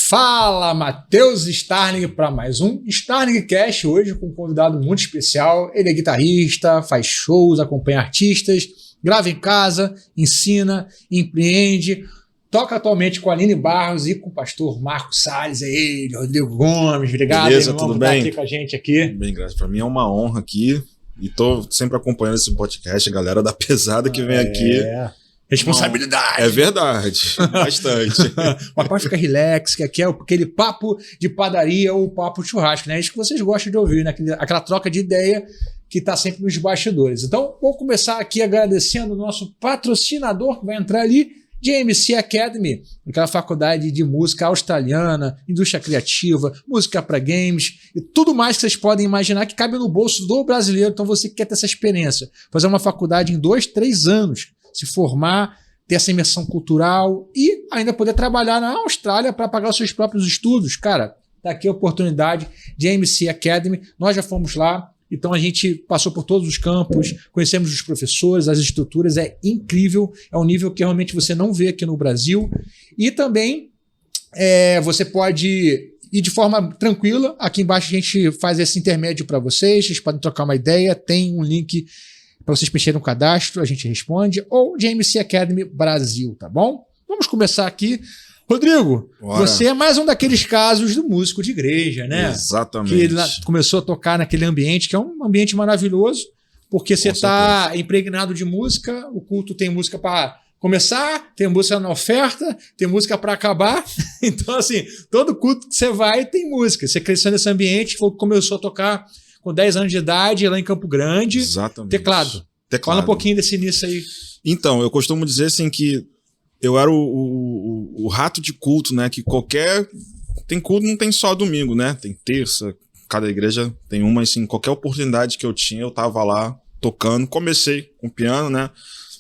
Fala, Matheus Starling para mais um Starling Cast, hoje com um convidado muito especial. Ele é guitarrista, faz shows, acompanha artistas, grava em casa, ensina, empreende, toca atualmente com a Aline Barros e com o pastor Marcos Salles, é ele, Rodrigo Gomes. Obrigado, beleza, irmão, tudo por estar bem? aqui com a gente aqui. Bem, graças. Para mim é uma honra aqui e tô sempre acompanhando esse podcast, a galera da pesada que vem aqui. Responsabilidade. É verdade, bastante. Mas pode ficar relax, que aqui é aquele papo de padaria ou papo de churrasco, né? É isso que vocês gostam de ouvir, né? Aquela troca de ideia que está sempre nos bastidores. Então, vou começar aqui agradecendo o nosso patrocinador que vai entrar ali, JMC Academy, aquela faculdade de música australiana, indústria criativa, música para games e tudo mais que vocês podem imaginar que cabe no bolso do brasileiro. Então, você que quer ter essa experiência, fazer uma faculdade em 2-3 anos, se formar, ter essa imersão cultural e ainda poder trabalhar na Austrália para pagar os seus próprios estudos. Cara, tá aqui a oportunidade de JMC Academy. Nós já fomos lá, então a gente passou por todos os campos, conhecemos os professores, as estruturas, é incrível, é um nível que realmente você não vê aqui no Brasil. E também você pode ir de forma tranquila. Aqui embaixo a gente faz esse intermédio para vocês podem trocar uma ideia, tem um link para vocês preencherem um cadastro, a gente responde, ou JMC Academy Brasil, tá bom? Vamos começar aqui. Rodrigo, Bora. Você é mais um daqueles casos do músico de igreja, né? Exatamente. Que ele começou a tocar naquele ambiente, que é um ambiente maravilhoso, porque você está impregnado de música, o culto tem música para começar, tem música na oferta, tem música para acabar. Então, assim, todo culto que você vai tem música. Você cresceu nesse ambiente, começou a tocar com 10 anos de idade, lá em Campo Grande. Exatamente. Teclado. Fala um pouquinho desse início aí. Então, eu costumo dizer assim que eu era o rato de culto, né? Que tem culto, não tem só domingo, né? Tem terça, cada igreja tem uma, assim, qualquer oportunidade que eu tinha, eu tava lá tocando. Comecei com piano, né?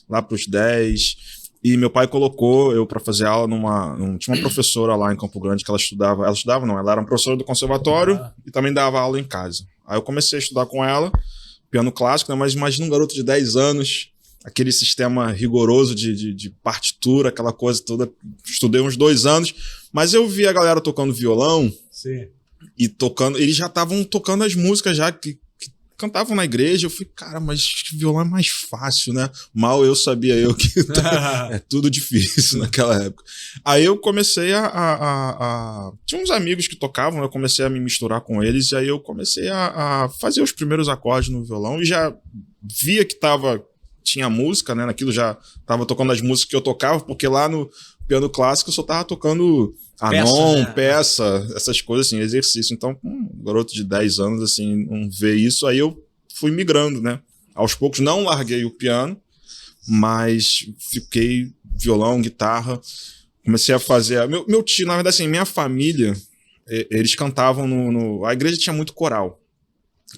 Lá pros 10. E meu pai colocou eu para fazer aula tinha uma professora lá em Campo Grande que ela era uma professora do conservatório e também dava aula em casa. Aí eu comecei a estudar com ela, piano clássico, né? Mas imagina um garoto de 10 anos, aquele sistema rigoroso de partitura, aquela coisa toda. Estudei uns 2 anos, mas eu vi a galera tocando violão. Sim. E tocando, eles já estavam tocando as músicas já que cantavam na igreja. Eu falei, cara, mas violão é mais fácil, né? Mal eu sabia que é tudo difícil naquela época. Aí eu comecei tinha uns amigos que tocavam, eu comecei a me misturar com eles, e aí eu comecei a fazer os primeiros acordes no violão, e já via que tinha música, né? Naquilo já tava tocando as músicas que eu tocava, porque lá no piano clássico eu só tava tocando peça, essas coisas assim, exercício. Então, um garoto de 10 anos, assim, não vê isso. Aí eu fui migrando, né? Aos poucos, não larguei o piano, mas fiquei violão, guitarra. Comecei a fazer... Meu tio, na verdade, assim, minha família, eles cantavam a igreja tinha muito coral.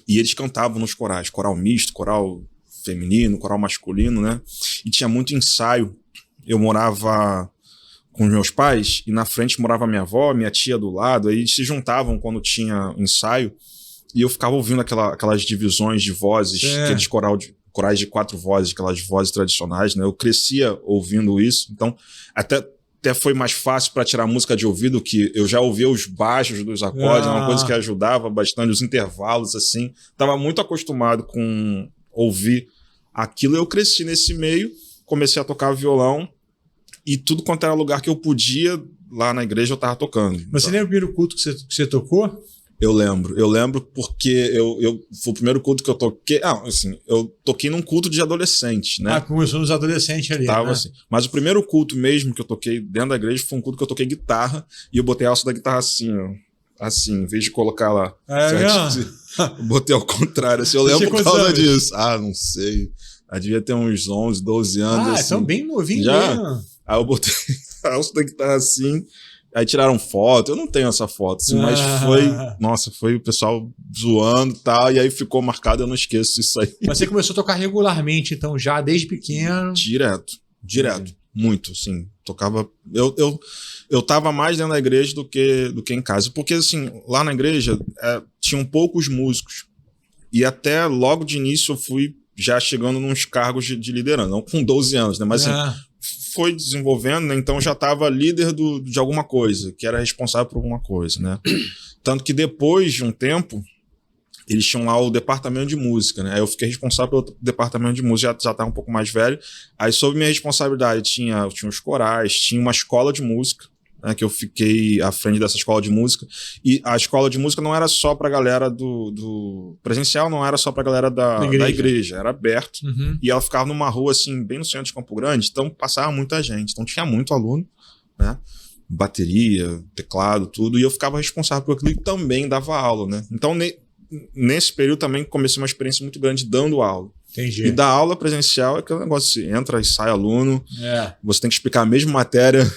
E eles cantavam nos corais. Coral misto, coral feminino, coral masculino, né? E tinha muito ensaio. Eu morava com os meus pais, e na frente morava minha avó, minha tia do lado, aí eles se juntavam quando tinha ensaio, e eu ficava ouvindo aquelas divisões de vozes, aqueles corais de 4 vozes, aquelas vozes tradicionais, né? Eu crescia ouvindo isso, então até foi mais fácil para tirar música de ouvido, que eu já ouvia os baixos dos acordes, uma coisa que ajudava bastante, os intervalos, assim. Tava muito acostumado com ouvir aquilo, eu cresci nesse meio, comecei a tocar violão, e tudo quanto era lugar que eu podia, lá na igreja eu tava tocando. Mas você lembra o primeiro culto que você tocou? Eu lembro porque foi o primeiro culto que eu toquei. Eu toquei num culto de adolescente, né? Começou nos adolescentes ali. Tava né? assim. Mas o primeiro culto mesmo que eu toquei dentro da igreja foi um culto que eu toquei guitarra, e eu botei a alça da guitarra assim, ó. Assim, em vez de colocar lá. Eu botei ao contrário, assim, eu lembro por causa disso. Não sei. Eu devia ter uns 11, 12 anos. Assim. Então bem novinho já. Mesmo. Aí eu botei a alça da guitarra assim, aí tiraram foto. Eu não tenho essa foto, assim, mas foi o pessoal zoando e tal, e aí ficou marcado, eu não esqueço isso aí. Mas você começou a tocar regularmente, então, já desde pequeno? Direto. Muito, assim. Tocava... Eu tava mais dentro da igreja do que em casa, porque, assim, lá na igreja tinham poucos músicos, e até logo de início eu fui já chegando nos cargos de liderança, não com 12 anos, né? Mas assim, foi desenvolvendo, né? Então já estava líder de alguma coisa, que era responsável por alguma coisa, né? Tanto que depois de um tempo, eles tinham lá o departamento de música, né? Aí eu fiquei responsável pelo departamento de música, já estava um pouco mais velho. Aí sob minha responsabilidade tinha os corais, tinha uma escola de música, né, que eu fiquei à frente dessa escola de música. E a escola de música não era só pra galera do presencial, não era só pra galera da igreja, era aberto. E ela ficava numa rua, assim, bem no centro de Campo Grande, então passava muita gente. Então tinha muito aluno, né? Bateria, teclado, tudo. E eu ficava responsável por aquilo e também dava aula, né? Então, nesse período também comecei uma experiência muito grande dando aula. Entendi. E dar aula presencial é aquele negócio, você entra e sai aluno, você tem que explicar a mesma matéria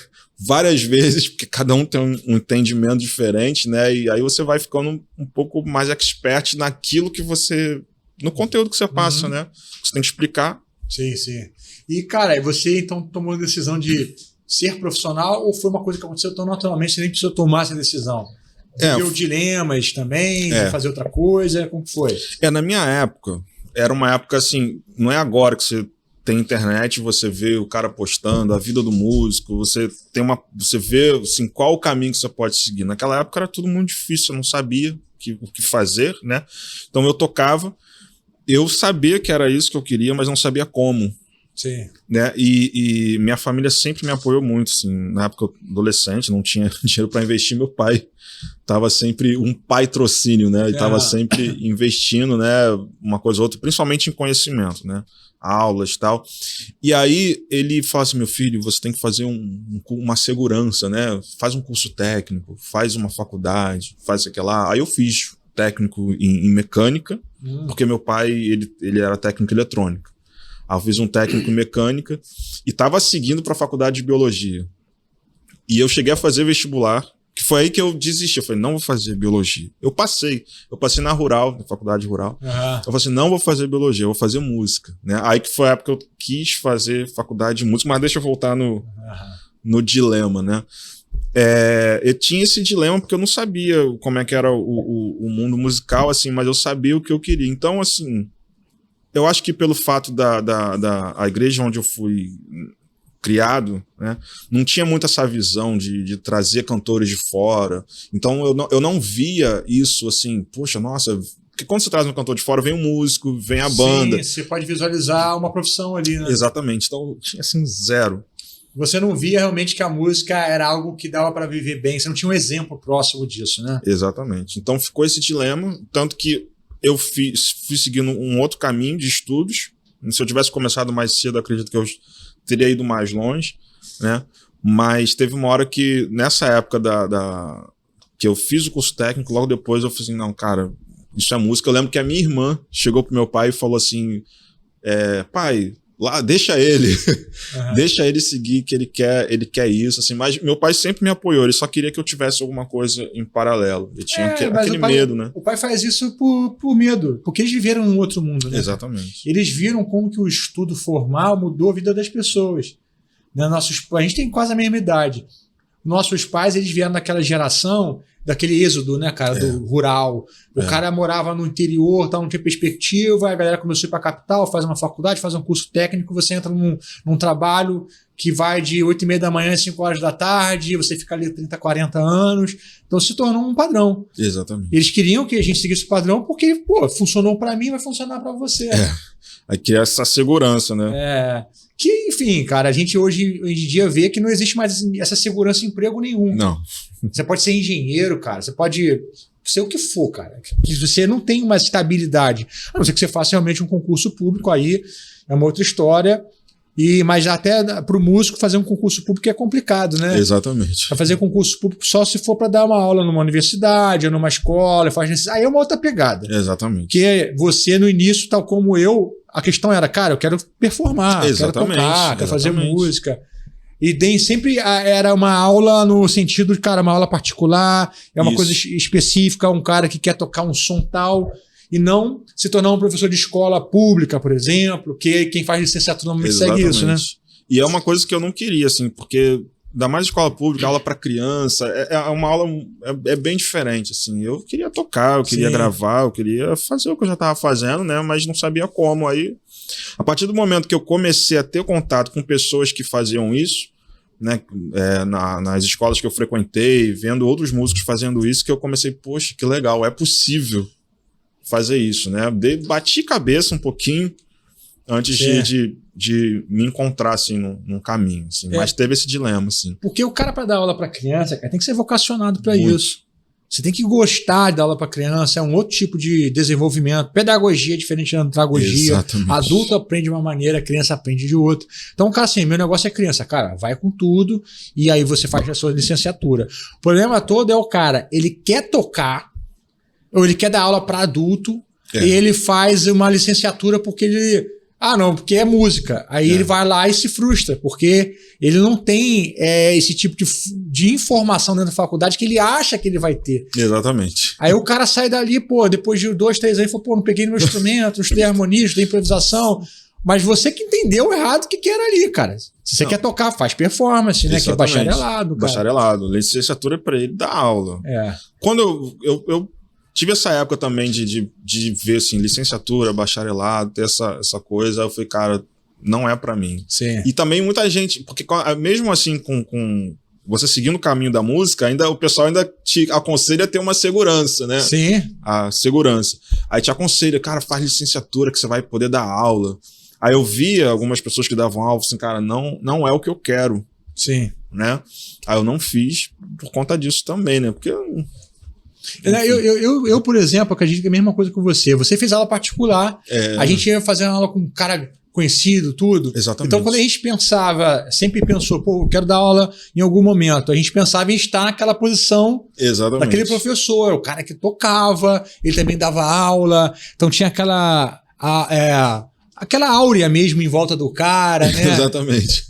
várias vezes, porque cada um tem um entendimento diferente, né? E aí você vai ficando um pouco mais expert naquilo que você... no conteúdo que você passa, né? Você tem que explicar. Sim, sim. E, cara, você então tomou a decisão de ser profissional ou foi uma coisa que aconteceu tão naturalmente, você nem precisou tomar essa decisão? Viveu dilemas também, de fazer outra coisa, como foi? Na minha época, era uma época assim, não é agora que você tem internet, você vê o cara postando, a vida do músico, você vê assim, qual o caminho que você pode seguir. Naquela época era tudo muito difícil, eu não sabia o que fazer, né? Então eu tocava, eu sabia que era isso que eu queria, mas não sabia como. Sim. Né? E minha família sempre me apoiou muito, assim, na época adolescente, não tinha dinheiro para investir, meu pai tava sempre um patrocínio, né? Ele tava sempre investindo, né? Uma coisa ou outra, principalmente em conhecimento, né? Aulas e tal. E aí ele fala assim, meu filho, você tem que fazer uma segurança, né? Faz um curso técnico, faz uma faculdade, faz aquilo lá. Aí eu fiz técnico em mecânica, porque meu pai, ele era técnico em eletrônica. Aí eu fiz um técnico em mecânica e estava seguindo para a faculdade de biologia. E eu cheguei a fazer vestibular, que foi aí que eu desisti. Eu falei, não vou fazer biologia. Eu passei na rural, na faculdade rural. Eu falei assim, não vou fazer biologia, eu vou fazer música. Né? Aí que foi a época que eu quis fazer faculdade de música, mas deixa eu voltar no dilema, né? Eu tinha esse dilema porque eu não sabia como é que era o mundo musical, assim, mas eu sabia o que eu queria. Então, assim, eu acho que pelo fato a igreja onde eu fui criado, né, não tinha muito essa visão de trazer cantores de fora. Então eu não via isso assim, poxa, nossa, porque quando você traz um cantor de fora, vem um músico, vem a banda. Sim, você pode visualizar uma profissão ali, né? Exatamente, então tinha assim zero. Você não via realmente que a música era algo que dava para viver bem, você não tinha um exemplo próximo disso, né? Exatamente, então ficou esse dilema, tanto que eu fui seguindo um outro caminho de estudos. Se eu tivesse começado mais cedo, acredito que eu teria ido mais longe, né? Mas teve uma hora que, nessa época que eu fiz o curso técnico, logo depois eu falei assim, não, cara, isso é música. Eu lembro que a minha irmã chegou pro meu pai e falou assim, pai, lá, deixa ele, deixa ele seguir, que ele quer isso, assim. Mas meu pai sempre me apoiou, ele só queria que eu tivesse alguma coisa em paralelo. Ele tinha aquele medo, né? O pai faz isso por medo, porque eles viveram um outro mundo, né? Exatamente. Eles viram como que o estudo formal mudou a vida das pessoas. Né? A gente tem quase a mesma idade. Nossos pais, eles vieram daquela geração, daquele êxodo, né, cara, do rural. O cara morava no interior, não tinha perspectiva, a galera começou a ir para a capital, faz uma faculdade, faz um curso técnico, você entra num trabalho que vai de 8h30 da manhã às 5 horas da tarde, você fica ali 30, 40 anos. Então se tornou um padrão. Exatamente. Eles queriam que a gente seguisse o padrão porque, pô, funcionou para mim, vai funcionar para você. Aqui é essa segurança, né? Que, enfim, cara, a gente hoje em dia vê que não existe mais essa segurança em emprego nenhum. Não. Você pode ser engenheiro, cara, você pode ser o que for, cara. Que você não tem uma estabilidade. A não ser que você faça realmente um concurso público, aí é uma outra história. Mas até para o músico fazer um concurso público é complicado, né? Exatamente. Para fazer concurso público só se for para dar uma aula numa universidade ou numa escola. Aí é uma outra pegada. Exatamente. Porque você, no início, tal como eu, a questão era, cara, eu quero performar, exatamente, quero tocar, quero fazer música. E sempre era uma aula no sentido de, cara, uma aula particular, é uma coisa específica, um cara que quer tocar um som tal, e não se tornar um professor de escola pública, por exemplo, que quem faz licenciatura normalmente segue isso, né? E é uma coisa que eu não queria, assim, porque ainda mais escola pública, aula para criança, é uma aula bem diferente, assim. Eu queria tocar, eu queria gravar, eu queria fazer o que eu já estava fazendo, né? Mas não sabia como. Aí A partir do momento que eu comecei a ter contato com pessoas que faziam isso, né, nas escolas que eu frequentei, vendo outros músicos fazendo isso, que eu comecei, poxa, que legal, é possível fazer isso, né? Bati cabeça um pouquinho antes de me encontrar, assim, num caminho, assim. Mas teve esse dilema, assim. Porque o cara, para dar aula para criança, cara, tem que ser vocacionado para isso. Você tem que gostar de dar aula para criança, é um outro tipo de desenvolvimento. Pedagogia é diferente da andragogia. Exatamente. Adulto aprende de uma maneira, criança aprende de outra. Então, cara, assim, meu negócio é criança. Cara, vai com tudo e aí você faz a sua licenciatura. O problema todo é o cara, ele quer tocar ou ele quer dar aula para adulto e ele faz uma licenciatura porque ele... Ah, não, porque é música. Aí ele vai lá e se frustra, porque ele não tem esse tipo de informação dentro da faculdade que ele acha que ele vai ter. Exatamente. Aí o cara sai dali, pô, depois de 2, 3 anos, falou, pô, não peguei no meu instrumento, não estudei harmonia, estudei improvisação. Mas você que entendeu errado o que era ali, cara. Se você quer tocar, faz performance, né? Exatamente. Que é bacharelado, cara. Bacharelado. Licenciatura é pra ele dar aula. Quando eu tive essa época também de ver, assim, licenciatura, bacharelado, ter essa coisa, eu falei, cara, não é pra mim. Sim. E também muita gente, porque mesmo assim, com você seguindo o caminho da música, o pessoal ainda te aconselha a ter uma segurança, né? Sim. A segurança. Aí te aconselha, cara, faz licenciatura que você vai poder dar aula. Aí eu via algumas pessoas que davam aula, assim, cara, não é o que eu quero. Sim. Né? Aí eu não fiz por conta disso também, né? Porque... Eu, por exemplo, acredito que é a mesma coisa com você. Você fez aula particular, a gente ia fazer aula com um cara conhecido, tudo. Exatamente. Então, quando a gente pensava, sempre pensou, pô, eu quero dar aula em algum momento, a gente pensava em estar naquela posição daquele professor, o cara que tocava, ele também dava aula, então tinha aquela áurea mesmo em volta do cara, né? Exatamente.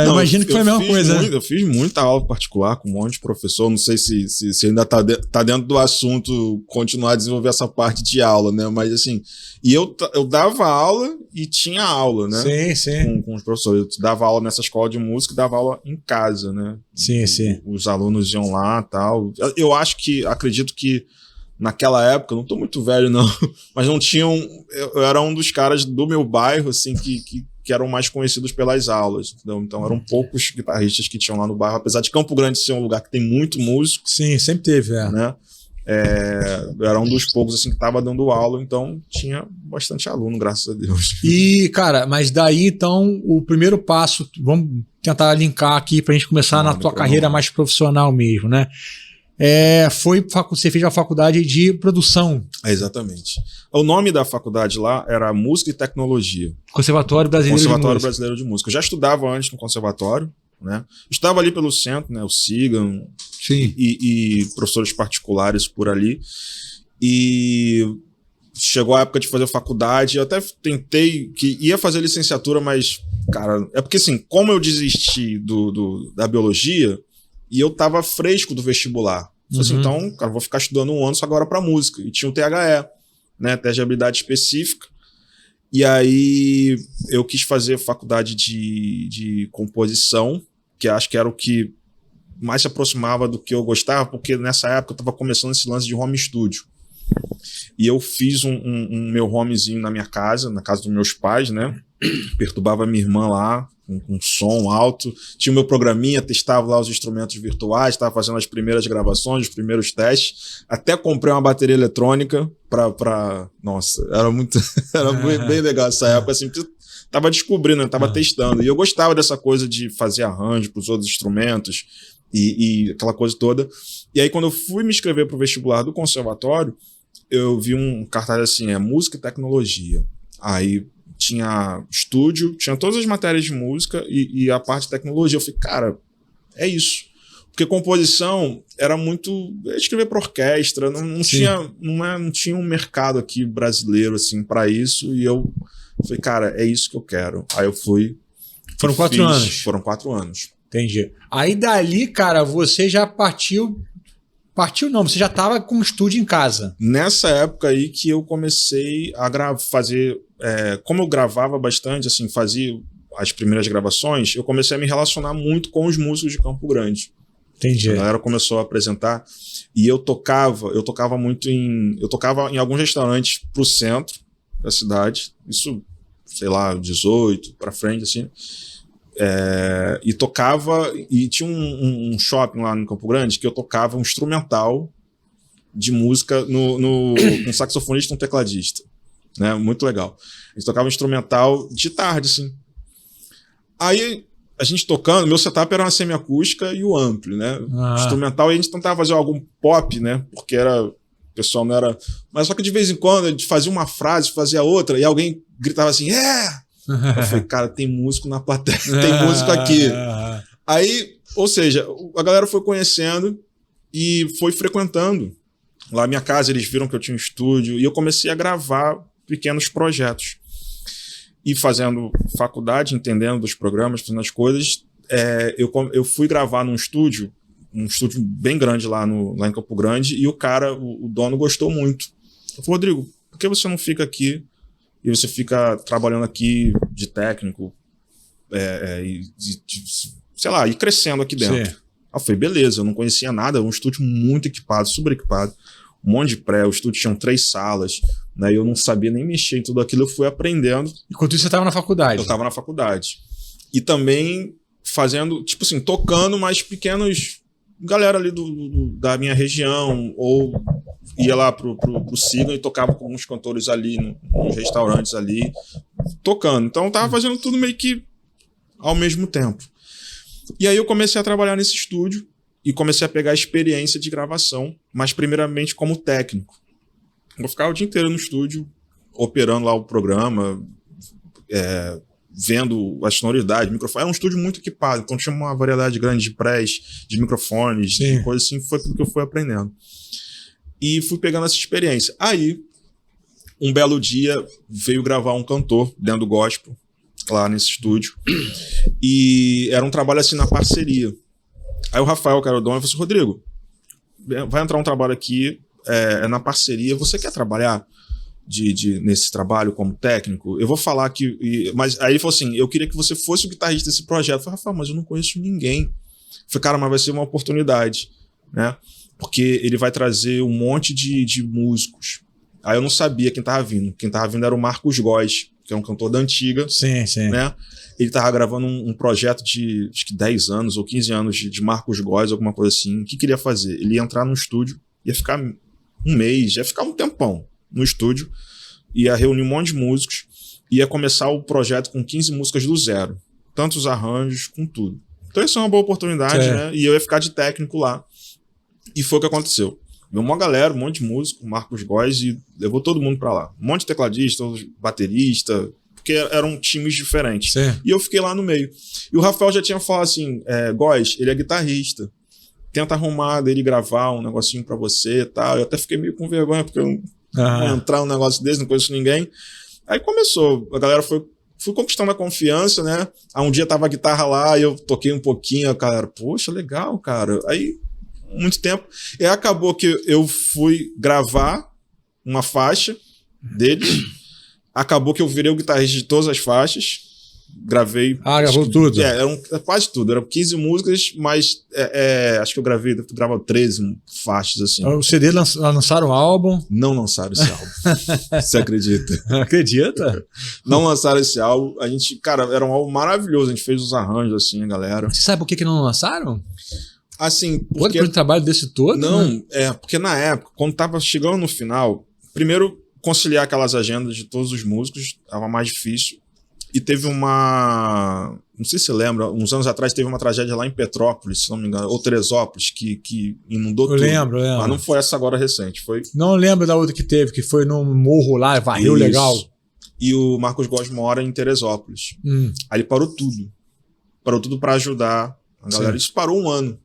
Imagino que foi a mesma coisa. Eu fiz muita aula particular com um monte de professor. Não sei se ainda tá dentro do assunto continuar a desenvolver essa parte de aula, né? Mas assim, e eu dava aula e tinha aula, né? Sim, sim. Com os professores. Eu dava aula nessa escola de música e dava aula em casa, né? Sim, sim. Os alunos iam lá e tal. Eu acredito que naquela época, não tô muito velho não, mas não tinham... Eu era um dos caras do meu bairro, assim, que eram mais conhecidos pelas aulas, entendeu? Então eram poucos guitarristas que tinham lá no bairro, apesar de Campo Grande ser um lugar que tem muito músico. Sim, sempre teve, né? Era um dos poucos, assim, que tava dando aula, então tinha bastante aluno, graças a Deus. E, cara, mas daí, então, o primeiro passo, vamos tentar linkar aqui pra gente começar na tua carreira mais profissional mesmo, né? Você fez a faculdade de produção. Exatamente. O nome da faculdade lá era Música e Tecnologia. Conservatório Brasileiro de Música. Eu já estudava antes no conservatório, né? Estudava ali pelo centro, né? O Sigan. Sim. E professores particulares por ali. E chegou a época de fazer faculdade. Eu até tentei, que ia fazer licenciatura, mas, cara, é porque assim, como eu desisti da biologia, e eu tava fresco do vestibular. Assim, então, cara, vou ficar estudando um ano só agora pra música. E tinha o THE, né? Teste de habilidade específica. E aí eu quis fazer faculdade de composição, que acho que era o que mais se aproximava do que eu gostava, porque nessa época eu tava começando esse lance de home studio. E eu fiz um meu homezinho na minha casa, na casa dos meus pais, né? Perturbava minha irmã lá, com som alto. Tinha o meu programinha, testava lá os instrumentos virtuais, estava fazendo as primeiras gravações, os primeiros testes. Até comprei uma bateria eletrônica pra... Nossa, era bem legal essa época, assim, porque tava descobrindo, tava testando. E eu gostava dessa coisa de fazer arranjo pros outros instrumentos e aquela coisa toda. E aí, quando eu fui me inscrever pro vestibular do conservatório, eu vi um cartaz assim, música e tecnologia. Aí tinha estúdio, tinha todas as matérias de música e a parte de tecnologia. Eu falei, cara, é isso. Porque composição era muito... escrever para orquestra, não tinha um mercado aqui brasileiro assim, para isso. E eu falei, cara, é isso que eu quero. Aí eu fui... Foram 4 anos? Foram 4 anos. Entendi. Aí dali, cara, você já partiu... Partiu não, você já estava com um estúdio em casa. Nessa época aí que eu comecei a fazer... como eu gravava bastante, assim, fazia as primeiras gravações, eu comecei a me relacionar muito com os músicos de Campo Grande. Entendi. A galera começou a apresentar e eu tocava muito eu tocava em alguns restaurantes pro centro da cidade. Isso sei lá, 18 pra frente, assim. E tocava, e tinha um shopping lá no Campo Grande que eu tocava um instrumental de música com um saxofonista e um tecladista, né? Muito legal. A gente tocava um instrumental de tarde, assim. Aí, a gente tocando, meu setup era uma semiacústica e o ampli, né? Instrumental, e a gente tentava fazer algum pop, né? Porque o pessoal não era... Mas só que de vez em quando a gente fazia uma frase, fazia outra, e alguém gritava assim, Eu falei, cara, tem músico na plateia, tem músico aqui. Aí, ou seja, a galera foi conhecendo e foi frequentando. Lá na minha casa, eles viram que eu tinha um estúdio e eu comecei a gravar pequenos projetos. E fazendo faculdade, entendendo dos programas, fazendo as coisas, eu fui gravar num estúdio, um estúdio bem grande lá em Campo Grande, e o dono gostou muito. Eu falei, Rodrigo, por que você não fica aqui e você fica trabalhando aqui de técnico, sei lá, e crescendo aqui dentro? Sim. Aí eu falei, beleza, eu não conhecia nada, um estúdio muito equipado, super equipado, um monte de pré, o estúdio tinha 3 salas, né? Eu não sabia nem mexer em tudo aquilo, eu fui aprendendo. Enquanto isso, você estava na faculdade? Eu estava na faculdade. E também fazendo, tipo assim, tocando mais pequenos, galera ali da minha região, ou ia lá pro Siga e tocava com alguns cantores ali, nos restaurantes ali, tocando. Então eu tava fazendo tudo meio que ao mesmo tempo. E aí eu comecei a trabalhar nesse estúdio e comecei a pegar a experiência de gravação, mas primeiramente como técnico. Eu ficava o dia inteiro no estúdio, operando lá o programa, vendo a sonoridade, microfone. Era um estúdio muito equipado, então tinha uma variedade grande de prés, de microfones, Sim, de coisas assim, foi tudo que eu fui aprendendo. E fui pegando essa experiência. Aí, um belo dia, veio gravar um cantor dentro do gospel, lá nesse estúdio, e era um trabalho assim na parceria. Aí o Rafael, que era o dono, falou assim, Rodrigo, vai entrar um trabalho aqui, na parceria, você quer trabalhar nesse trabalho como técnico? Eu vou falar que... Mas aí ele falou assim, eu queria que você fosse o guitarrista desse projeto. Eu falei, Rafael, mas eu não conheço ninguém. Eu falei, cara, mas vai ser uma oportunidade, né? Porque ele vai trazer um monte de músicos. Aí eu não sabia quem tava vindo. Quem tava vindo era o Marcos Góes, que é um cantor da antiga. Sim, sim. Né? Ele tava gravando um projeto de acho que 10 anos ou 15 anos de Marcos Góes, alguma coisa assim. O que ele ia fazer? Ele ia entrar no estúdio, ia ficar um mês, ia ficar um tempão no estúdio, ia reunir um monte de músicos, ia começar o projeto com 15 músicas do zero. Tantos arranjos, com tudo. Então isso é uma boa oportunidade, né? E eu ia ficar de técnico lá. E foi o que aconteceu. Veio uma galera, um monte de músico, Marcos Góes, e levou todo mundo pra lá. Um monte de tecladista, baterista, porque eram times diferentes. Sim. E eu fiquei lá no meio. E o Rafael já tinha falado assim, Góes, ele é guitarrista. Tenta arrumar dele gravar um negocinho pra você e tal. Eu até fiquei meio com vergonha, porque eu não ia entrar num negócio desse, não conheço ninguém. Aí começou, a galera fui conquistando a confiança, né? Aí um dia tava a guitarra lá, e eu toquei um pouquinho, a galera, poxa, legal, cara. Aí, muito tempo. E acabou que eu fui gravar uma faixa deles. Acabou que eu virei o guitarrista de todas as faixas. Gravei... gravou tudo? Eram quase tudo. Eram 15 músicas, mas acho que eu gravava 13 faixas, assim. O CD lançaram o álbum? Não lançaram esse álbum. Você acredita? Acredita? Não lançaram esse álbum. A gente, cara, era um álbum maravilhoso. A gente fez os arranjos, assim, a galera. Você sabe por que não lançaram? Assim, porque... Por um trabalho desse todo? Não, né? Porque na época, quando tava chegando no final, primeiro, conciliar aquelas agendas de todos os músicos tava mais difícil. E teve uma... Não sei se você lembra, uns anos atrás teve uma tragédia lá em Petrópolis, se não me engano, ou Teresópolis, que inundou tudo. Eu lembro. Mas não foi essa agora recente, foi... Não lembro da outra que teve, que foi num morro lá, varreu legal. E o Marcos Góes mora em Teresópolis. Aí ele parou tudo. Parou tudo pra ajudar a galera. Sim. Isso parou um ano.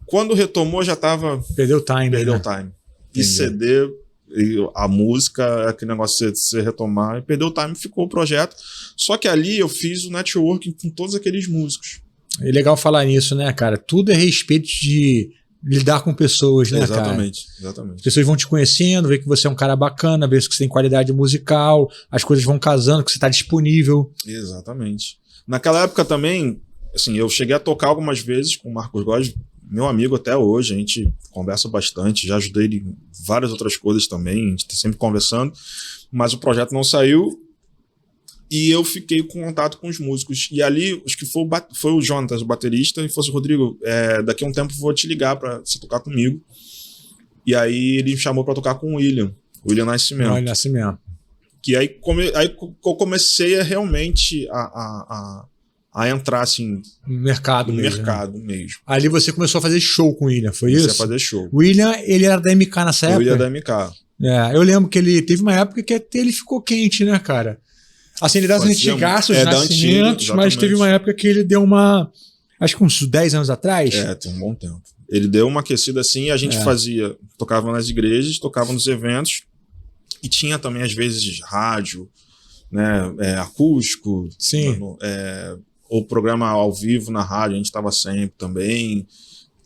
Quando retomou, já tava... Perdeu o time. Perdeu o time. E CD... E a música, aquele negócio de você retomar, e perdeu o time, ficou o projeto. Só que ali eu fiz o networking com todos aqueles músicos. É legal falar nisso, né, cara? Tudo é respeito de lidar com pessoas, né, exatamente, cara? Exatamente. As pessoas vão te conhecendo, ver que você é um cara bacana, ver que você tem qualidade musical, as coisas vão casando, que você tá disponível. Exatamente. Naquela época também, assim, eu cheguei a tocar algumas vezes com o Marcos Góes, meu amigo até hoje, a gente conversa bastante, já ajudei ele em várias outras coisas também, a gente tá sempre conversando, mas o projeto não saiu E eu fiquei com contato com os músicos. E ali, acho que foi o Jonatas, o baterista, e falou assim, Rodrigo, daqui a um tempo eu vou te ligar pra você tocar comigo. E aí ele me chamou pra tocar com o William Nascimento. William Nascimento. Que aí eu comecei a realmente a entrar assim no mercado mesmo. Ali você começou a fazer show com o William, foi isso? Comecei a fazer show. O William, ele era da MK nessa época? O William da MK. Eu lembro que ele teve uma época que até ele ficou quente, né, cara? Assim, ele dá uns antigaços, nascimentos, mas teve uma época que ele deu uma... Acho que uns 10 anos atrás. Tem um bom tempo. Ele deu uma aquecida assim e a gente tocava nas igrejas, tocava nos eventos e tinha também, às vezes, rádio, né, acústico. Sim. Ou programa ao vivo na rádio, a gente estava sempre também.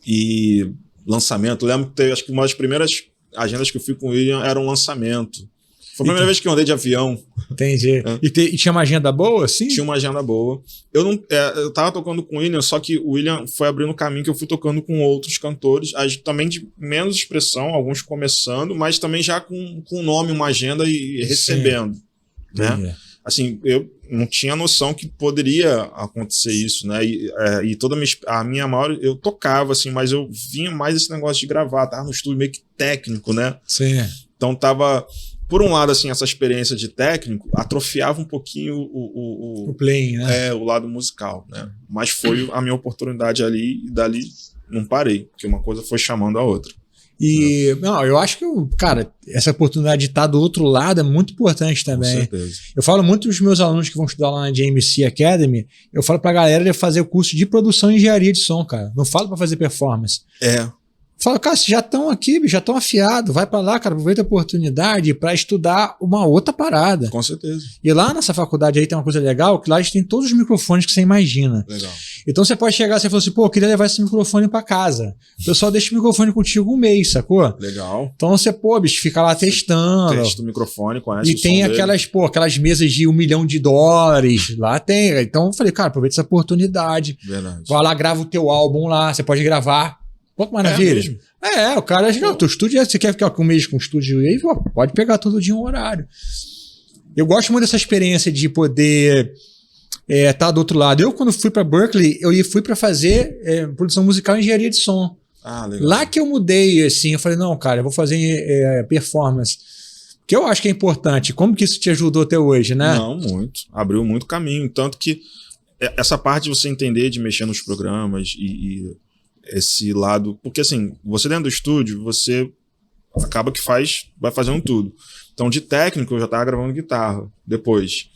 E lançamento. Eu lembro que acho que uma das primeiras agendas que eu fui com o William era um lançamento. Foi a primeira vez que eu andei de avião. Entendi. E tinha uma agenda boa, sim? Tinha uma agenda boa. Eu tava tocando com o William, só que o William foi abrindo o caminho que eu fui tocando com outros cantores, também de menos expressão, alguns começando, mas também já com nome, uma agenda e recebendo. Né? Assim, eu não tinha noção que poderia acontecer isso, né? E toda a minha maior... Eu tocava, assim, mas eu vinha mais esse negócio de gravar, tava no estúdio meio que técnico, né? Sim. Então tava... Por um lado, assim, essa experiência de técnico atrofiava um pouquinho o playing, né? O lado musical, né? Mas foi a minha oportunidade ali e dali não parei, porque uma coisa foi chamando a outra. Não, eu acho que, cara, essa oportunidade de estar do outro lado é muito importante também. Com certeza. Eu falo muito dos meus alunos que vão estudar lá na JMC Academy, eu falo pra galera de fazer o curso de produção e engenharia de som, cara. Não falo pra fazer performance. Fala, cara, vocês já estão aqui, já estão afiados, vai para lá, cara, aproveita a oportunidade para estudar uma outra parada. Com certeza. E lá nessa faculdade aí tem uma coisa legal, que lá a gente tem todos os microfones que você imagina. Legal. Então você pode chegar e falar assim, pô, eu queria levar esse microfone para casa. O pessoal deixa o microfone contigo um mês, sacou? Legal. Então você, bicho, fica lá testando. Testa o microfone, conhece e o tem som aquelas mesas de $1 milhão. Lá tem. Então eu falei, cara, aproveita essa oportunidade. Verdade. Vai lá, grava o teu álbum lá, você pode gravar. Pô, que maravilha. Mesmo? O cara acha que teu estúdio, você quer ficar com um mês com o estúdio aí, pode pegar todo dia um horário. Eu gosto muito dessa experiência de poder estar do outro lado. Eu, quando fui para Berklee, fui para fazer produção musical e engenharia de som. Legal. Lá que eu mudei, assim, eu falei, não, cara, eu vou fazer performance. Que eu acho que é importante. Como que isso te ajudou até hoje, né? Não, muito. Abriu muito caminho. Tanto que essa parte de você entender, de mexer nos programas e esse lado... Porque assim, você dentro do estúdio, você acaba que vai fazendo tudo. Então, de técnico, eu já estava gravando guitarra depois.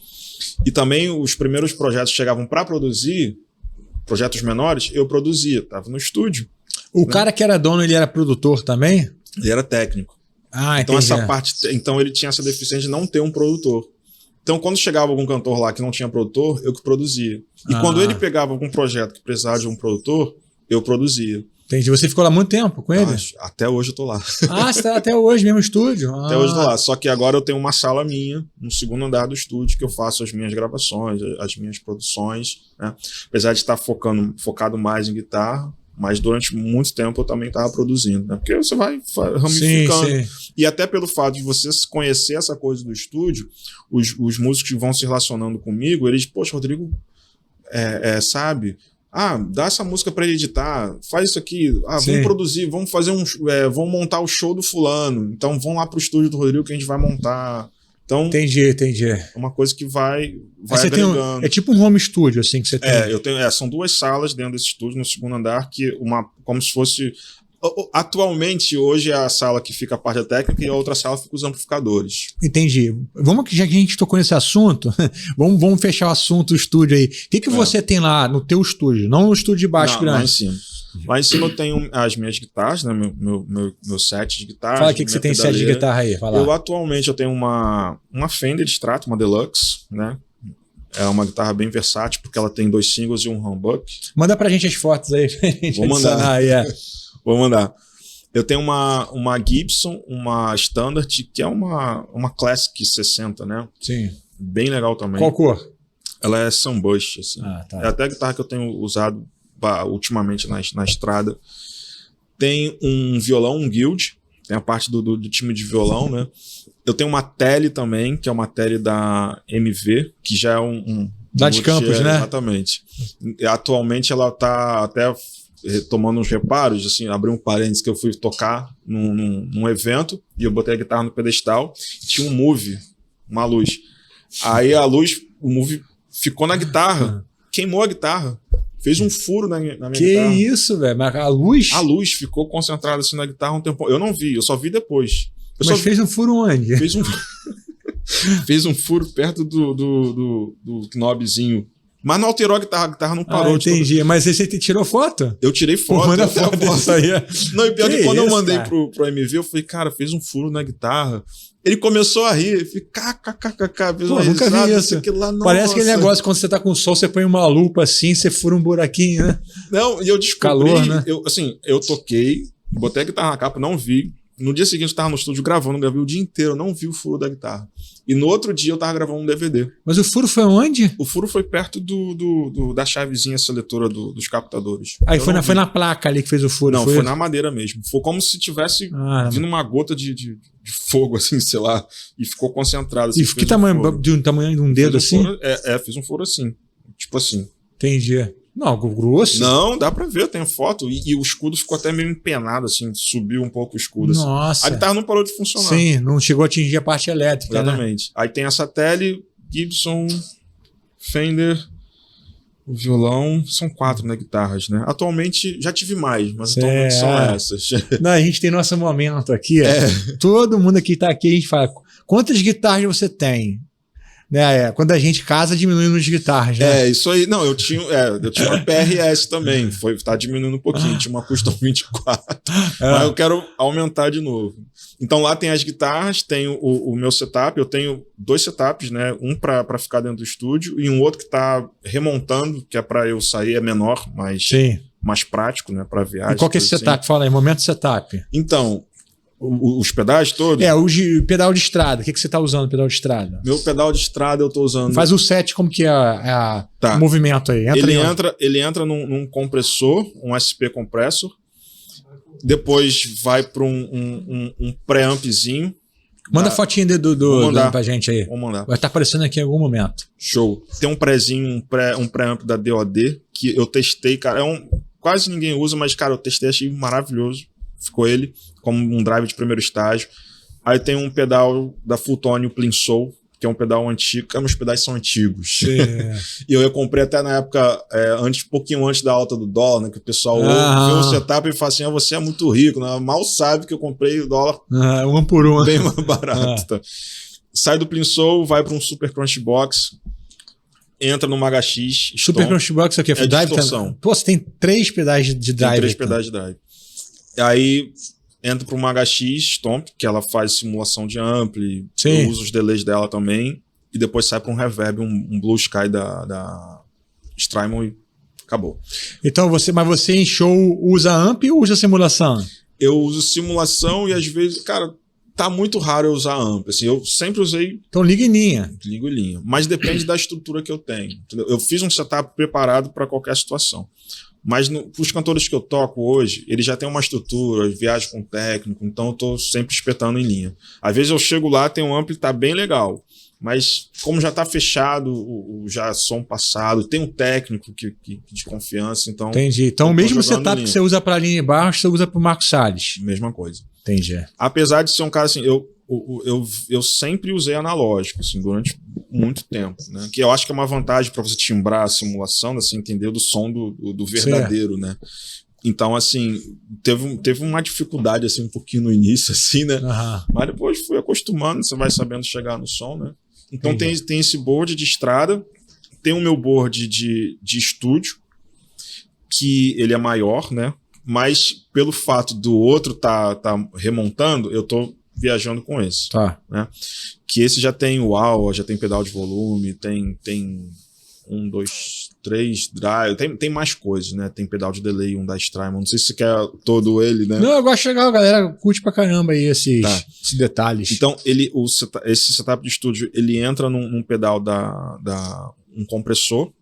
E também os primeiros projetos que chegavam para produzir, projetos menores, eu produzia. Estava no estúdio. O cara que era dono, ele era produtor também? Ele era técnico. Então, entendi. essa parte... Então, ele tinha essa deficiência de não ter um produtor. Então, quando chegava algum cantor lá que não tinha produtor, eu que produzia. E quando ele pegava algum projeto que precisava de um produtor, eu produzia. Entendi. Você ficou lá muito tempo com ele? Até hoje eu tô lá. Você tá até hoje mesmo no estúdio? Até hoje eu tô lá. Só que agora eu tenho uma sala minha, no segundo andar do estúdio, que eu faço as minhas gravações, as minhas produções, né? Apesar de estar focado mais em guitarra, mas durante muito tempo eu também estava produzindo, né? Porque você vai ramificando. Sim. E até pelo fato de você conhecer essa coisa do estúdio, os músicos que vão se relacionando comigo, eles, poxa, Rodrigo, sabe... dá essa música para ele editar, faz isso aqui, vamos produzir, vamos fazer vamos montar o show do fulano, então vão lá pro estúdio do Rodrigo que a gente vai montar. Então, entendi. É uma coisa que vai agregando. É tipo um home studio, assim, que você tem. Eu tenho, são duas salas dentro desse estúdio, no segundo andar, como se fosse... Atualmente, hoje é a sala que fica a parte técnica e a outra sala fica os amplificadores. Entendi. Já que a gente tocou nesse assunto, vamos fechar o assunto do estúdio aí. O que você tem lá no teu estúdio? Não no estúdio de baixo grande. Lá em cima. Lá em cima eu tenho as minhas guitarras, né? Meu set de guitarra. Fala o que você tem set de guitarra aí. Fala. Atualmente eu tenho uma Fender Strato, uma Deluxe, né? É uma guitarra bem versátil, porque ela tem 2 singles e um humbuck. Manda pra gente as fotos aí. Vou mandar. Vou mandar. Eu tenho uma Gibson, uma Standard, que é uma Classic 60, né? Sim. Bem legal também. Qual cor? Ela é sunbush, assim. Tá. É até a guitarra que eu tenho usado ultimamente na estrada. Tem um violão, um Guild. Tem a parte do time de violão, né? Eu tenho uma tele também, que é uma tele da MV, que já é um Lá de Campos, né? Exatamente. Atualmente ela tá até tomando uns reparos, assim, abri um parênteses que eu fui tocar num evento e eu botei a guitarra no pedestal, tinha um move, uma luz. Aí a luz, o move ficou na guitarra, queimou a guitarra, fez um furo na minha guitarra. Que isso, velho? Mas a luz? A luz ficou concentrada assim na guitarra um tempo. Eu não vi, eu só vi depois. Mas fez um furo onde? Fez um furo perto do knobzinho. Mas não alterou a guitarra não parou. Entendi. Mas você tirou foto? Eu tirei foto. Manda foto disso aí. Não, e pior que quando eu mandei pro MV, eu falei, cara, fez um furo na guitarra. Ele começou a rir, eu falei, kkkk, fez uma nunca vi isso. Lá, parece aquele negócio, quando você tá com sol, você põe uma lupa assim, você fura um buraquinho, né? Não, e eu descobri, calor, né? Eu toquei, botei a guitarra na capa, não vi. No dia seguinte eu tava no estúdio gravando, gravei o dia inteiro, eu não vi o furo da guitarra. E no outro dia eu tava gravando um DVD. Mas o furo foi onde? O furo foi perto da chavezinha seletora dos captadores. Aí foi na placa ali que fez o furo? Não, foi na madeira mesmo. Foi como se tivesse vindo uma gota de fogo, assim, sei lá, e ficou concentrado. Assim, e que tamanho? De um tamanho de um dedo assim? Fiz um furo assim. Tipo assim. Entendi. Não, grosso? Não, dá pra ver, eu tenho foto. E o escudo ficou até meio empenado, assim, subiu um pouco o escudo. Nossa. Assim. A guitarra não parou de funcionar. Sim, não chegou a atingir a parte elétrica. Exatamente. Né? Aí tem essa tele, Gibson, Fender, o violão. São 4, né, guitarras, né? Atualmente já tive mais, mas atualmente são essas. Não, a gente tem nosso momento aqui. Todo mundo que tá aqui, a gente fala, quantas guitarras você tem? Né, quando a gente casa, diminui o número de guitarras, né? Isso aí. Não, eu tinha uma PRS também. Tá diminuindo um pouquinho. Tinha uma Custom 24. Mas eu quero aumentar de novo. Então lá tem as guitarras, tem o meu setup. Eu tenho 2 setups, né? Um pra ficar dentro do estúdio e um outro que tá remontando, que é pra eu sair, é menor, mas mais prático, né? Pra viagem. E qual que é esse setup? Assim. Fala aí, momento setup. Então, os pedais todos? O pedal de estrada. O que você tá usando, pedal de estrada? Meu pedal de estrada eu tô usando... Faz o set, como que é o movimento aí? Ele entra num compressor, um SP compressor. Depois vai para um pré-ampzinho. Manda a fotinha do pra gente aí. Vou mandar. Vai estar aparecendo aqui em algum momento. Show. Tem um prézinho, um pré-amp da DOD, que eu testei, cara. Quase ninguém usa, mas, cara, eu testei, achei maravilhoso. Ficou ele como um drive de primeiro estágio. Aí tem um pedal da Fulltone, o Plinsoul, que é um pedal antigo. Meus pedais são antigos. E eu comprei até na época, pouquinho antes da alta do dólar, né? Que o pessoal vê o setup e fala assim, você é muito rico, né? Mal sabe que eu comprei o dólar um por um. Bem mais barato. Tá? Sai do Plinsoul, vai para um Super Crunch Box, entra no HX. Super Crunch Box aqui, é drive distorção. Pô, você tem 3 pedais de drive. Tem 3 pedais de drive. Aí entra para uma HX Stomp, que ela faz simulação de ampli, eu uso os delays dela também, e depois sai para um reverb, um Blue Sky da Strymon e acabou. Então você em show usa amp ou usa simulação? Eu uso simulação e às vezes, cara, tá muito raro eu usar amp. Assim, eu sempre usei... Então liga em linha. Ligo em linha. Mas depende da estrutura que eu tenho. Entendeu? Eu fiz um setup preparado para qualquer situação. Mas os cantores que eu toco hoje, eles já têm uma estrutura, viagem com técnico, então eu tô sempre espetando em linha. Às vezes eu chego lá, tem um ampli que tá bem legal, mas como já tá fechado, já som passado, tem um técnico de confiança, então... Entendi. Então o mesmo setup que você usa pra Aline Barros, você usa pro Marco Salles. Mesma coisa. Entendi. Apesar de ser um cara assim, eu sempre usei analógico, assim, durante muito tempo, né? Que eu acho que é uma vantagem para você timbrar a simulação, né? Você entender do som do verdadeiro, né? Então, assim, teve uma dificuldade, assim, um pouquinho no início, assim, né? Mas depois fui acostumando, você vai sabendo chegar no som, né? Então tem esse board de estrada, tem o meu board de estúdio, que ele é maior, né? Mas pelo fato do outro tá remontando, eu tô viajando com esse. Tá. Né? Que esse já tem UAU, já tem pedal de volume, tem 1, 2, 3 drive, tem mais coisas, né? Tem pedal de delay, um da Strymon. Não sei se você quer todo ele, né? Não, eu gosto legal, galera curte pra caramba aí esses detalhes. Então, esse setup de estúdio, ele entra num pedal um compressor.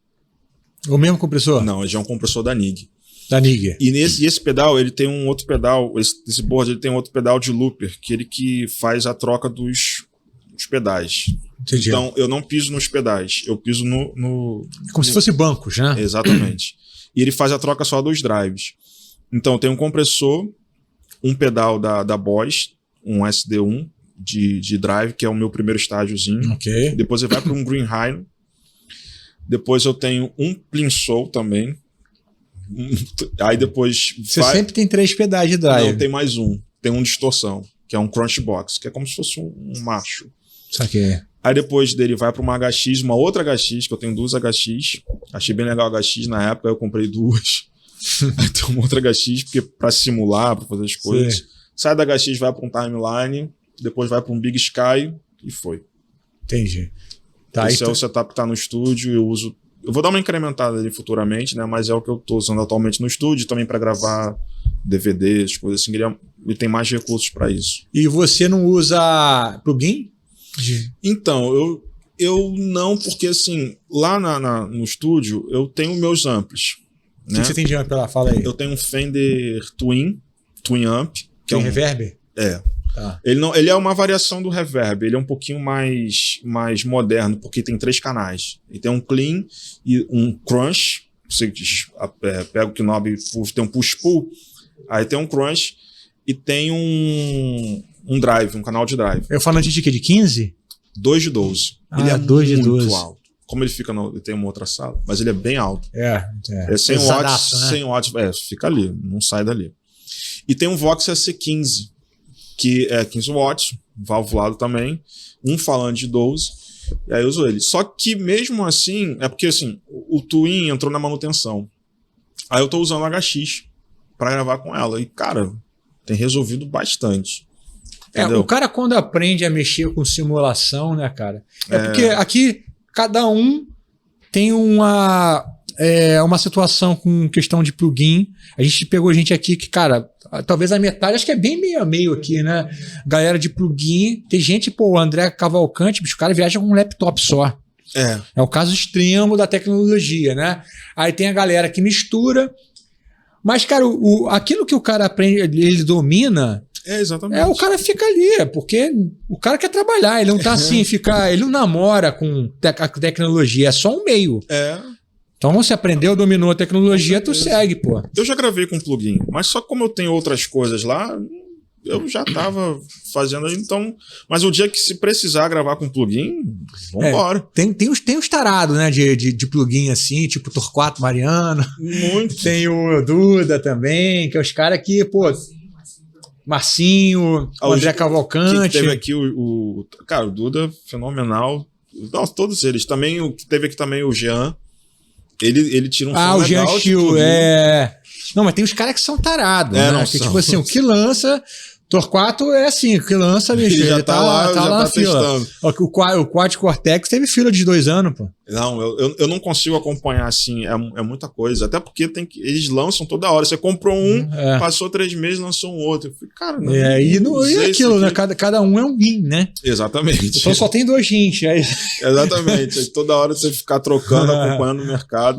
O mesmo compressor? Não, ele já é um compressor da NIG. Da NIG. E esse pedal, ele tem um outro pedal, esse board, ele tem um outro pedal de looper, que faz a troca dos os pedais. Entendi. Então, eu não piso nos pedais, eu piso Como se fosse bancos, né? Exatamente. E ele faz a troca só dos drives. Então, tem um compressor, um pedal da Boss, um SD1 de drive, que é o meu primeiro estágiozinho. Ok. Depois ele vai para um Greenhine. Depois eu tenho um Plimsoll também. Aí depois... Você sempre tem 3 pedais de drive. Não, tem mais um. Tem um distorção, que é um Crunchbox, que é como se fosse um macho. Saquei. Aí depois dele vai para uma HX, uma outra HX, que eu tenho 2 HX. Achei bem legal a HX na época, eu comprei 2. Aí tem uma outra HX, porque para simular, para fazer as coisas. Sim. Sai da HX, vai para um Timeline, depois vai para um Big Sky e foi. Entendi. Tá, Esse é o setup que tá no estúdio, eu uso... Eu vou dar uma incrementada ali futuramente, né? Mas é o que eu tô usando atualmente no estúdio, também para gravar DVDs, coisas assim. Ele tem mais recursos para isso. E você não usa plugin? Então, eu não, porque assim, lá no estúdio eu tenho meus amplis. O que você tem de amp lá? Fala aí. Eu tenho um Fender Twin Amp. Que tem é reverb? É. Tá. Ele é uma variação do reverb, ele é um pouquinho mais moderno, porque tem 3 canais. Ele tem um clean e um crunch. Você pega o knob, tem um push-pull, aí tem um crunch e tem um drive, um canal de drive. Eu falo de quê? De 15? 2 de 12. Ele é 2 de 12. muito alto. Como ele fica ele tem uma outra sala, mas ele é bem alto. É 100 watts, né? 100 watts, fica ali, não sai dali. E tem um Vox AC15, que é 15 watts, valvulado também, um falante de 12, e aí eu uso ele. Só que mesmo assim, é porque assim, o Twin entrou na manutenção. Aí eu tô usando o HX pra gravar com ela, e cara, tem resolvido bastante. O cara quando aprende a mexer com simulação, né, cara? Porque aqui cada um tem uma situação com questão de plugin. A gente pegou gente aqui que, cara, talvez a metade, acho que é bem meio a meio aqui, né? Galera de plugin. Tem gente, o André Cavalcante, bicho, o cara viaja com um laptop só. É o caso extremo da tecnologia, né? Aí tem a galera que mistura. Mas, cara, aquilo que o cara aprende, ele domina... exatamente. O cara fica ali, porque o cara quer trabalhar, ele não tá assim, ele não namora com a tecnologia, é só um meio. Então você aprendeu, dominou a tecnologia, tu segue, pô. Eu já gravei com plugin, mas só como eu tenho outras coisas lá, eu já tava fazendo, então... Mas o dia que se precisar gravar com plugin, vambora. Tem os tarados, né, de plugin assim, tipo Torquato Mariano. Muito. Tem o Duda também, que é os caras que, pô... Marcinho, o André Cavalcante. Que teve aqui cara, o Duda, fenomenal. Nossa, todos eles. Também teve aqui também o Jean. Ele tira um som o Jean legal. Chiu, Não, mas tem os caras que são tarados, né? Não que, são. tipo assim, o que lança... Torquato é assim, o que lança, bicho, ele já tá lá na fila. O Quad Cortex teve fila de 2 anos, pô. Não, eu não consigo acompanhar assim, é muita coisa. Até porque eles lançam toda hora. Você comprou passou 3 meses, lançou um outro. Eu falei, cara, não. E aquilo, né? Cada um é um rim, né? Exatamente. Então só tem 2 rins. Exatamente. Aí toda hora você ficar trocando, acompanhando o mercado,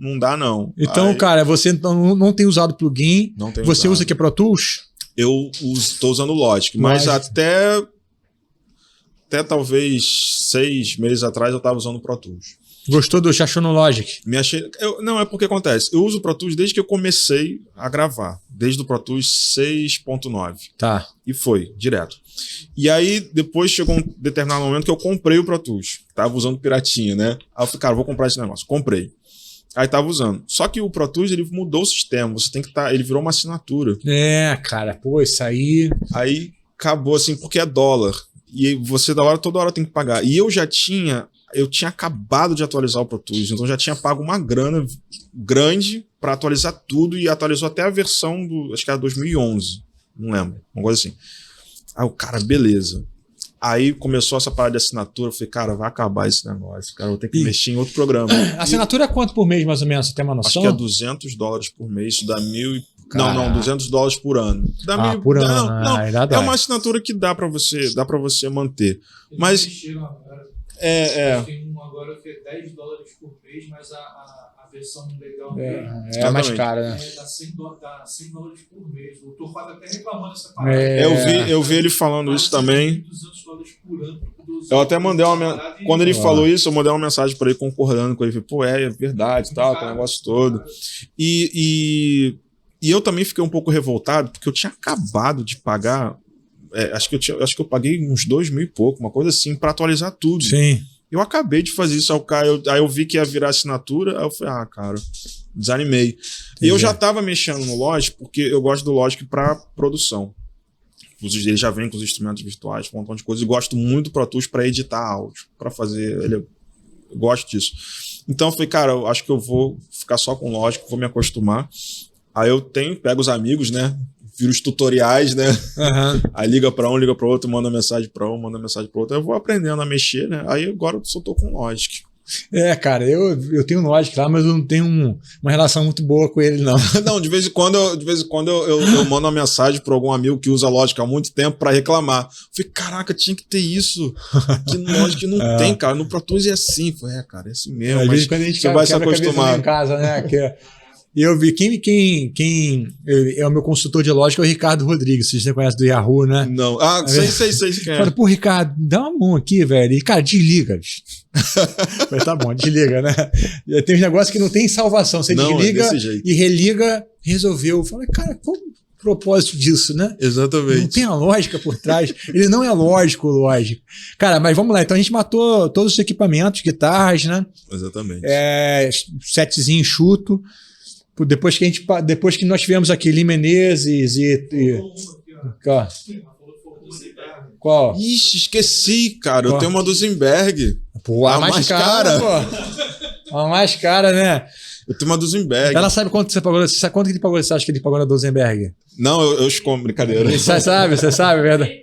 não dá, não. Então, cara, você não tem usado plugin. Não tem Você usado. usa aqui Pro Tools? Eu estou usando o Logic, mas até talvez 6 meses atrás eu estava usando o Pro Tools. Gostou do achou no Logic? Não, é porque acontece. Eu uso o Pro Tools desde que eu comecei a gravar. Desde o Pro Tools 6.9. Tá. E foi, direto. E aí, depois chegou um determinado momento que eu comprei o Pro Tools. Tava usando piratinha, né? Aí eu falei, cara, vou comprar esse negócio. Comprei. Aí tava usando. Só que o Pro Tools, ele mudou o sistema. Você tem que ele virou uma assinatura. Cara, pô, isso aí... Aí acabou assim, porque é dólar. E você toda hora tem que pagar. E eu tinha acabado de atualizar o Pro Tools, então já tinha pago uma grana grande para atualizar tudo e atualizou até a versão acho que era 2011. Não lembro. Uma coisa assim. Aí o cara, beleza. Aí começou essa parada de assinatura, eu falei, cara, vai acabar esse negócio, cara, eu vou ter que mexer em outro programa. A assinatura é quanto por mês, mais ou menos? Você tem uma noção? Acho que é $200 por mês, isso dá Não, $200 por ano. Dá por ano. Não, é uma assinatura que dá pra você manter. Mas Tem um agora que é $10 por mês, mas a versão legal é mais cara, né? dá $100 por mês. O Torquato até reclamando dessa parada. Eu vi ele falando isso também. $200 por ano. Eu até mandei quando ele falou isso, eu mandei uma mensagem para ele concordando com ele. Pô, é verdade e tal, aquele negócio todo. E eu também fiquei um pouco revoltado, porque eu tinha acabado de pagar. Acho que eu paguei uns 2 mil e pouco, uma coisa assim, para atualizar tudo. Sim. Eu acabei de fazer isso aí eu vi que ia virar assinatura, aí eu falei, cara, desanimei. Entendi. E eu já tava mexendo no Logic, porque eu gosto do Logic para produção. Ele já vem com os instrumentos virtuais, com um montão de coisas. E gosto muito do Pro Tools para editar áudio, para fazer. Eu gosto disso. Então eu falei, cara, eu acho que eu vou ficar só com Logic, vou me acostumar. Aí eu pego os amigos, né? Viro os tutoriais, né? Uhum. Aí liga para um, liga para outro, manda mensagem para um, manda mensagem para outro. Eu vou aprendendo a mexer, né? Aí agora eu só tô com Logic. Cara, eu tenho Logic lá, mas eu não tenho uma relação muito boa com ele, não. Não, de vez em quando eu mando uma mensagem para algum amigo que usa Logic há muito tempo para reclamar. Falei, caraca, tinha que ter isso. Aqui no Logic não tem, cara. No Pro Tools é assim. Falei, cara, é assim mesmo. Às mas vezes, quando a gente você vai se acostumar. Em casa, né? E eu vi quem é o meu consultor de Logic, é o Ricardo Rodrigues. Vocês conhecem do Yahoo, né? Não. Sei quem é. Fala, pô, Ricardo, dá uma mão aqui, velho. E, cara, desliga. Mas tá bom, desliga, né? Tem uns negócios que não tem salvação. Você desliga e religa, resolveu. Eu falei, cara, qual o propósito disso, né? Exatamente. Não tem a lógica por trás. Ele não é lógico. Cara, mas vamos lá. Então a gente matou todos os equipamentos, guitarras, né? Exatamente. Setzinho enxuto. Depois que nós tivemos aqui Lee Menezes Qual? Ixi, esqueci, cara. Eu tenho uma do Zimberg. Pô, a mais cara. Pô. A mais cara, né? Eu tenho uma do Zimberg. Ela sabe quanto você pagou? Você sabe quanto que ele pagou? Você acha que ele pagou na do Zimberg? Não, eu escondo, brincadeira. Você sabe, verdade?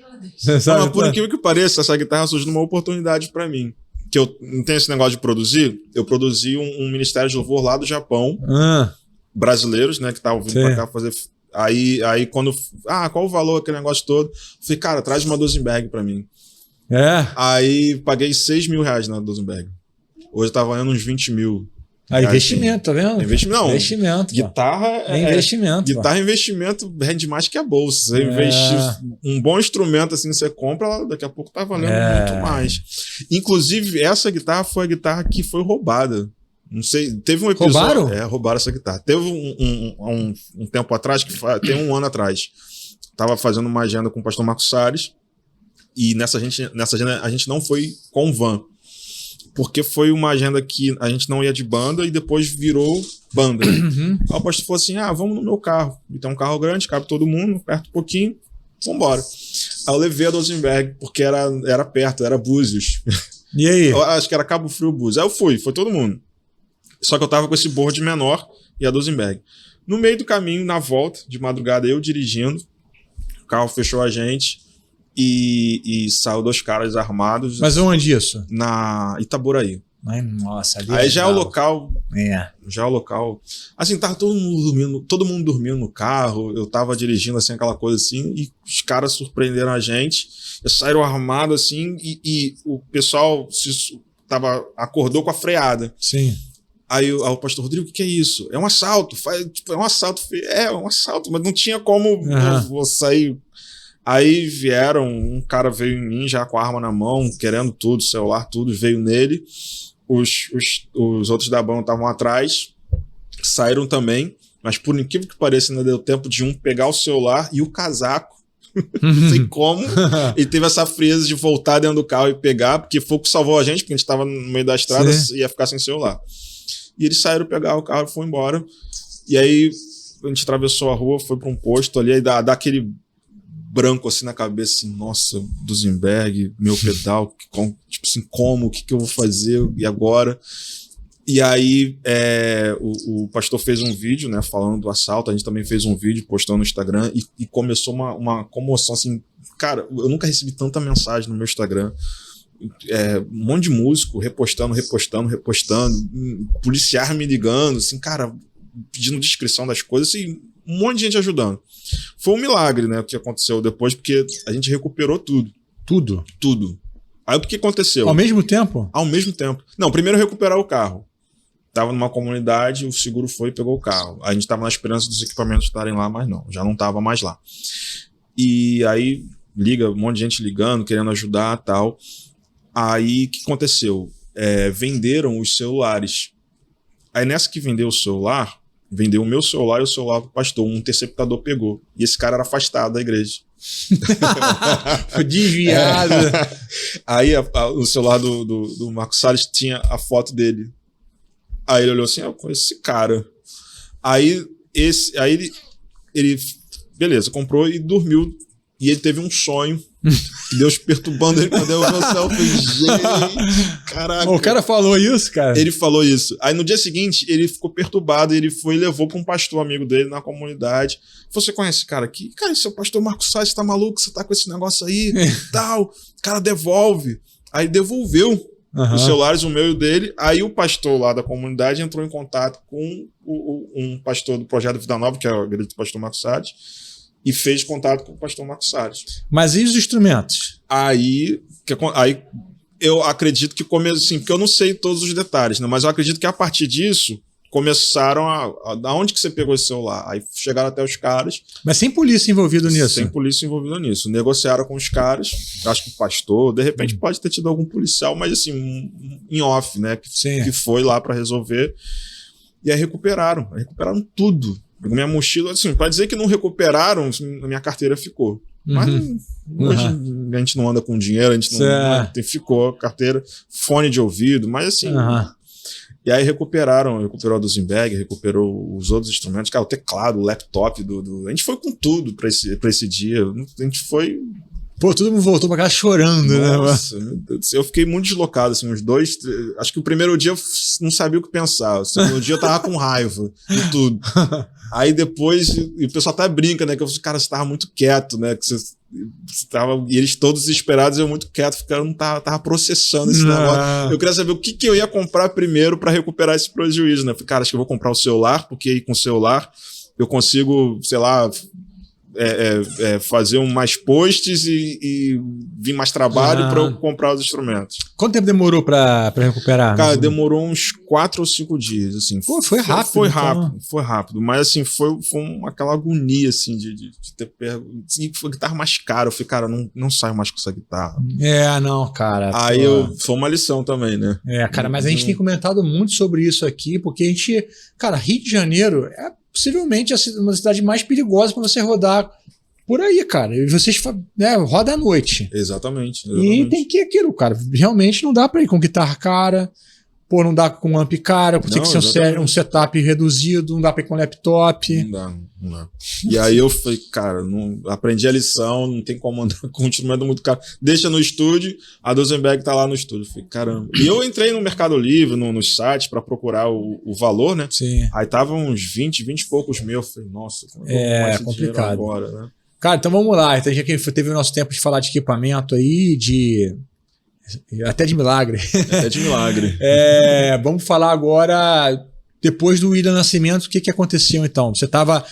Não, por incrível que pareça, essa guitarra surgiu numa oportunidade pra mim. Que eu não tenho esse negócio de produzir. Eu produzi um ministério de louvor lá do Japão. Brasileiros, né, que estavam vindo pra cá fazer. Aí quando. Qual o valor, aquele negócio todo? Falei, cara, traz uma Dosenberg pra mim. Aí paguei R$6.000 na Dosenberg. Hoje tá valendo uns 20 mil. Investimento, tá vendo? Investimento. Guitarra investimento. Guitarra é investimento, rende mais que a bolsa. Você investir um bom instrumento assim, você compra, daqui a pouco tá valendo muito mais. Inclusive, essa guitarra foi a guitarra que foi roubada. Não sei, teve um episódio. Roubaram? Roubaram essa guitarra. Teve um tempo atrás, tem um ano atrás. Tava fazendo uma agenda com o pastor Marcos Salles. E nessa agenda a gente não foi com van. Porque foi uma agenda que a gente não ia de banda e depois virou banda. Aí o pastor falou assim: vamos no meu carro. E tem um carro grande, cabe todo mundo, aperta um pouquinho, vambora. Aí eu levei a Dosenberg, porque era perto, era Búzios. E aí? Eu acho que era Cabo Frio, Búzios. Aí eu foi todo mundo. Só que eu tava com esse board menor e a Dosenberg. No meio do caminho, na volta, de madrugada, eu dirigindo, o carro fechou a gente e saiu 2 caras armados. Mas onde isso? Na Itaboraí. Ai, nossa, ali aí já é o local. Já é o local. Assim, tava todo mundo dormindo no carro. Eu tava dirigindo assim, aquela coisa assim, e os caras surpreenderam a gente. Eles saíram armados assim, e o pessoal acordou com a freada. Sim. Aí o pastor Rodrigo, o que é isso? É um assalto. É um assalto. É um assalto, mas não tinha como eu sair. Aí um cara veio em mim já com a arma na mão, querendo tudo, celular, tudo, veio nele. Os outros da banda estavam atrás, saíram também, mas por incrível que pareça, ainda deu tempo de um pegar o celular e o casaco. Não sei como. E teve essa frieza de voltar dentro do carro e pegar, porque foi o que salvou a gente, porque a gente estava no meio da estrada e ia ficar sem celular. E eles saíram pegar o carro e foram embora. E aí a gente atravessou a rua, foi para um posto ali, aí dá aquele branco assim na cabeça, assim, nossa, Dosenberg, meu pedal, tipo assim, o que eu vou fazer e agora? E aí o pastor fez um vídeo, né, falando do assalto, a gente também fez um vídeo, postando no Instagram, e começou uma comoção, assim, cara, eu nunca recebi tanta mensagem no meu Instagram, um monte de músico repostando, policiar me ligando, assim, cara, pedindo descrição das coisas, assim, um monte de gente ajudando. Foi um milagre, né, o que aconteceu depois, porque a gente recuperou tudo. Tudo? Tudo. Aí o que aconteceu? Ao mesmo tempo? Ao mesmo tempo. Não, primeiro recuperar o carro. Tava numa comunidade, o seguro foi e pegou o carro. A gente tava na esperança dos equipamentos estarem lá, mas não, já não tava mais lá. E aí um monte de gente ligando, querendo ajudar e tal. Aí o que aconteceu? Venderam os celulares. Aí nessa que vendeu o celular, vendeu o meu celular e o celular do pastor. Um interceptador pegou. E esse cara era afastado da igreja. Foi desviado. Aí o celular do Marcos Salles tinha a foto dele. Aí ele olhou assim, eu conheço esse cara. Aí ele beleza, comprou e dormiu. E ele teve um sonho, Deus perturbando ele pra devolver o celular. Gente, caraca. O cara falou isso, cara? Ele falou isso. Aí no dia seguinte, ele ficou perturbado, ele foi e levou pra um pastor amigo dele na comunidade. Você conhece esse cara aqui? Cara, esse é o pastor Marcos Salles, você tá maluco? Você tá com esse negócio aí e tal. Cara, devolve. Aí devolveu os celulares, o meu e o dele. Aí o pastor lá da comunidade entrou em contato com um pastor do Projeto Vida Nova, que é o grande pastor Marcos Salles, e fez contato com o pastor Marcos Salles. Mas e os instrumentos? Aí eu acredito que começou assim, porque eu não sei todos os detalhes, né? Mas eu acredito que a partir disso começaram da onde que você pegou esse celular? Aí chegaram até os caras. Mas sem polícia envolvida nisso? Sem polícia envolvida nisso. Negociaram com os caras, acho que o pastor, de repente pode ter tido algum policial, mas assim, em off, né? Que foi lá para resolver. E aí recuperaram tudo. Minha mochila, assim, pra dizer que não recuperaram, a minha carteira ficou. Mas hoje a gente não anda com dinheiro, a gente não ficou a carteira, fone de ouvido, mas assim. E aí recuperou a Duesenberg, recuperou os outros instrumentos, cara, o teclado, o laptop a gente foi com tudo pra esse dia. A gente foi. Pô, todo mundo voltou pra casa chorando, Nossa, né? Meu Deus do céu. Eu fiquei muito deslocado, assim, uns 2, 3... Acho que o primeiro dia eu não sabia o que pensar. O segundo dia eu tava com raiva de tudo. Aí depois, e o pessoal até brinca, né? Que eu falei, cara, você tava muito quieto, né? Que você tava, e eles todos desesperados, eu muito quieto, eu não tava processando esse negócio. Eu queria saber o que eu ia comprar primeiro pra recuperar esse prejuízo, né? Eu falei, cara, acho que eu vou comprar o celular, porque aí com o celular eu consigo, sei lá, fazer mais posts e vir mais trabalho para eu comprar os instrumentos. Quanto tempo demorou para recuperar? Cara, demorou uns 4 ou 5 dias, assim. Pô, foi rápido. Foi rápido, mas assim, foi aquela agonia, assim, de ter pego. Foi a guitarra mais cara. Eu falei, cara, não saio mais com essa guitarra. Não, cara. Aí foi uma lição também, né? Cara, mas a gente tem comentado muito sobre isso aqui, porque a gente, cara, Rio de Janeiro possivelmente uma cidade mais perigosa para você rodar por aí, cara. E vocês roda à noite. Exatamente. E tem que ir aquilo, cara. Realmente não dá para ir com guitarra cara, pô, não dá com amp cara, tem que ser um setup reduzido, não dá para ir com laptop. Não dá. E aí eu falei, cara, aprendi a lição, não tem como andar com um instrumento muito caro. Deixa no estúdio, a Duesenberg tá lá no estúdio. Eu falei, caramba. E eu entrei no Mercado Livre, nos sites, para procurar o valor, né? Sim. Aí tava uns 20 e poucos mil. Eu falei, nossa, como é complicado agora, né? Cara, então vamos lá. Então, já que teve o nosso tempo de falar de equipamento aí, até de milagre. Até de milagre. Vamos falar agora, depois do William Nascimento, o que aconteceu então? Você estava...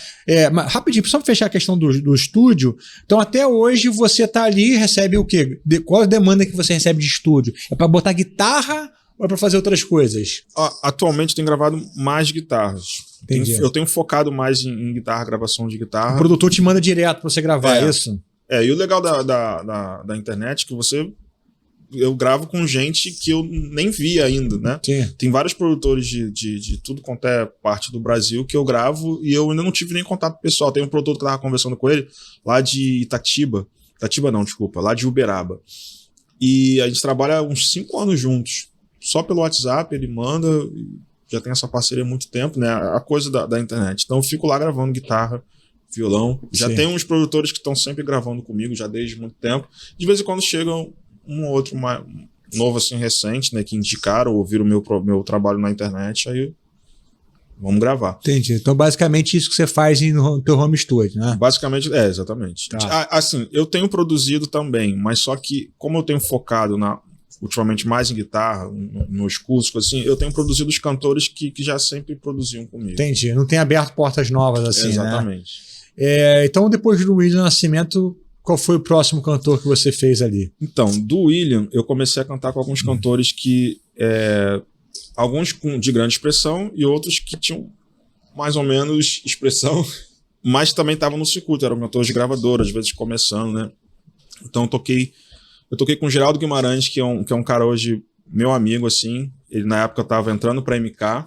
rapidinho, só para fechar a questão do estúdio. Então, até hoje, você está ali e recebe o quê? Qual a demanda que você recebe de estúdio? É para botar guitarra ou é para fazer outras coisas? Atualmente, eu tenho gravado mais guitarras. Entendi. Eu tenho focado mais em guitarra, gravação de guitarra. O produtor te manda direto para você gravar, é isso? E o legal da internet é que eu gravo com gente que eu nem vi ainda, né? Sim. Tem vários produtores de tudo quanto é parte do Brasil que eu gravo e eu ainda não tive nem contato pessoal. Tem um produtor que eu tava conversando com ele lá de lá de Uberaba. E a gente trabalha uns 5 anos juntos. Só pelo WhatsApp, ele manda, já tem essa parceria há muito tempo, né? A coisa da internet. Então eu fico lá gravando guitarra, violão. Já tem uns produtores que estão sempre gravando comigo, já desde muito tempo. De vez em quando chegam um ou outro novo, assim, recente, né? Que indicaram ou viram o meu trabalho na internet, aí vamos gravar. Entendi. Então, basicamente, isso que você faz no teu home studio, né? Basicamente, exatamente. Tá. Assim, eu tenho produzido também, mas só que, como eu tenho focado ultimamente mais em guitarra, nos cursos, assim, eu tenho produzido os cantores que já sempre produziam comigo. Entendi. Não tem aberto portas novas assim, exatamente. Né? Então, depois do William Nascimento, qual foi o próximo cantor que você fez ali? Então, do William, eu comecei a cantar com alguns cantores que... alguns de grande expressão e outros que tinham mais ou menos expressão, mas também estavam no circuito, eram cantores de gravadora, às vezes começando, né? Então eu toquei com o Geraldo Guimarães, que é um cara hoje meu amigo, assim. Ele na época estava entrando para MK,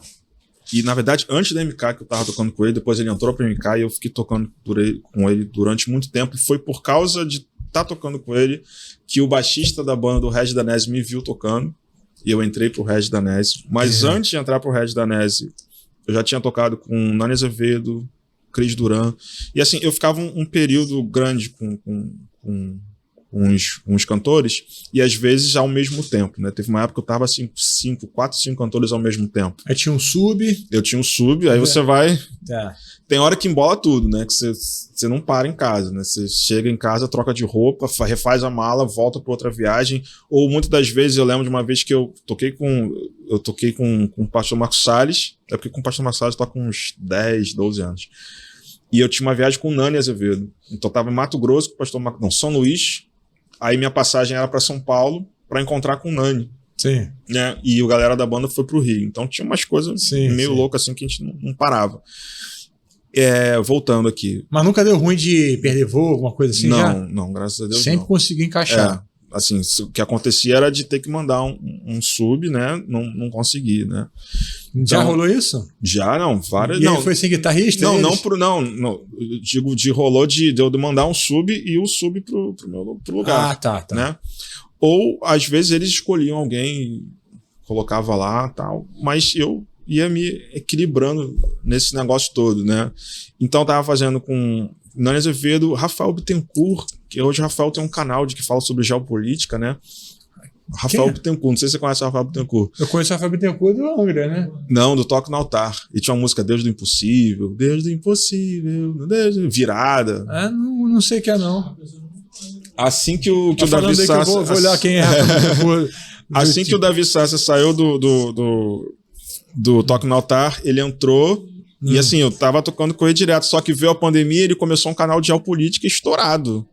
e na verdade antes da MK que eu estava tocando com ele, depois ele entrou para MK e eu fiquei tocando com ele durante muito tempo, e foi por causa de estar tocando com ele que o baixista da banda do Regis Danese me viu tocando, e eu entrei pro Regis Danese. Mas antes de entrar pro Regis Danese, eu já tinha tocado com Nani Azevedo, Cris Duran. E assim, eu ficava um período grande com uns cantores, e às vezes ao mesmo tempo, né? Teve uma época que eu tava assim, 4, 5 cantores ao mesmo tempo. Aí tinha um sub. Eu tinha um sub, aí você vai... Tá. Tem hora que embola tudo, né? Que você não para em casa, né? Você chega em casa, troca de roupa, refaz a mala, volta para outra viagem. Ou muitas das vezes, eu lembro de uma vez que eu toquei com o pastor Marcos Salles, é porque com o pastor Marcos Salles eu toco uns 10, 12 anos. E eu tinha uma viagem com o Nani Azevedo. Então eu tava em Mato Grosso com o pastor Marcos... Não, São Luís. Aí minha passagem era para São Paulo para encontrar com o Nani. Sim. Né? E a galera da banda foi pro Rio. Então tinha umas coisas meio loucas assim que a gente não parava. Voltando aqui. Mas nunca deu ruim de perder voo, alguma coisa assim? Não, graças a Deus sempre não. Consegui encaixar. Assim, o que acontecia era de ter que mandar um sub, né? Não consegui, né? Já então, rolou isso? Já, não. Várias. E ele foi sem guitarrista? Não. Digo, rolou de eu mandar um sub e o sub pro lugar. Tá. Né? Ou, às vezes, eles escolhiam alguém, colocava lá e tal, mas eu ia me equilibrando nesse negócio todo, né? Então, eu tava fazendo com Nani Azevedo, Rafael Bittencourt, que hoje o Rafael tem um canal que fala sobre geopolítica, né? Rafael Bittencourt, não sei se você conhece o Rafael Bittencourt. Eu conheço o Rafael Bittencourt do Angra, né? Não, do Toque no Altar. E tinha uma música Deus do Impossível, Deus do Impossível, Deus do... Virada. Não sei o que é, não. Assim que o Davi Sassi... Vou olhar quem é. Assim que o Davi Sassi saiu do Toque no Altar, ele entrou... E assim, eu tava tocando com ele direto, só que veio a pandemia e ele começou um canal de geopolítica estourado.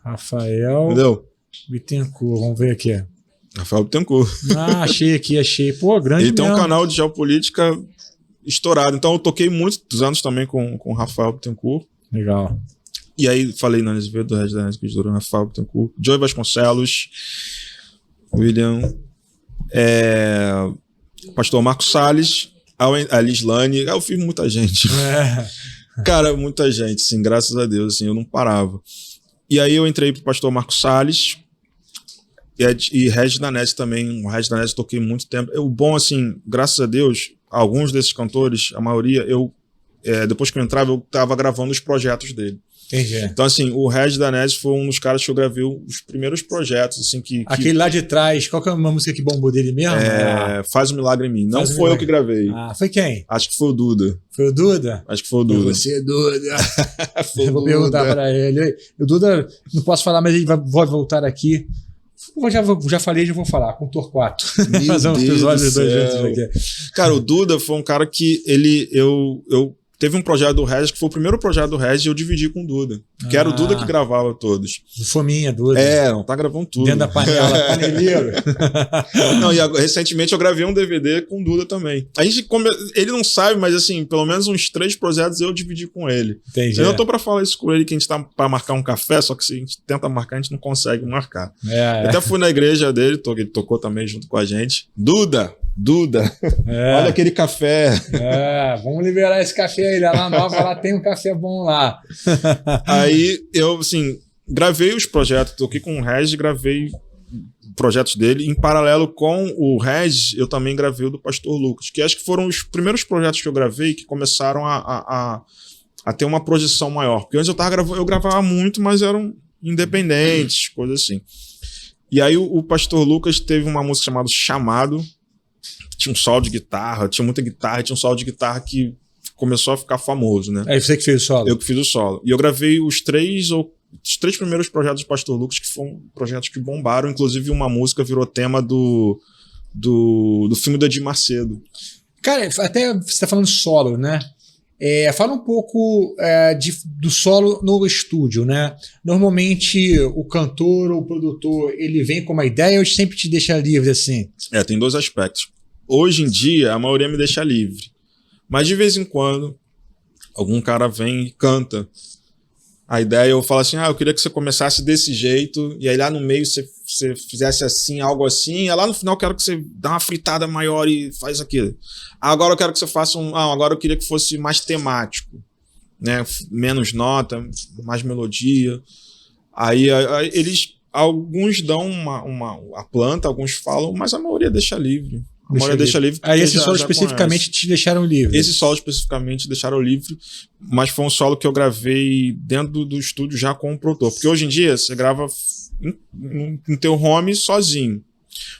Rafael Entendeu? Bittencourt, vamos ver aqui. Rafael Bittencourt. Achei. Pô, grande ele tem mesmo. um canal de geopolítica estourado. Então eu toquei muitos anos também com o Rafael Bittencourt. Legal. E aí falei Nani Azevedo, do Regis Danese, Rafael Bittencourt, Joey Vasconcelos, William, pastor Marcos Salles, a Lislane, eu fiz muita gente. Cara, muita gente, sim, graças a Deus, assim, eu não parava. E aí eu entrei pro pastor Marcos Salles e Regis Danese também. O Regis Danese toquei muito tempo. O bom, assim, graças a Deus, alguns desses cantores, a maioria, depois que eu entrava, eu tava gravando os projetos dele. Entendi. Então, assim, o Regis Danese foi um dos caras que eu gravei os primeiros projetos, assim, Aquele lá de trás, qual que é uma música que bombou dele mesmo? Faz um Milagre em Mim. Não foi eu que gravei. Foi quem? Acho que foi o Duda. Foi o Duda? Acho que foi o Duda. Você, Duda. Eu vou perguntar pra ele. O Duda, não posso falar, mas ele vai voltar aqui. Já falei, já vou falar, com o Torquato. Fazer um episódio dos dois juntos aqui. Cara, o Duda foi um cara que eu teve um projeto do Regis, que foi o primeiro projeto do Regis, e eu dividi com o Duda. Que era o Duda que gravava todos. Fominha, Duda. Não tá gravando tudo. Dentro da panela, paneleiro. Não, e recentemente eu gravei um DVD com o Duda também. Ele não sabe, mas assim, pelo menos uns 3 projetos eu dividi com ele. Entendi. Eu tô pra falar isso com ele, que a gente tá pra marcar um café, só que se a gente tenta marcar, a gente não consegue marcar. Eu até fui na igreja dele, ele tocou também junto com a gente. Duda! Olha aquele café. Vamos liberar esse café aí. Lá nova, lá tem um café bom lá. Aí eu, assim, gravei os projetos, toquei com o Regis, gravei projetos dele. Em paralelo com o Regis, eu também gravei o do Pastor Lucas, que acho que foram os primeiros projetos que eu gravei que começaram a ter uma projeção maior. Porque antes eu gravava muito, mas eram independentes, coisas assim. E aí o Pastor Lucas teve uma música chamada Chamado. Tinha um solo de guitarra, tinha muita guitarra, tinha um solo de guitarra que começou a ficar famoso, né? Aí você que fez o solo? Eu que fiz o solo. E eu gravei os três primeiros projetos do Pastor Lucas, que foram projetos que bombaram. Inclusive, uma música virou tema do filme do Edir Macedo. Cara, até você tá falando solo, né? Fala um pouco do solo no estúdio, né? Normalmente o cantor ou o produtor, ele vem com uma ideia ou sempre te deixa livre assim? Tem dois aspectos. Hoje em dia, a maioria me deixa livre. Mas de vez em quando, algum cara vem e canta. A ideia eu falo assim, eu queria que você começasse desse jeito, e aí lá no meio você fizesse assim, algo assim, e lá no final eu quero que você dá uma fritada maior e faz aquilo. Agora eu quero que você faça agora eu queria que fosse mais temático, né? Menos nota, mais melodia. Aí alguns dão a planta, alguns falam, mas a maioria deixa livre. A maioria deixa livre. Aí esse solo especificamente te deixaram livre? Esse solo especificamente deixaram livre, mas foi um solo que eu gravei dentro do estúdio já com o produtor. Porque hoje em dia você grava no teu home sozinho.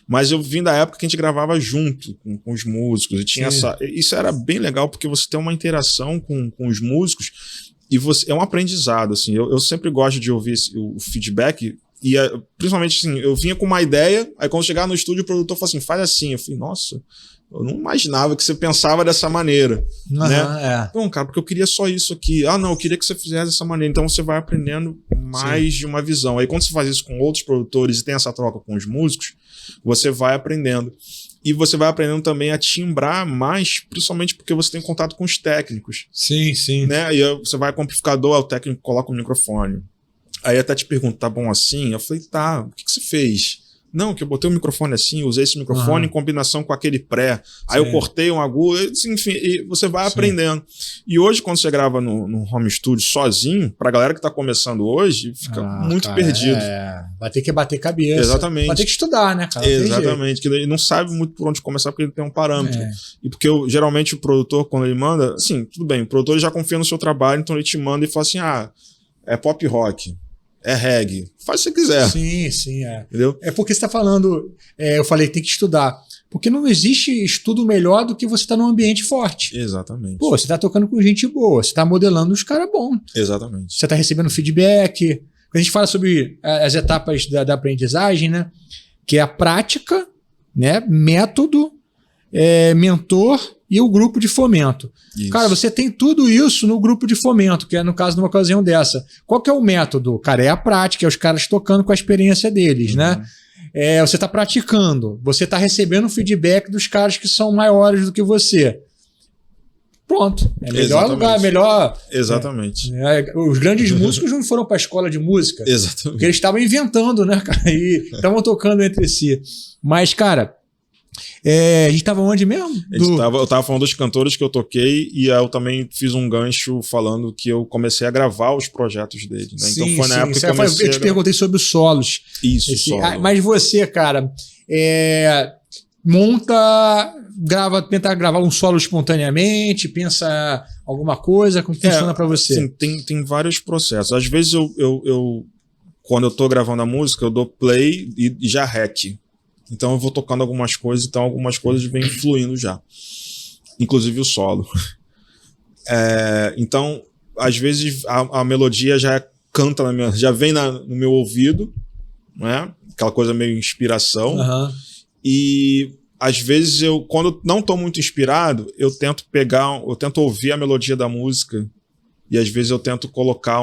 Mas eu vim da época que a gente gravava junto com os músicos. E tinha isso era bem legal, porque você tem uma interação com os músicos e é um aprendizado. Assim. Eu sempre gosto de ouvir o feedback. E principalmente assim, eu vinha com uma ideia, aí quando chegava no estúdio o produtor falou assim, faz assim. Eu falei, nossa, eu não imaginava que você pensava dessa maneira, né? Não, cara, porque eu queria só isso aqui. Não, eu queria que você fizesse dessa maneira. Então você vai aprendendo mais de uma visão. Aí quando você faz isso com outros produtores e tem essa troca com os músicos, você vai aprendendo. E você vai aprendendo também a timbrar mais, principalmente porque você tem contato com os técnicos. Sim, sim. Né? E você vai com o amplificador, o técnico coloca o microfone. Aí até te pergunto, tá bom assim? Eu falei, tá, o que você fez? Não, que eu botei o microfone assim, usei esse microfone em combinação com aquele pré. Aí eu cortei um agudo, enfim, e você vai aprendendo. E hoje, quando você grava no home studio sozinho, pra galera que tá começando hoje, fica muito perdido. Vai ter que bater cabeça. Exatamente. Vai ter que estudar, né, cara? Exatamente, que ele não sabe muito por onde começar, porque ele tem um parâmetro. E porque geralmente o produtor, quando ele manda, assim, tudo bem, o produtor já confia no seu trabalho, então ele te manda e fala assim, é pop rock. É reggae. Faz se você quiser. Sim. Entendeu? É porque você tá falando, eu falei, tem que estudar. Porque não existe estudo melhor do que você tá num ambiente forte. Exatamente. Pô, você tá tocando com gente boa, você tá modelando os caras bons. Exatamente. Você tá recebendo feedback. Quando a gente fala sobre as etapas da aprendizagem, né? Que é a prática, né? Método, mentor e o grupo de fomento. Isso. Cara, você tem tudo isso no grupo de fomento, que é no caso de uma ocasião dessa. Qual que é o método? Cara, é a prática, é os caras tocando com a experiência deles, né? Você está praticando, você está recebendo feedback dos caras que são maiores do que você. Pronto. É melhor lugar, melhor... Exatamente. Os grandes músicos não foram para a escola de música. Exatamente. Porque eles estavam inventando, né, cara? E estavam tocando entre si. Mas, cara... a gente tava onde mesmo? Eu tava falando dos cantores que eu toquei e eu também fiz um gancho falando que eu comecei a gravar os projetos dele, né? Sim, então foi na época que eu comecei eu te perguntei sobre os solos. Isso, solo. Mas você, cara, tenta gravar um solo espontaneamente, pensa alguma coisa, como funciona pra você? Sim, tem vários processos. Às vezes quando eu tô gravando a música, eu dou play e já rec. Então eu vou tocando algumas coisas, então algumas coisas vêm fluindo já. Inclusive o solo. Então, às vezes a melodia já canta já vem no meu ouvido, né? Aquela coisa meio inspiração. E às vezes quando eu não estou muito inspirado, eu tento ouvir a melodia da música. E às vezes eu tento colocar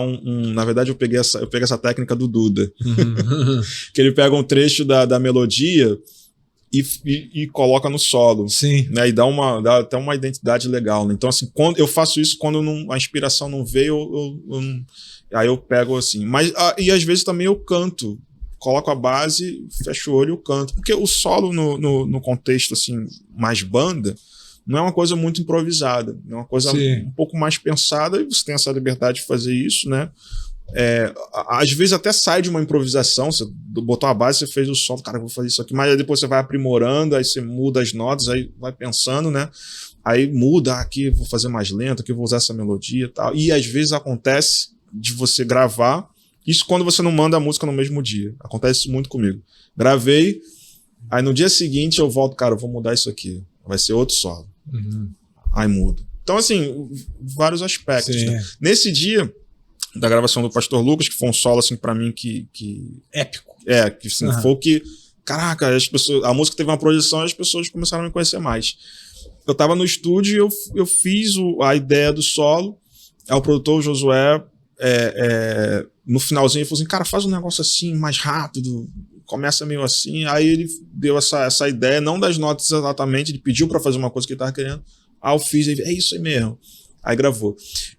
na verdade eu peguei essa técnica do Duda. Que ele pega um trecho da melodia e coloca no solo. Sim. Né? E dá até uma identidade legal. Né? Então, assim, quando eu faço isso quando a inspiração não veio, aí eu pego assim. E às vezes também eu canto. Coloco a base, fecho o olho e canto. Porque o solo no contexto assim, mais banda, não é uma coisa muito improvisada, é uma coisa um pouco mais pensada, e você tem essa liberdade de fazer isso, né? Às vezes até sai de uma improvisação, você botou a base, você fez o solo, cara, eu vou fazer isso aqui, mas aí depois você vai aprimorando, aí você muda as notas, aí vai pensando, né? Aí muda, aqui vou fazer mais lento, aqui vou usar essa melodia e tal. E às vezes acontece de você gravar, isso quando você não manda a música no mesmo dia. Acontece isso muito comigo. Gravei, aí no dia seguinte eu volto, cara, eu vou mudar isso aqui, vai ser outro solo. Aí muda. Então, assim, vários aspectos. Né? Nesse dia da gravação do Pastor Lucas, que foi um solo, assim, pra mim que... épico. Que assim, foi o que... Caraca, a música teve uma projeção e as pessoas começaram a me conhecer mais. eu tava no estúdio e eu fiz a ideia do solo. Aí o produtor, o Josué, no finalzinho, ele falou assim, cara, faz um negócio assim, mais rápido, começa meio assim. Aí ele deu essa ideia, não das notas exatamente, ele pediu pra fazer uma coisa que ele tava querendo. Aí eu fiz, é isso aí mesmo. Aí gravou.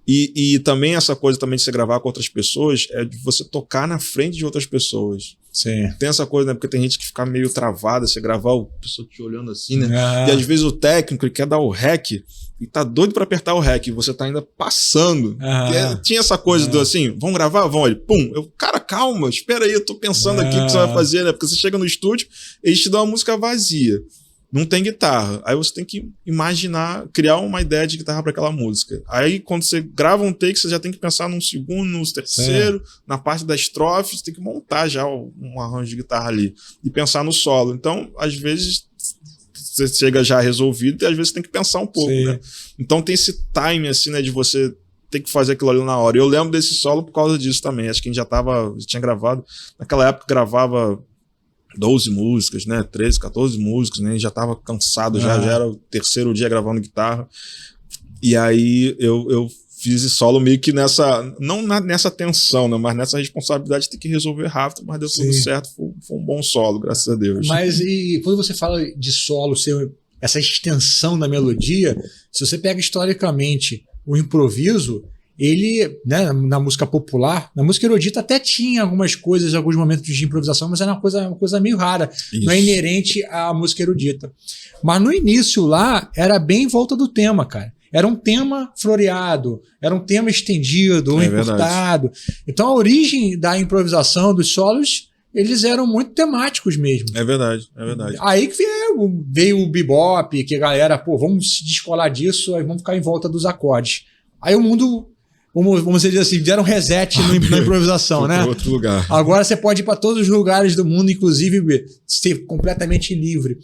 E também essa coisa também de você gravar com outras pessoas é de você tocar na frente de outras pessoas. Sim. Tem essa coisa, né? Porque tem gente que fica meio travada, você gravar, a pessoa te olhando assim, né? E às vezes o técnico ele quer dar o rec e tá doido pra apertar o rec e você tá ainda passando. Tinha essa coisa do assim, vamos gravar? Vamos. Ele, pum. Cara, calma, espera aí, eu tô pensando aqui o que você vai fazer, né? Porque você chega no estúdio, eles te dão uma música vazia. Não tem guitarra. Aí você tem que imaginar, criar uma ideia de guitarra para aquela música. Aí quando você grava um take, você já tem que pensar num segundo, no terceiro, na parte da estrofe, você tem que montar já um arranjo de guitarra ali e pensar no solo. Então, às vezes, você chega já resolvido e às vezes você tem que pensar um pouco, né? Então tem esse time, assim, né, de você ter que fazer aquilo ali na hora. Eu lembro desse solo por causa disso também. Acho que a gente já tinha gravado. Naquela época gravava 12 músicas, né? 13, 14 músicas, né? Já tava cansado, já era o terceiro dia gravando guitarra. E aí eu fiz esse solo meio que nessa tensão, né? Mas nessa responsabilidade de ter que resolver rápido, mas deu tudo certo. Foi um bom solo, graças a Deus. Mas e quando você fala de solo, essa extensão da melodia, se você pega historicamente o improviso, ele, né, na música popular, na música erudita até tinha algumas coisas, alguns momentos de improvisação, mas era uma coisa meio rara. Isso. Não é inerente à música erudita. Mas no início lá, era bem em volta do tema, cara. Era um tema floreado, era um tema estendido, ou encurtado. Então a origem da improvisação, dos solos, eles eram muito temáticos mesmo. É verdade. Aí que veio o bebop, que a galera, vamos se descolar disso, aí vamos ficar em volta dos acordes. Aí o mundo... Vamos dizer assim, deram um reset na improvisação, né? Outro lugar. Agora você pode ir para todos os lugares do mundo, inclusive ser completamente livre.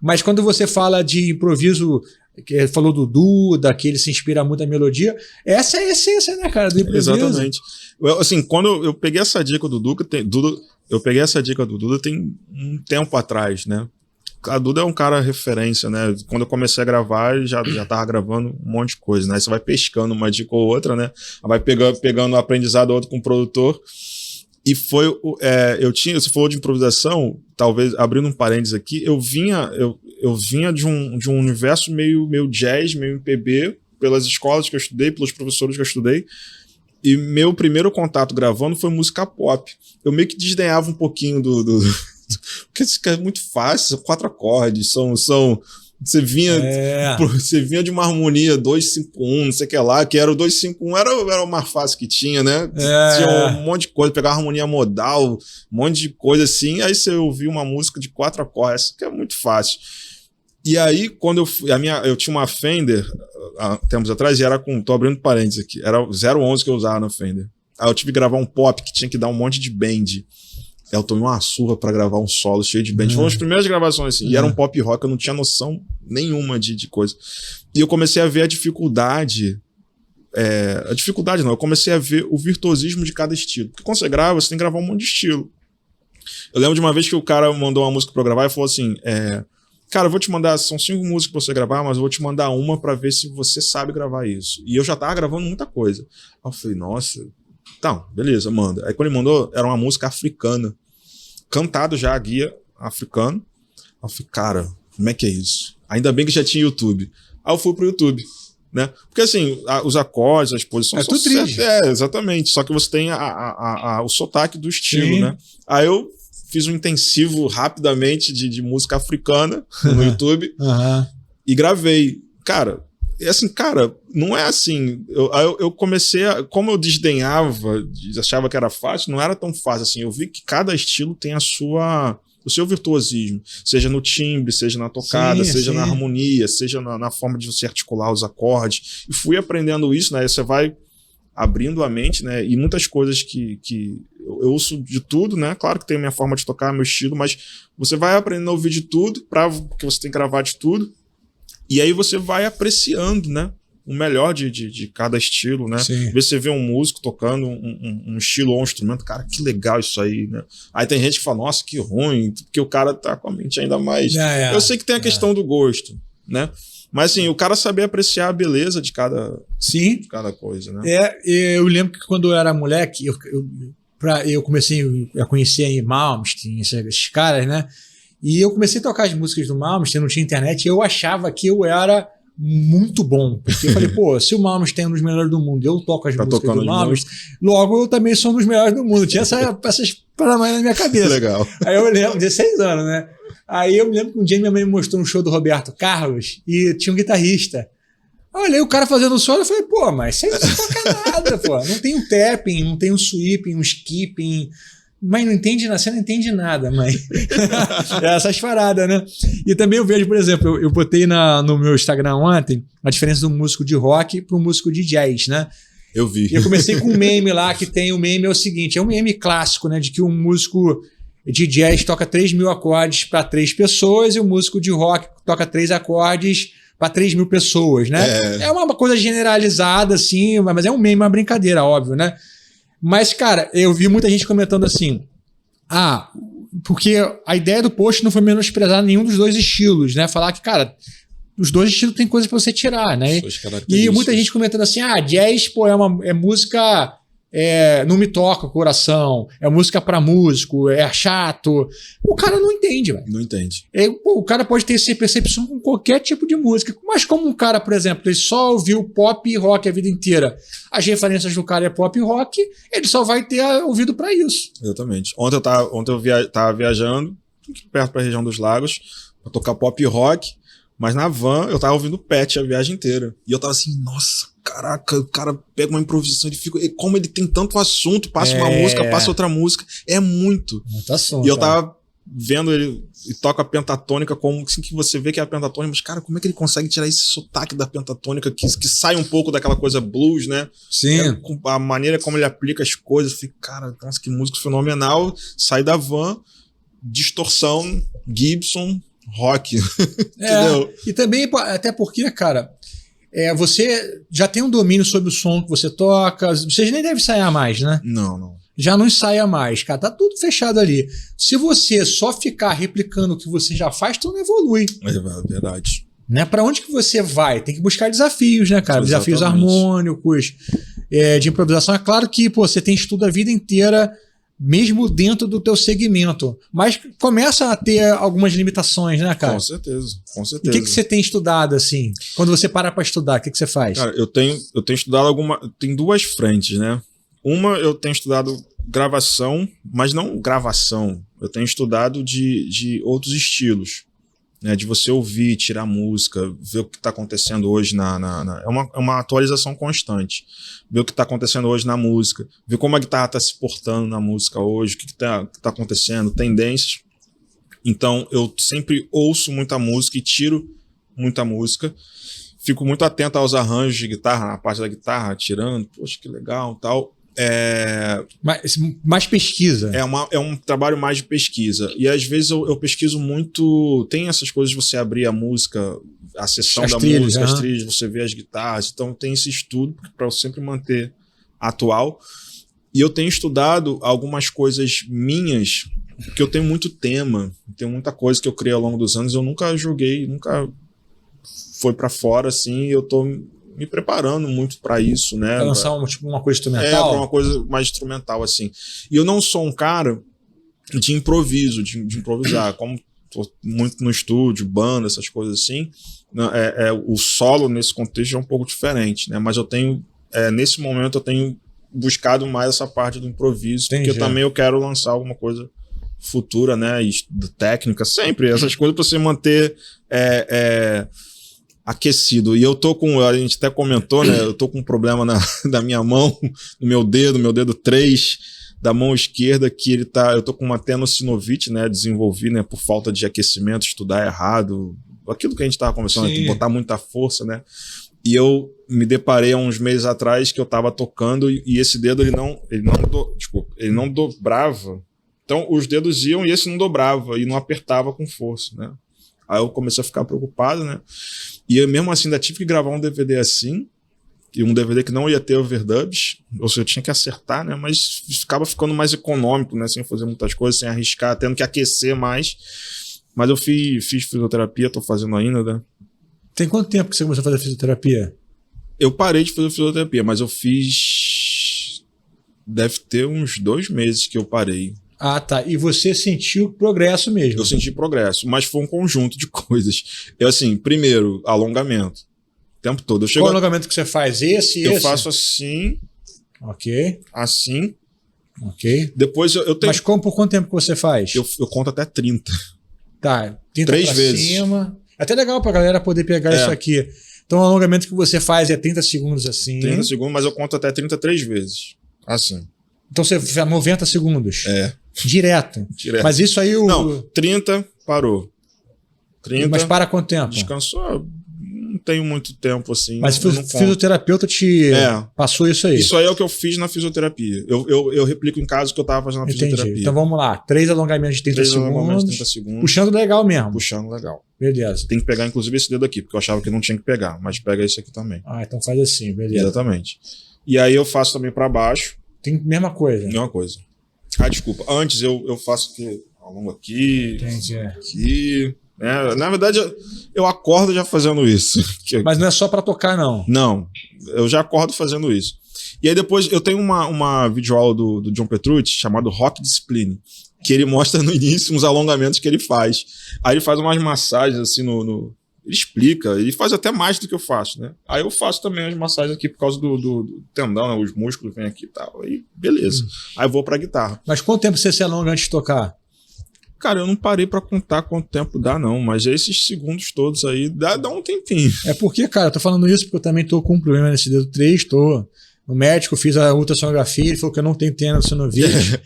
Mas quando você fala de improviso, que falou do Duda, que ele se inspira muito na melodia, essa é a essência, né, cara, do improviso. Exatamente. Assim, quando eu peguei essa dica do Duda, tem um tempo atrás, né? A Duda é um cara referência, né? Quando eu comecei a gravar, ele já tava gravando um monte de coisa, né? Aí você vai pescando uma dica ou outra, né? Vai pegando um aprendizado ou outro com o produtor. E foi... você falou de improvisação, talvez, abrindo um parênteses aqui, eu vinha de um universo meio jazz, meio MPB, pelas escolas que eu estudei, pelos professores que eu estudei. E meu primeiro contato gravando foi música pop. Eu meio que desdenhava um pouquinho porque isso é muito fácil, são 4 acordes, você vinha de uma harmonia 2-5-1, não sei o que lá, que era o 2-5-1, era o mais fácil que tinha, né? Tinha um monte de coisa, pegar harmonia modal, um monte de coisa assim, aí você ouvia uma música de 4 acordes, que é muito fácil. E aí, quando eu tinha uma Fender, há tempos atrás, e era tô abrindo parênteses aqui, era 011 que eu usava na Fender. Aí eu tive que gravar um pop que tinha que dar um monte de bend. Eu tomei uma surra pra gravar um solo cheio de bend. Foram as primeiras gravações assim. E era um pop rock, eu não tinha noção nenhuma de coisa. E eu comecei a ver a dificuldade. A dificuldade não, eu comecei a ver o virtuosismo de cada estilo. Porque quando você grava, você tem que gravar um monte de estilo. Eu lembro de uma vez que o cara mandou uma música pra eu gravar e falou assim: cara, eu vou te mandar, são 5 músicas pra você gravar, mas eu vou te mandar uma pra ver se você sabe gravar isso. E eu já tava gravando muita coisa. Aí eu falei, nossa. Então, beleza, manda. Aí quando ele mandou, era uma música africana. Cantado já, a guia africano. Aí eu falei, cara, como é que é isso? Ainda bem que já tinha YouTube. Aí eu fui pro YouTube, né? Porque assim, os acordes, as posições são certas. Exatamente. Só que você tem o sotaque do estilo, né? Aí eu fiz um intensivo rapidamente de música africana no YouTube e gravei. Cara, não é assim. Eu comecei como eu desdenhava, achava que era fácil, não era tão fácil assim. Eu vi que cada estilo tem o seu virtuosismo, seja no timbre, seja na tocada, seja na harmonia, seja na forma de você articular os acordes. E fui aprendendo isso, né? Você vai abrindo a mente, né? E muitas coisas que eu ouço de tudo, né? Claro que tem a minha forma de tocar, meu estilo, mas você vai aprendendo a ouvir de tudo, porque você tem que gravar de tudo. E aí você vai apreciando, né? O melhor de cada estilo, né? Sim. Você vê um músico tocando um estilo ou um instrumento, cara, que legal isso aí, né? Aí tem gente que fala, nossa, que ruim, porque o cara tá com a mente ainda mais... Eu sei que tem a questão do gosto, né? Mas assim, o cara saber apreciar a beleza de Sim. de cada coisa, né? Eu lembro que quando eu era moleque, eu comecei a conhecer aí Malmsteen, esses caras, né? E eu comecei a tocar as músicas do Malmsteen, não tinha internet, e eu achava que eu era muito bom. Porque eu falei, pô, se o Malmsteen é um dos melhores do mundo, eu toco as músicas do Malmsteen, logo eu também sou um dos melhores do mundo. Tinha essas paranoias na minha cabeça. Legal. Aí eu lembro, 16 anos, né? Aí eu me lembro que um dia minha mãe me mostrou um show do Roberto Carlos e tinha um guitarrista. Eu olhei o cara fazendo o solo e falei, pô, mas isso aí não toca nada, pô. Não tem um tapping, não tem um sweeping, um skipping. Mãe, não entende nada, você não entende nada, mãe. Essas paradas, né? E também eu vejo, por exemplo, eu botei no meu Instagram ontem a diferença do músico de rock para um músico de jazz, né? Eu vi. E eu comecei com um meme lá, que tem o meme, é o seguinte, é um meme clássico, né? De que um músico de jazz toca 3.000 acordes para 3 pessoas e o músico de rock toca 3 acordes para 3.000 pessoas, né? É uma coisa generalizada, assim, mas é um meme, uma brincadeira, óbvio, né? Mas, cara, eu vi muita gente comentando assim, porque a ideia do post não foi menosprezar nenhum dos dois estilos, né? Falar que, cara, os dois estilos tem coisas pra você tirar, né? E muita gente comentando assim, jazz, pô, é música... não me toca o coração, é música pra músico, é chato. O cara não entende, velho. Não entende. O cara pode ter essa percepção com qualquer tipo de música, mas como um cara, por exemplo, ele só ouviu pop e rock a vida inteira, as referências do cara é pop e rock, ele só vai ter ouvido pra isso. Exatamente. Ontem eu tava viajando perto pra região dos Lagos pra tocar pop e rock, mas na van eu tava ouvindo Pet a viagem inteira. E eu tava assim, nossa, caraca, o cara pega uma improvisação, como ele tem tanto assunto, passa uma música, passa outra música, é muito assunto. E eu tava vendo ele e toca a pentatônica, como assim, que você vê que é a pentatônica, mas cara, como é que ele consegue tirar esse sotaque da pentatônica que sai um pouco daquela coisa blues, né? Sim. A maneira como ele aplica as coisas, eu fico, cara, nossa, que música fenomenal. Sai da van, distorção, Gibson, rock. Entendeu? E também, até porque, cara, você já tem um domínio sobre o som que você toca, vocês nem devem ensaiar mais, né? Não. Já não ensaia mais, cara, tá tudo fechado ali. Se você só ficar replicando o que você já faz, tu não evolui. É verdade. Né? Pra onde que você vai? Tem que buscar desafios, né, cara? Exatamente. Desafios harmônicos, de improvisação. É claro que você tem estudo a vida inteira, mesmo dentro do teu segmento. Mas começa a ter algumas limitações, né, cara? Com certeza. E o que você tem estudado, assim? Quando você para pra estudar, o que você faz? Cara, eu tenho estudado tem duas frentes, né? Uma, eu tenho estudado gravação, mas não gravação. Eu tenho estudado de outros estilos, né? De você ouvir, tirar música, ver o que está acontecendo hoje é uma atualização constante. Ver o que está acontecendo hoje na música, ver como a guitarra está se portando na música hoje, o que está acontecendo, tendências. Então, eu sempre ouço muita música e tiro muita música. Fico muito atento aos arranjos de guitarra, na parte da guitarra, tirando, poxa, que legal e tal. Mais pesquisa. É um trabalho mais de pesquisa. E às vezes eu pesquiso muito. Tem essas coisas de você abrir a música, a sessão da música, as trilhas, você vê as guitarras. Então tem esse estudo para eu sempre manter atual. E eu tenho estudado algumas coisas minhas, porque eu tenho muito tema, tem muita coisa que eu criei ao longo dos anos. Eu nunca joguei, nunca foi para fora assim. Eu tô me preparando muito para isso, né? Pra lançar uma coisa instrumental? Pra uma coisa mais instrumental, assim. E eu não sou um cara de improviso, de improvisar. Como tô muito no estúdio, banda, essas coisas assim, o solo nesse contexto é um pouco diferente, né? Mas eu tenho, nesse momento, eu tenho buscado mais essa parte do improviso, porque também eu quero lançar alguma coisa futura, né? E técnica, sempre. Essas coisas para você manter... aquecido. E eu tô a gente até comentou, né? Eu tô com um problema da minha mão, no meu dedo 3 da mão esquerda, que eu tô com uma tenossinovite, né? Desenvolvi, né? Por falta de aquecimento, estudar errado, aquilo que a gente tava conversando aqui, botar muita força, né? E eu me deparei há uns meses atrás que eu tava tocando e esse dedo ele não dobrava. Então os dedos iam e esse não dobrava e não apertava com força, né? Aí eu comecei a ficar preocupado, né? E eu, mesmo assim, ainda tive que gravar um DVD assim, e um DVD que não ia ter overdubs, ou seja, eu tinha que acertar, né? Mas ficava ficando mais econômico, né? Sem fazer muitas coisas, sem arriscar, tendo que aquecer mais. Mas eu fiz fisioterapia, tô fazendo ainda, né? Tem quanto tempo que você começou a fazer fisioterapia? Eu parei de fazer fisioterapia, mas eu fiz... Deve ter uns 2 meses que eu parei. Ah, tá. E você sentiu progresso mesmo? Eu senti progresso, mas foi um conjunto de coisas. Eu, assim, primeiro, alongamento. O tempo todo. Qual o alongamento que você faz? Esse? Eu faço assim, Ok. assim. Ok. Depois eu tenho... Mas por quanto tempo que você faz? Eu conto até 30. Tá. 30 3 pra vezes. cima. É até legal pra galera poder pegar isso aqui. Então o alongamento que você faz é 30 segundos assim. 30 segundos, mas eu conto até 33 vezes. Assim. Então você faz 90 segundos. É. Direto. Mas isso aí... Não, 30, parou. 30. Mas para quanto tempo? Descansou. Não tenho muito tempo assim. Mas eu o não conto. fisioterapeuta te passou isso aí. Isso aí é o que eu fiz na fisioterapia. Eu replico em casa o que eu tava fazendo na fisioterapia. Então vamos lá. 3 alongamentos de 30 segundos. 30 segundos. Puxando legal mesmo. Puxando legal. Beleza. Tem que pegar inclusive esse dedo aqui, porque eu achava que não tinha que pegar, mas pega esse aqui também. Ah, então faz assim, beleza. Exatamente. E aí eu faço também pra baixo. Tem mesma coisa. Mesma coisa. Ah, desculpa. Antes eu faço aqui, alongo aqui, Entendi. aqui. Na verdade, eu acordo já fazendo isso. Mas não é só pra tocar, não. Não, eu já acordo fazendo isso. E aí depois eu tenho uma videoaula do John Petrucci chamado Rock Discipline, que ele mostra no início uns alongamentos que ele faz. Aí ele faz umas massagens assim ele explica, ele faz até mais do que eu faço, né? Aí eu faço também as massagens aqui por causa do tendão, né? Os músculos vêm aqui e tal. Aí beleza. Aí eu vou pra guitarra. Mas quanto tempo você se alonga antes de tocar? Cara, eu não parei pra contar quanto tempo dá, não. Mas esses segundos todos aí dá um tempinho. É porque, cara, eu tô falando isso porque eu também tô com um problema nesse dedo 3, tô no médico, fiz a ultrassonografia, ele falou que eu não tenho tênis no sinovite.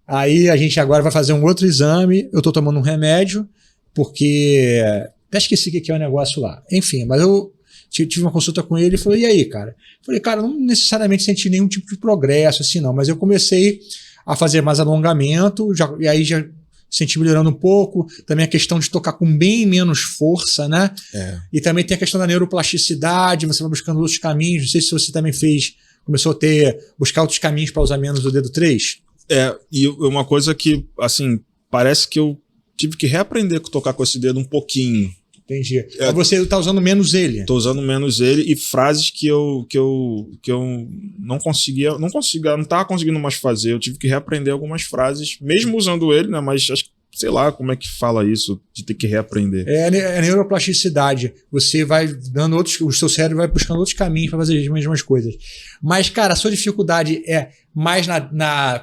Aí a gente agora vai fazer um outro exame, eu tô tomando um remédio, porque... Até esqueci o que é o negócio lá. Enfim, mas eu tive uma consulta com ele e falei, e aí, cara? Falei, cara, não necessariamente senti nenhum tipo de progresso, assim, não. Mas eu comecei a fazer mais alongamento, e aí já senti melhorando um pouco. Também a questão de tocar com bem menos força, né? E também tem a questão da neuroplasticidade, você vai buscando outros caminhos. Não sei se você também começou a buscar outros caminhos para usar menos o dedo 3. E uma coisa que, assim, parece que eu tive que reaprender a tocar com esse dedo um pouquinho. Entendi. Mas você tá usando menos ele? Tô usando menos ele e frases que eu não conseguia, não tava conseguindo mais fazer. Eu tive que reaprender algumas frases, mesmo usando ele, né? Mas acho que, sei lá como é que fala isso, de ter que reaprender. É neuroplasticidade. Você vai dando o seu cérebro vai buscando outros caminhos para fazer as mesmas coisas. Mas, cara, a sua dificuldade é mais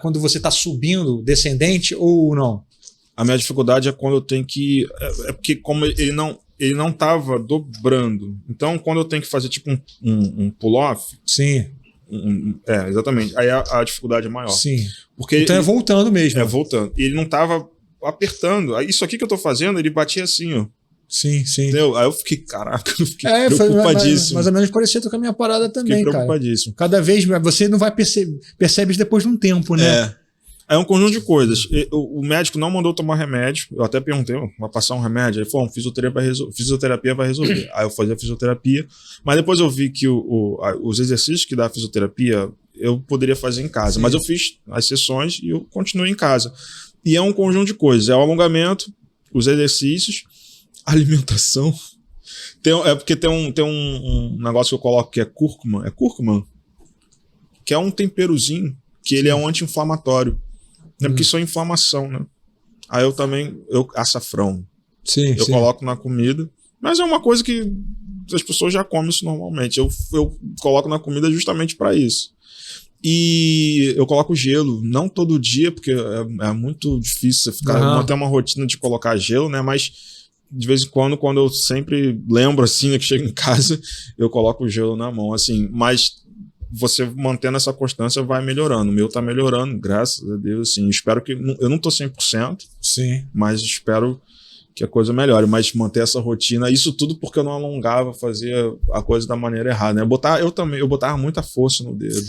quando você tá subindo, descendente, ou não? A minha dificuldade é quando eu tenho que... É porque como ele não tava dobrando. Então, quando eu tenho que fazer tipo um pull-off... Sim. Exatamente. Aí a dificuldade é maior. Sim. Porque então é voltando mesmo. É voltando. E ele não tava apertando. Isso aqui que eu tô fazendo, ele batia assim, ó. Sim. Entendeu? Aí eu fiquei, caraca, eu fiquei preocupadíssimo. Mais ou menos parecido com a minha parada também, fiquei preocupadíssimo. Cara. Cada vez você não vai percebe isso depois de um tempo, né? É um conjunto de coisas. O médico não mandou tomar remédio. Eu até perguntei, vai passar um remédio? Ele falou, fisioterapia vai resolver. Aí eu fazia fisioterapia. Mas depois eu vi que os exercícios que dá a fisioterapia, eu poderia fazer em casa. Sim. Mas eu fiz as sessões e eu continuei em casa. E é um conjunto de coisas. É o alongamento, os exercícios, a alimentação. Porque tem um negócio que eu coloco que é cúrcuma. É cúrcuma? Que é um temperozinho, que ele é um anti-inflamatório. Né? Porque isso é inflamação, né? Aí açafrão. Eu coloco na comida. Mas é uma coisa que as pessoas já comem isso normalmente. Eu coloco na comida justamente para isso. E eu coloco gelo. Não todo dia, porque é muito difícil manter uma rotina de colocar gelo, né? Mas de vez em quando eu sempre lembro, assim, né, que chego em casa, eu coloco o gelo na mão, assim. Mas você mantendo essa constância vai melhorando. O meu tá melhorando, graças a Deus, assim. Espero que... Eu não tô 100%. Sim. Mas espero que a coisa melhore. Mas manter essa rotina... Isso tudo porque eu não alongava, fazia a coisa da maneira errada, né? Eu botava muita força no dedo.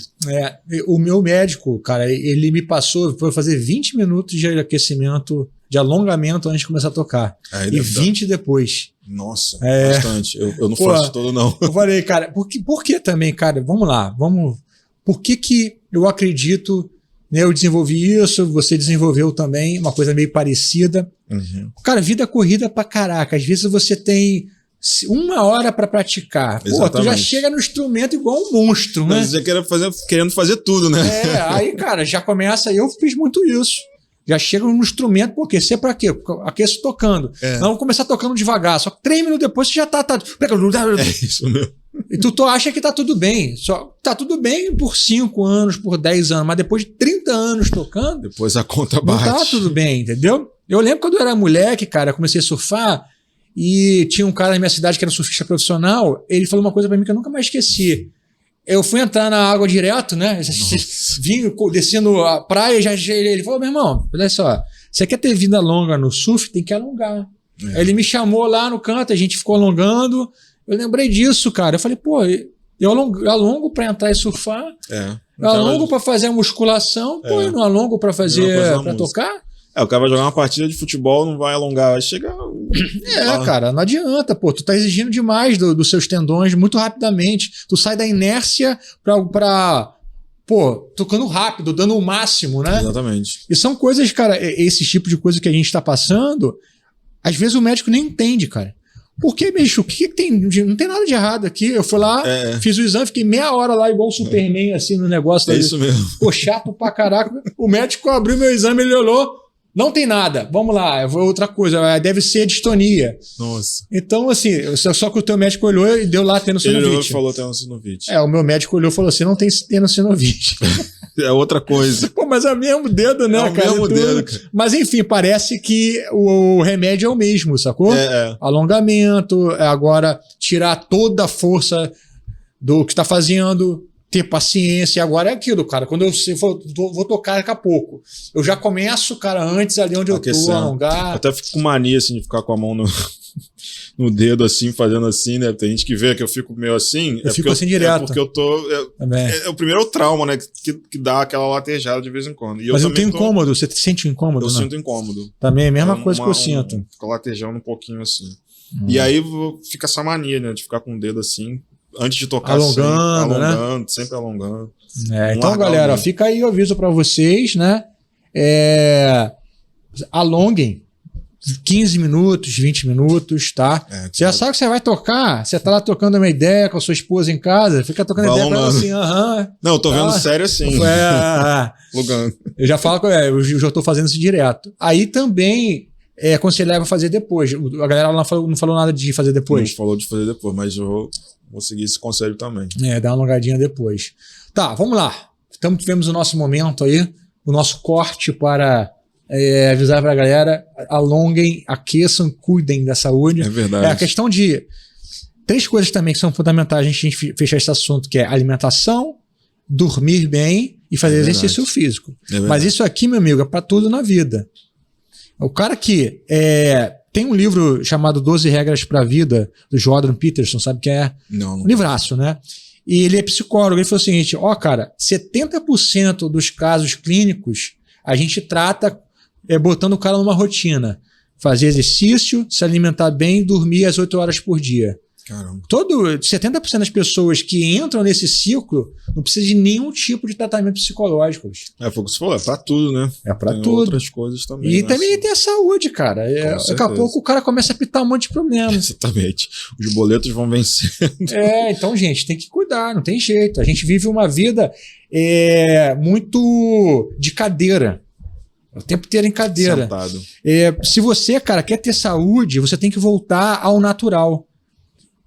O meu médico, cara, ele me passou... Foi fazer 20 minutos de aquecimento, de alongamento antes de começar a tocar. E 20 depois. Nossa, bastante. Eu não faço todo, não. Eu falei, cara, por que também, cara? Vamos lá, por que eu acredito, né, eu desenvolvi isso, você desenvolveu também, uma coisa meio parecida. Uhum. Cara, vida corrida pra caraca. Às vezes você tem 1 hora para praticar. Pô, tu já Exatamente. chega no instrumento igual um monstro, né? Mas você querendo fazer tudo, né? Aí, cara, já começa. Eu fiz muito isso. Já chega no instrumento, porque você é pra quê? Aqueço tocando. Nós vamos começar tocando devagar. Só que 3 minutos depois você já tá. É isso mesmo. E tu acha que tá tudo bem. Só tá tudo bem por 5 anos, por 10 anos, mas depois de 30 anos tocando, Depois a conta não bate. tá tudo bem, entendeu? Eu lembro quando eu era moleque, cara, eu comecei a surfar e tinha um cara na minha cidade que era surfista profissional, ele falou uma coisa pra mim que eu nunca mais esqueci. Eu fui entrar na água direto, né? Vim descendo a praia, ele falou, meu irmão, olha só, você quer ter vida longa no surf, tem que alongar. Aí ele me chamou lá no canto, a gente ficou alongando. Eu lembrei disso, cara. Eu falei, pô, eu alongo pra entrar e surfar. Eu alongo pra fazer a musculação, pô, eu não alongo pra fazer, pra tocar? O cara vai jogar uma partida de futebol, não vai alongar, vai chegar... Cara, não adianta, pô. Tu tá exigindo demais dos seus tendões muito rapidamente. Tu sai da inércia pra tocando rápido, dando o máximo, né? Exatamente. E são coisas, cara, esse tipo de coisa que a gente tá passando, às vezes o médico nem entende, cara. Porque, bicho, o que tem? Não tem nada de errado aqui. Eu fui lá, fiz o exame, fiquei meia hora lá, igual o Superman, assim, no negócio. É isso mesmo. Pô, chato pra caraca. O médico abriu meu exame, ele olhou. Não tem nada. Vamos lá, eu vou outra coisa. Deve ser distonia. Nossa. Então, assim, só que o teu médico olhou e deu lá tenossinovite. Ele olhou e falou tenossinovite. O meu médico olhou e falou assim, não tem tenossinovite. É outra coisa. Pô, mas é o mesmo dedo, né, cara? É o mesmo dedo, cara. Mas, enfim, parece que o remédio é o mesmo, sacou? Alongamento, agora tirar toda a força do que está fazendo, ter paciência. Agora é aquilo, cara. Quando eu vou tocar daqui a pouco, eu já começo, cara, antes ali onde eu tô, alongar. Até fico com mania, assim, de ficar com a mão no dedo, assim, fazendo assim, né? Tem gente que vê que eu fico meio assim. Eu fico assim direto. É porque eu tô... o primeiro é o trauma, né? Que dá aquela latejada de vez em quando. Mas eu tenho incômodo. Você sente incômodo? Eu sinto incômodo. Também é a mesma coisa que eu sinto. Fica latejando um pouquinho assim. E aí fica essa mania, né? De ficar com o dedo assim... Antes de tocar, alongando, sempre alongando. Então, galera, fica aí o aviso para vocês, né? Alonguem 15 minutos, 20 minutos, tá? Você já sabe que você vai tocar, você tá lá tocando uma ideia com a sua esposa em casa, fica tocando ideia com ela assim, Não, eu tô vendo sério assim. Alongando. Eu já falo, eu já tô fazendo isso direto. Aí também... aconselhava a fazer depois. A galera não falou nada de fazer depois. Não falou de fazer depois, mas eu vou seguir esse conselho também. Dá uma alongadinha depois. Tá, vamos lá. Tivemos o nosso momento aí, o nosso corte para avisar para a galera, alonguem, aqueçam, cuidem da saúde. É verdade. A questão de 3 coisas também que são fundamentais a gente fechar esse assunto, que é alimentação, dormir bem e fazer exercício físico. Mas isso aqui, meu amigo, é para tudo na vida. O cara que tem um livro chamado 12 Regras para a Vida, do Jordan Peterson, sabe quem é? Não. Um livraço, né? E ele é psicólogo. Ele falou o seguinte, cara, 70% dos casos clínicos a gente trata botando o cara numa rotina. Fazer exercício, se alimentar bem e dormir às 8 horas por dia. Caramba. 70% das pessoas que entram nesse ciclo não precisam de nenhum tipo de tratamento psicológico. Foi o que você falou, é pra tudo, né? É pra tem tudo. Outras coisas também. E também tem a saúde, cara. Daqui a pouco o cara começa a pitar um monte de problema. Exatamente. Os boletos vão vencendo. Então, gente, tem que cuidar, não tem jeito. A gente vive uma vida muito de cadeira. O tempo inteiro em cadeira. Sentado. Se você, cara, quer ter saúde, você tem que voltar ao natural.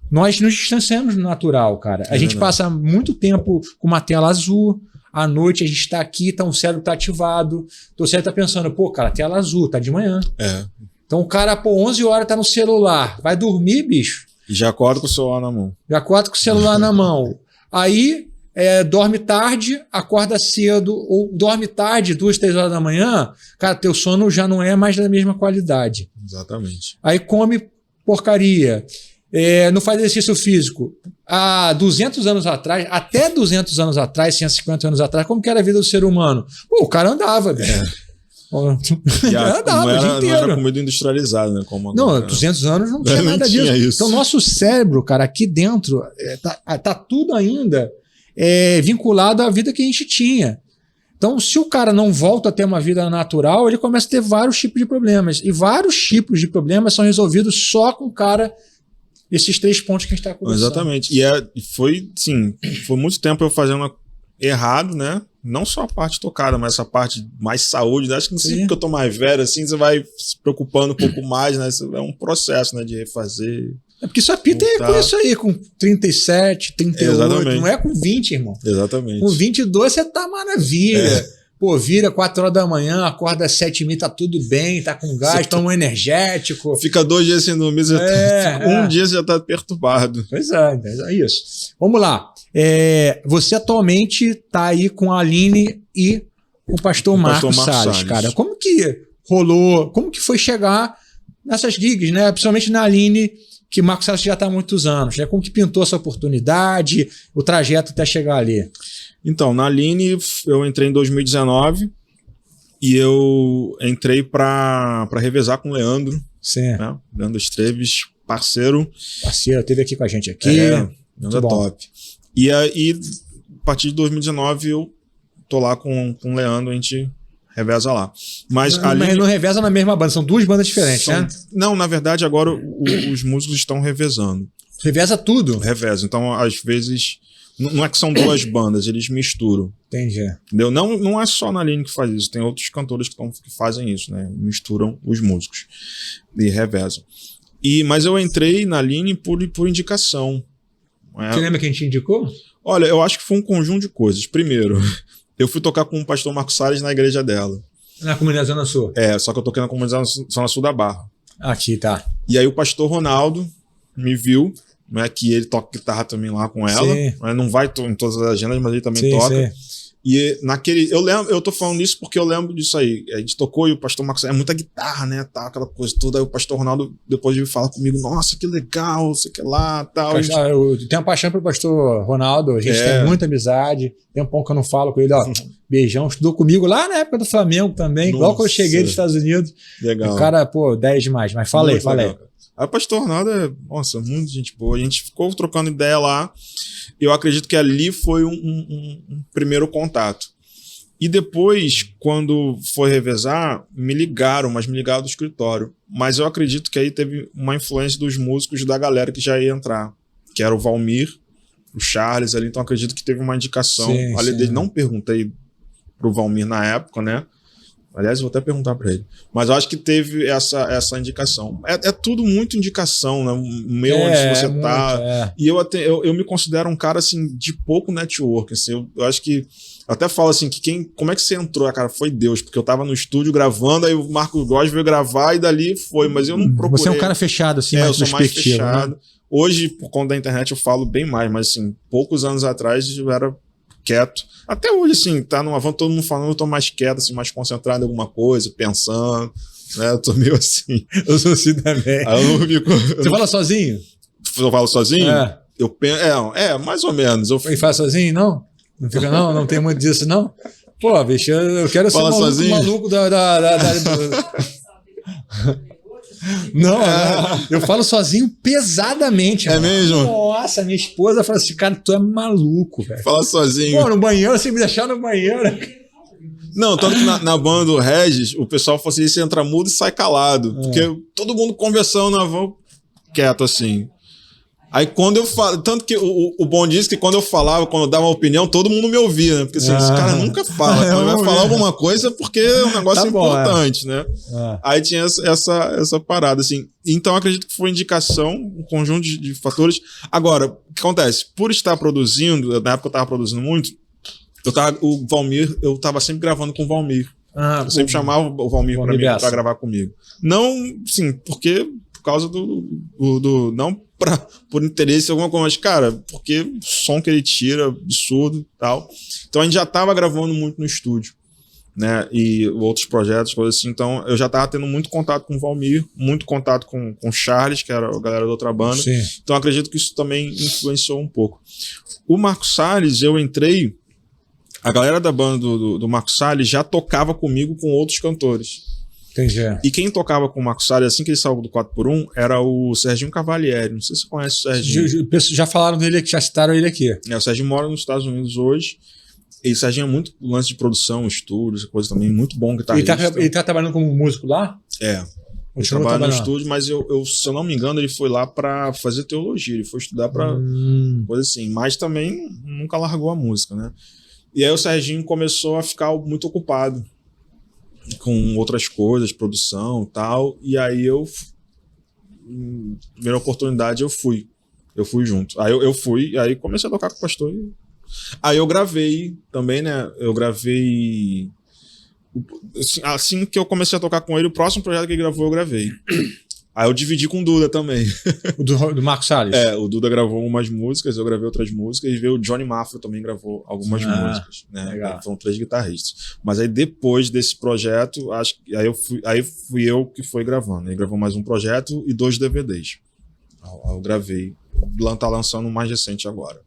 Nós nos distanciamos do natural, cara. A gente passa muito tempo com uma tela azul. À noite a gente tá aqui, então o cérebro tá ativado. Então o cérebro tá pensando, cara, tela azul, tá de manhã. Então o cara, 11 horas tá no celular. Vai dormir, bicho. E já acorda com o celular na mão. Já acorda com o celular na mão. Aí dorme tarde, acorda cedo, ou dorme tarde, 2, 3 horas da manhã. Cara, teu sono já não é mais da mesma qualidade. Exatamente. Aí come porcaria. Não faz exercício físico. Há 200 anos atrás, até 200 anos atrás, 150 anos atrás, como que era a vida do ser humano? O cara andava, bicho. Andava o dia inteiro. Não era comida industrializada, né? Como agora, não, 200 anos não tinha nada disso. Isso. Então, nosso cérebro, cara, aqui dentro, tá tudo ainda vinculado à vida que a gente tinha. Então, se o cara não volta a ter uma vida natural, ele começa a ter vários tipos de problemas. E vários tipos de problemas são resolvidos só com o cara esses 3 pontos que a gente está conversando. Exatamente. E foi muito tempo eu fazendo errado, né? Não só a parte tocada, mas essa parte mais saúde. Acho que não sei porque eu tô mais velho, assim, você vai se preocupando um pouco mais, né? É um processo, né? De refazer. É porque sua pita é com isso aí, com 37, 38, exatamente. Não é com 20, irmão. Exatamente. Com 22 você tá maravilha. Pô, vira 4 horas da manhã, acorda às 7h30, tá tudo bem, tá com gás, toma um energético. Fica 2 dias sem dormir, um dia você já tá perturbado. Pois é isso. Vamos lá. Você atualmente tá aí com a Aline e o pastor Marcos Salles, cara. Como que rolou, como que foi chegar nessas gigs, né? Principalmente na Aline, que Marcos Salles já tá há muitos anos, né? Como que pintou essa oportunidade, o trajeto até chegar ali? Então, na Aline, eu entrei em 2019 e eu entrei para revezar com o Leandro. Sim. Né? Leandro Esteves, parceiro. Parceiro, esteve aqui com a gente aqui. Leandro é top. E aí, a partir de 2019, eu tô lá com o Leandro, a gente reveza lá. Mas não reveza na mesma banda, são 2 bandas diferentes, né? Não, na verdade, agora os músicos estão revezando. Reveza tudo? Reveza. Então, às vezes... Não é que são 2 bandas, eles misturam. Entendi. Entendeu? Não é só na Aline que faz isso, tem outros cantores que fazem isso, né? Misturam os músicos e revezam. Mas eu entrei na Aline por indicação. Você lembra quem te indicou? Olha, eu acho que foi um conjunto de coisas. Primeiro, eu fui tocar com o pastor Marcos Salles na igreja dela. Na comunidade Zona Sul? Só que eu toquei na comunidade Zona Sul da Barra. Aqui, tá. E aí o pastor Ronaldo me viu, né, que ele toca guitarra também lá com ela. Né, não vai em todas as agendas, mas ele também toca. Sim. E eu tô falando isso porque eu lembro disso aí. A gente tocou e o pastor Marcos, muita guitarra, né, tal, aquela coisa toda. Aí o pastor Ronaldo depois veio falar comigo, nossa, que legal, sei que lá, tal. Eu tenho uma paixão pelo pastor Ronaldo, a gente tem muita amizade. Tem um pouco que eu não falo com ele, ó. Beijão, estudou comigo lá na época do Flamengo também, igual quando eu cheguei dos Estados Unidos. Legal. O cara, 10 demais, mas fala aí. Aí o pastor Ronaldo nossa, muito gente boa. A gente ficou trocando ideia lá. Eu acredito que ali foi um primeiro contato. E depois, quando foi revezar, me ligaram do escritório. Mas eu acredito que aí teve uma influência dos músicos da galera que já ia entrar, que era o Valmir, o Charles ali. Então acredito que teve uma indicação ali dele. Não perguntei pro Valmir na época, né? Aliás, eu vou até perguntar para ele. Mas eu acho que teve essa indicação. É tudo muito indicação, né? Onde você tá. E eu me considero um cara, assim, de pouco network. Assim, eu acho que... Eu até falo assim, como é que você entrou? Cara, foi Deus. Porque eu tava no estúdio gravando, aí o Marcos Góes veio gravar e dali foi. Mas eu não procurei. Você é um cara fechado, assim, mais eu sou mais fechado. Né? Hoje, por conta da internet, eu falo bem mais. Mas, assim, poucos anos atrás, eu era... quieto. Até hoje, assim, tá numa van, todo mundo falando, eu tô mais quieto, assim, mais concentrado em alguma coisa, pensando, né? Eu tô meio assim. Eu sou assim também. Você fala sozinho? Eu falo sozinho? Eu penso, mais ou menos. E fala sozinho, não? Não fica, não tem muito disso, não? Pô, bicho, eu quero ser maluco Não, eu falo sozinho pesadamente. É mesmo? Nossa, minha esposa fala assim, cara, tu é maluco, velho. Fala sozinho. Pô, no banheiro, você me deixar no banheiro. Não, tanto que na banda do Regis, o pessoal fala assim, você entra mudo e sai calado. Porque todo mundo conversando na van, quieto assim. Aí quando eu falo, tanto que o bom diz que quando eu dava uma opinião, todo mundo me ouvia, né? Porque assim, esse cara nunca fala. Quando vai falar alguma coisa porque é um negócio importante, né? Aí tinha essa parada, assim. Então eu acredito que foi indicação, um conjunto de fatores. Agora, o que acontece? Por estar produzindo, na época eu tava produzindo muito, o Valmir, eu tava sempre gravando com o Valmir. Eu sempre chamava o Valmir pra gravar comigo. Não, sim, porque por causa do não por interesse alguma coisa, mas, cara, porque o som que ele tira, absurdo e tal. Então a gente já tava gravando muito no estúdio, né? E outros projetos, coisas assim. Então eu já tava tendo muito contato com o Valmir, muito contato com o Charles, que era a galera da outra banda. Sim. Então acredito que isso também influenciou um pouco. O Marcos Salles, eu entrei, a galera da banda do Marcos Salles já tocava comigo com outros cantores. Entendi. E quem tocava com o Marcos Salles, assim que ele saiu do 4x1, era o Serginho Cavalieri. Não sei se você conhece o Serginho. Já falaram dele aqui, já citaram ele aqui. O Serginho mora nos Estados Unidos hoje. E o Serginho é muito lance de produção, estúdio, essa coisa também, muito bom guitarrista. Ele tá trabalhando como músico lá? Ele trabalha no estúdio, mas se eu não me engano, ele foi lá pra fazer teologia, ele foi estudar pra coisa assim, mas também nunca largou a música, né? E aí o Serginho começou a ficar muito ocupado com outras coisas, produção e tal, e aí primeira oportunidade eu fui junto. Aí eu fui, aí comecei a tocar com o pastor. Aí eu gravei também, né? Eu gravei. Assim que eu comecei a tocar com ele, o próximo projeto que ele gravou, eu gravei. Aí eu dividi com o Duda também. O do Marcos Salles? O Duda gravou umas músicas, eu gravei outras músicas, e veio o Johnny Mafra também gravou algumas músicas, né? Foram 3 guitarristas. Mas aí depois desse projeto, aí fui eu que fui gravando. Ele gravou mais um projeto e 2 DVDs. Aí eu gravei. Tá lançando o mais recente agora.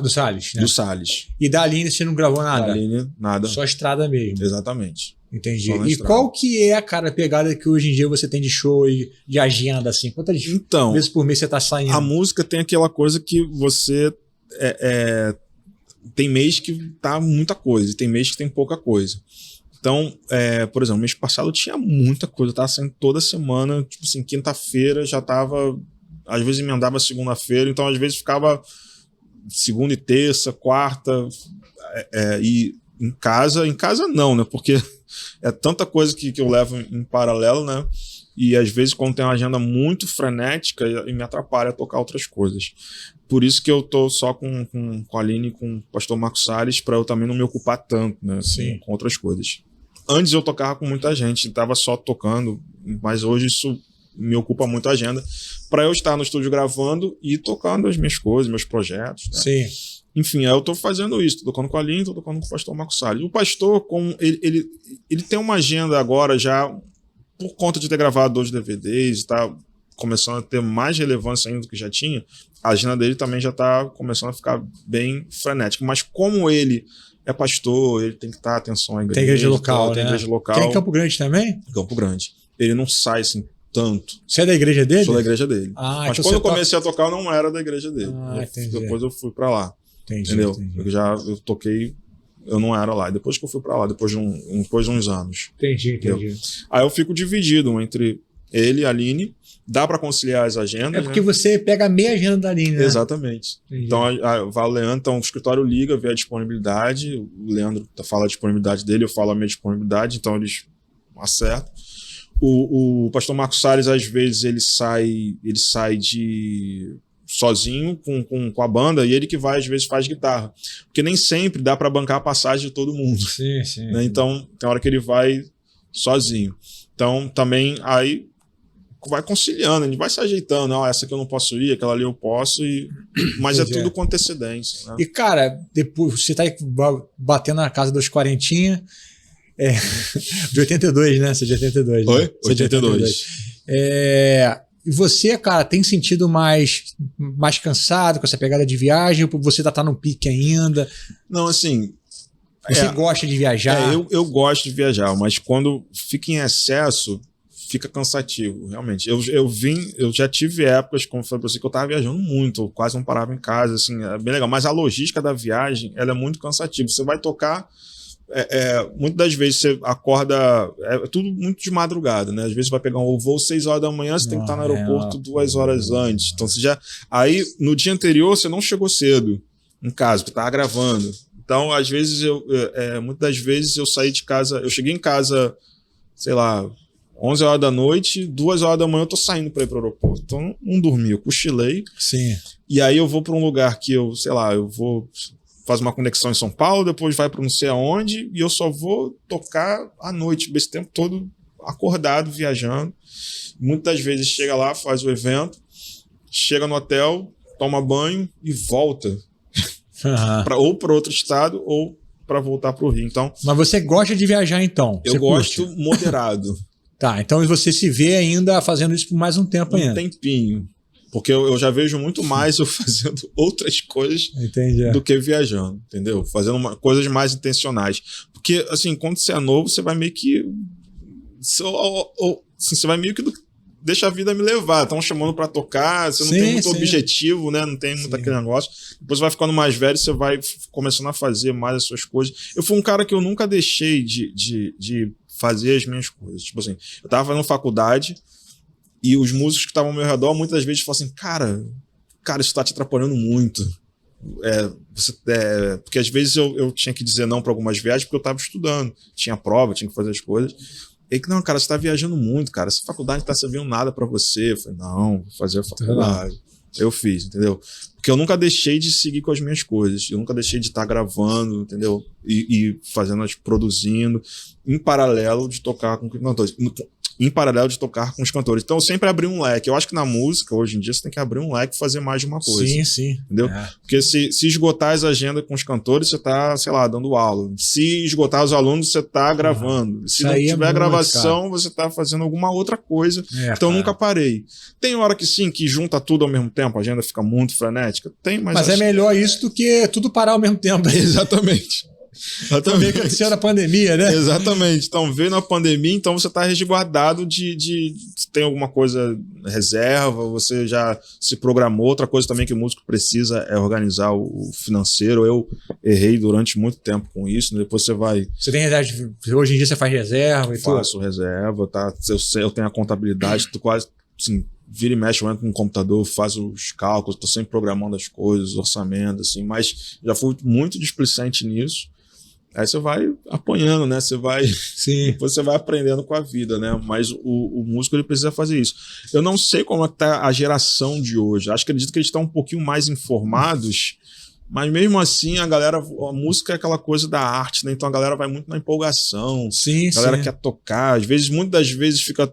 Do Salles, né? Do Salles. E da Aline você não gravou nada? Da Aline, nada. Só estrada mesmo. Exatamente. Entendi. E qual que é, cara, a pegada que hoje em dia você tem de show e de agenda, assim? Quantas vezes por mês você tá saindo? A música tem aquela coisa que você... tem mês que tá muita coisa e tem mês que tem pouca coisa. Então, por exemplo, mês passado tinha muita coisa. Eu tava saindo toda semana, tipo assim, quinta-feira já tava... Às vezes emendava segunda-feira, então às vezes ficava segunda e terça, quarta, e em casa não, né? Porque é tanta coisa que eu levo em paralelo, né? E às vezes quando tem uma agenda muito frenética, me atrapalha a tocar outras coisas. Por isso que eu tô só com a Aline e com o pastor Marcos Salles, para eu também não me ocupar tanto, né? Com outras coisas. Antes eu tocava com muita gente, tava só tocando, mas hoje isso me ocupa muito a agenda, para eu estar no estúdio gravando e tocando as minhas coisas, meus projetos. Né? Sim. Enfim, aí eu tô fazendo isso, tô tocando com a Aline, tô tocando com o pastor Marcos Salles. O pastor, ele tem uma agenda agora já, por conta de ter gravado 2 DVDs e tá começando a ter mais relevância ainda do que já tinha, a agenda dele também já tá começando a ficar bem frenética. Mas como ele é pastor, ele tem que estar atenção à igreja. Tem igreja local, né? Tem igreja local. Tem em Campo Grande também? Campo Grande. Ele não sai assim tanto. Você é da igreja dele? Sou da igreja dele. Mas então quando eu comecei a tocar, eu não era da igreja dele. Depois eu fui pra lá. Entendeu? Entendi. Eu toquei, eu não era lá. Depois que eu fui pra lá, depois de uns anos. Entendi. Aí eu fico dividido entre ele e a Aline. Dá pra conciliar as agendas. É porque você pega a meia agenda da Aline, né? Exatamente. Entendi. Então vai o Leandro, então o escritório liga, vê a disponibilidade. O Leandro fala a disponibilidade dele, eu falo a minha disponibilidade, então eles acertam. O pastor Marcos Salles, às vezes, ele sai sozinho com a banda, e ele que vai, às vezes, faz guitarra. Porque nem sempre dá para bancar a passagem de todo mundo. Sim. Né? Então, tem hora que ele vai sozinho. Então, também, aí vai conciliando, ele vai se ajeitando. Essa aqui eu não posso ir, aquela ali eu posso, mas é tudo com antecedência. Né? E, cara, depois você tá aí batendo na casa dos 40, de 82, né? Você é de 82. Oi? Né? 82. E você, cara, tem sentido mais cansado com essa pegada de viagem? Ou você tá no pique ainda? Não, assim... Você gosta de viajar? Eu gosto de viajar, mas quando fica em excesso, fica cansativo, realmente. Eu já tive épocas, como foi pra você, que eu tava viajando muito, eu quase não parava em casa, assim, é bem legal. Mas a logística da viagem, ela é muito cansativa. Você vai tocar... muitas das vezes você acorda, é tudo muito de madrugada, né? Às vezes você vai pegar um voo 6 horas da manhã, você tem que estar no aeroporto 2 horas antes. Então você aí no dia anterior você não chegou cedo em casa, porque tava gravando. Então às vezes muitas das vezes eu saí de casa, eu cheguei em casa, sei lá, 11 horas da noite, 2 horas da manhã eu tô saindo para ir pro aeroporto. Então não dormi, eu cochilei. Sim. E aí eu vou para um lugar que eu vou faz uma conexão em São Paulo, depois vai para não sei aonde, e eu só vou tocar à noite, esse tempo todo acordado, viajando. Muitas vezes chega lá, faz o evento, chega no hotel, toma banho e volta. Ou para outro estado, ou para voltar para o Rio. Então, mas você gosta de viajar, então? Eu gosto moderado. Tá, então você se vê ainda fazendo isso por mais um tempo ainda? Um tempinho. Porque eu já vejo muito mais eu fazendo outras coisas do que viajando, entendeu? Fazendo coisas mais intencionais. Porque, assim, quando você é novo, você vai meio que... Você vai meio que deixa a vida me levar. Estão chamando pra tocar, você não tem muito objetivo, né? Não tem muito aquele negócio. Depois você vai ficando mais velho, você vai começando a fazer mais as suas coisas. Eu fui um cara que eu nunca deixei de fazer as minhas coisas. Tipo assim, eu tava fazendo faculdade, E os músicos que estavam ao meu redor, muitas vezes, falam assim, cara, isso tá te atrapalhando muito. Porque às vezes eu tinha que dizer não para algumas viagens porque eu estava estudando. Tinha prova, tinha que fazer as coisas. E que, não, cara, você tá viajando muito, cara. Essa faculdade não tá servindo nada para você. Eu falei, não, vou fazer a faculdade. Eu fiz, entendeu? Porque eu nunca deixei de seguir com as minhas coisas. Eu nunca deixei de estar gravando, entendeu? E fazendo, produzindo, em paralelo de tocar com cantores. Em paralelo de tocar com os cantores. Então eu sempre abri um leque. Eu acho que na música, hoje em dia, você tem que abrir um leque e fazer mais de uma coisa. Sim, sim. Entendeu? Porque se esgotar as agendas com os cantores, você tá, sei lá, dando aula. Se esgotar os alunos, você tá gravando. Se não tiver gravação, você tá fazendo alguma outra coisa. Então eu nunca parei. Tem hora que sim, que junta tudo ao mesmo tempo, a agenda fica muito frenética. Tem, mas é melhor isso do que tudo parar ao mesmo tempo. Exatamente. Também que aconteceu na pandemia, né? Exatamente. Então, veio na pandemia, então você está resguardado de tem alguma coisa reserva, você já se programou. Outra coisa também que o músico precisa é organizar o financeiro. Eu errei durante muito tempo com isso. Né? Depois você vai... Você tem reserva? Hoje em dia você faz reserva e tudo? Faço reserva, tá? Eu tenho a contabilidade, tu quase... Assim, vira e mexe, eu entro no computador, faço os cálculos, tô sempre programando as coisas, orçamento, assim, mas já fui muito displicente nisso. Aí você vai apanhando, né? Depois você vai aprendendo com a vida, né? Mas o músico ele precisa fazer isso. Eu não sei como é que tá a geração de hoje. Acredito que eles estão um pouquinho mais informados, mas mesmo assim a música é aquela coisa da arte, né? Então a galera vai muito na empolgação. Sim, a galera quer tocar. Muitas das vezes fica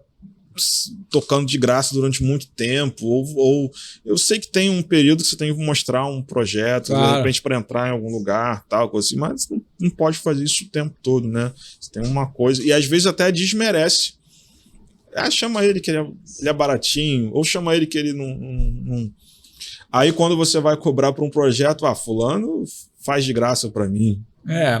tocando de graça durante muito tempo, ou eu sei que tem um período que você tem que mostrar um projeto, de repente para entrar em algum lugar, tal, coisa assim, mas não pode fazer isso o tempo todo, né? Você tem uma coisa, e às vezes até desmerece. Chama ele que ele é baratinho, ou chama ele que ele não... Aí quando você vai cobrar para um projeto, fulano faz de graça para mim.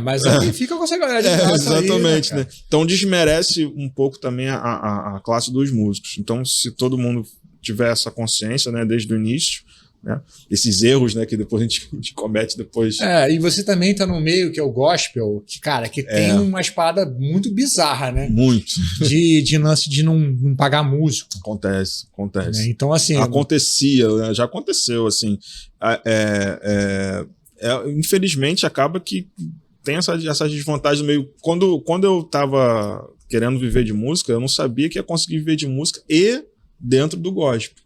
Mas aí fica com essa galera de graça. Exatamente, aí, né? Então desmerece um pouco também a classe dos músicos. Então, se todo mundo tiver essa consciência, né, desde o início, né, esses erros, né, que depois a gente comete depois. E você também tá no meio que é o gospel, que, cara, que tem uma espada muito bizarra, né? Muito. De lance de não pagar músico. Acontece. Então, assim... Acontecia, né, já aconteceu, assim. Infelizmente, acaba que tem essa desvantagem no meio. Quando eu tava querendo viver de música, eu não sabia que ia conseguir viver de música e dentro do gospel.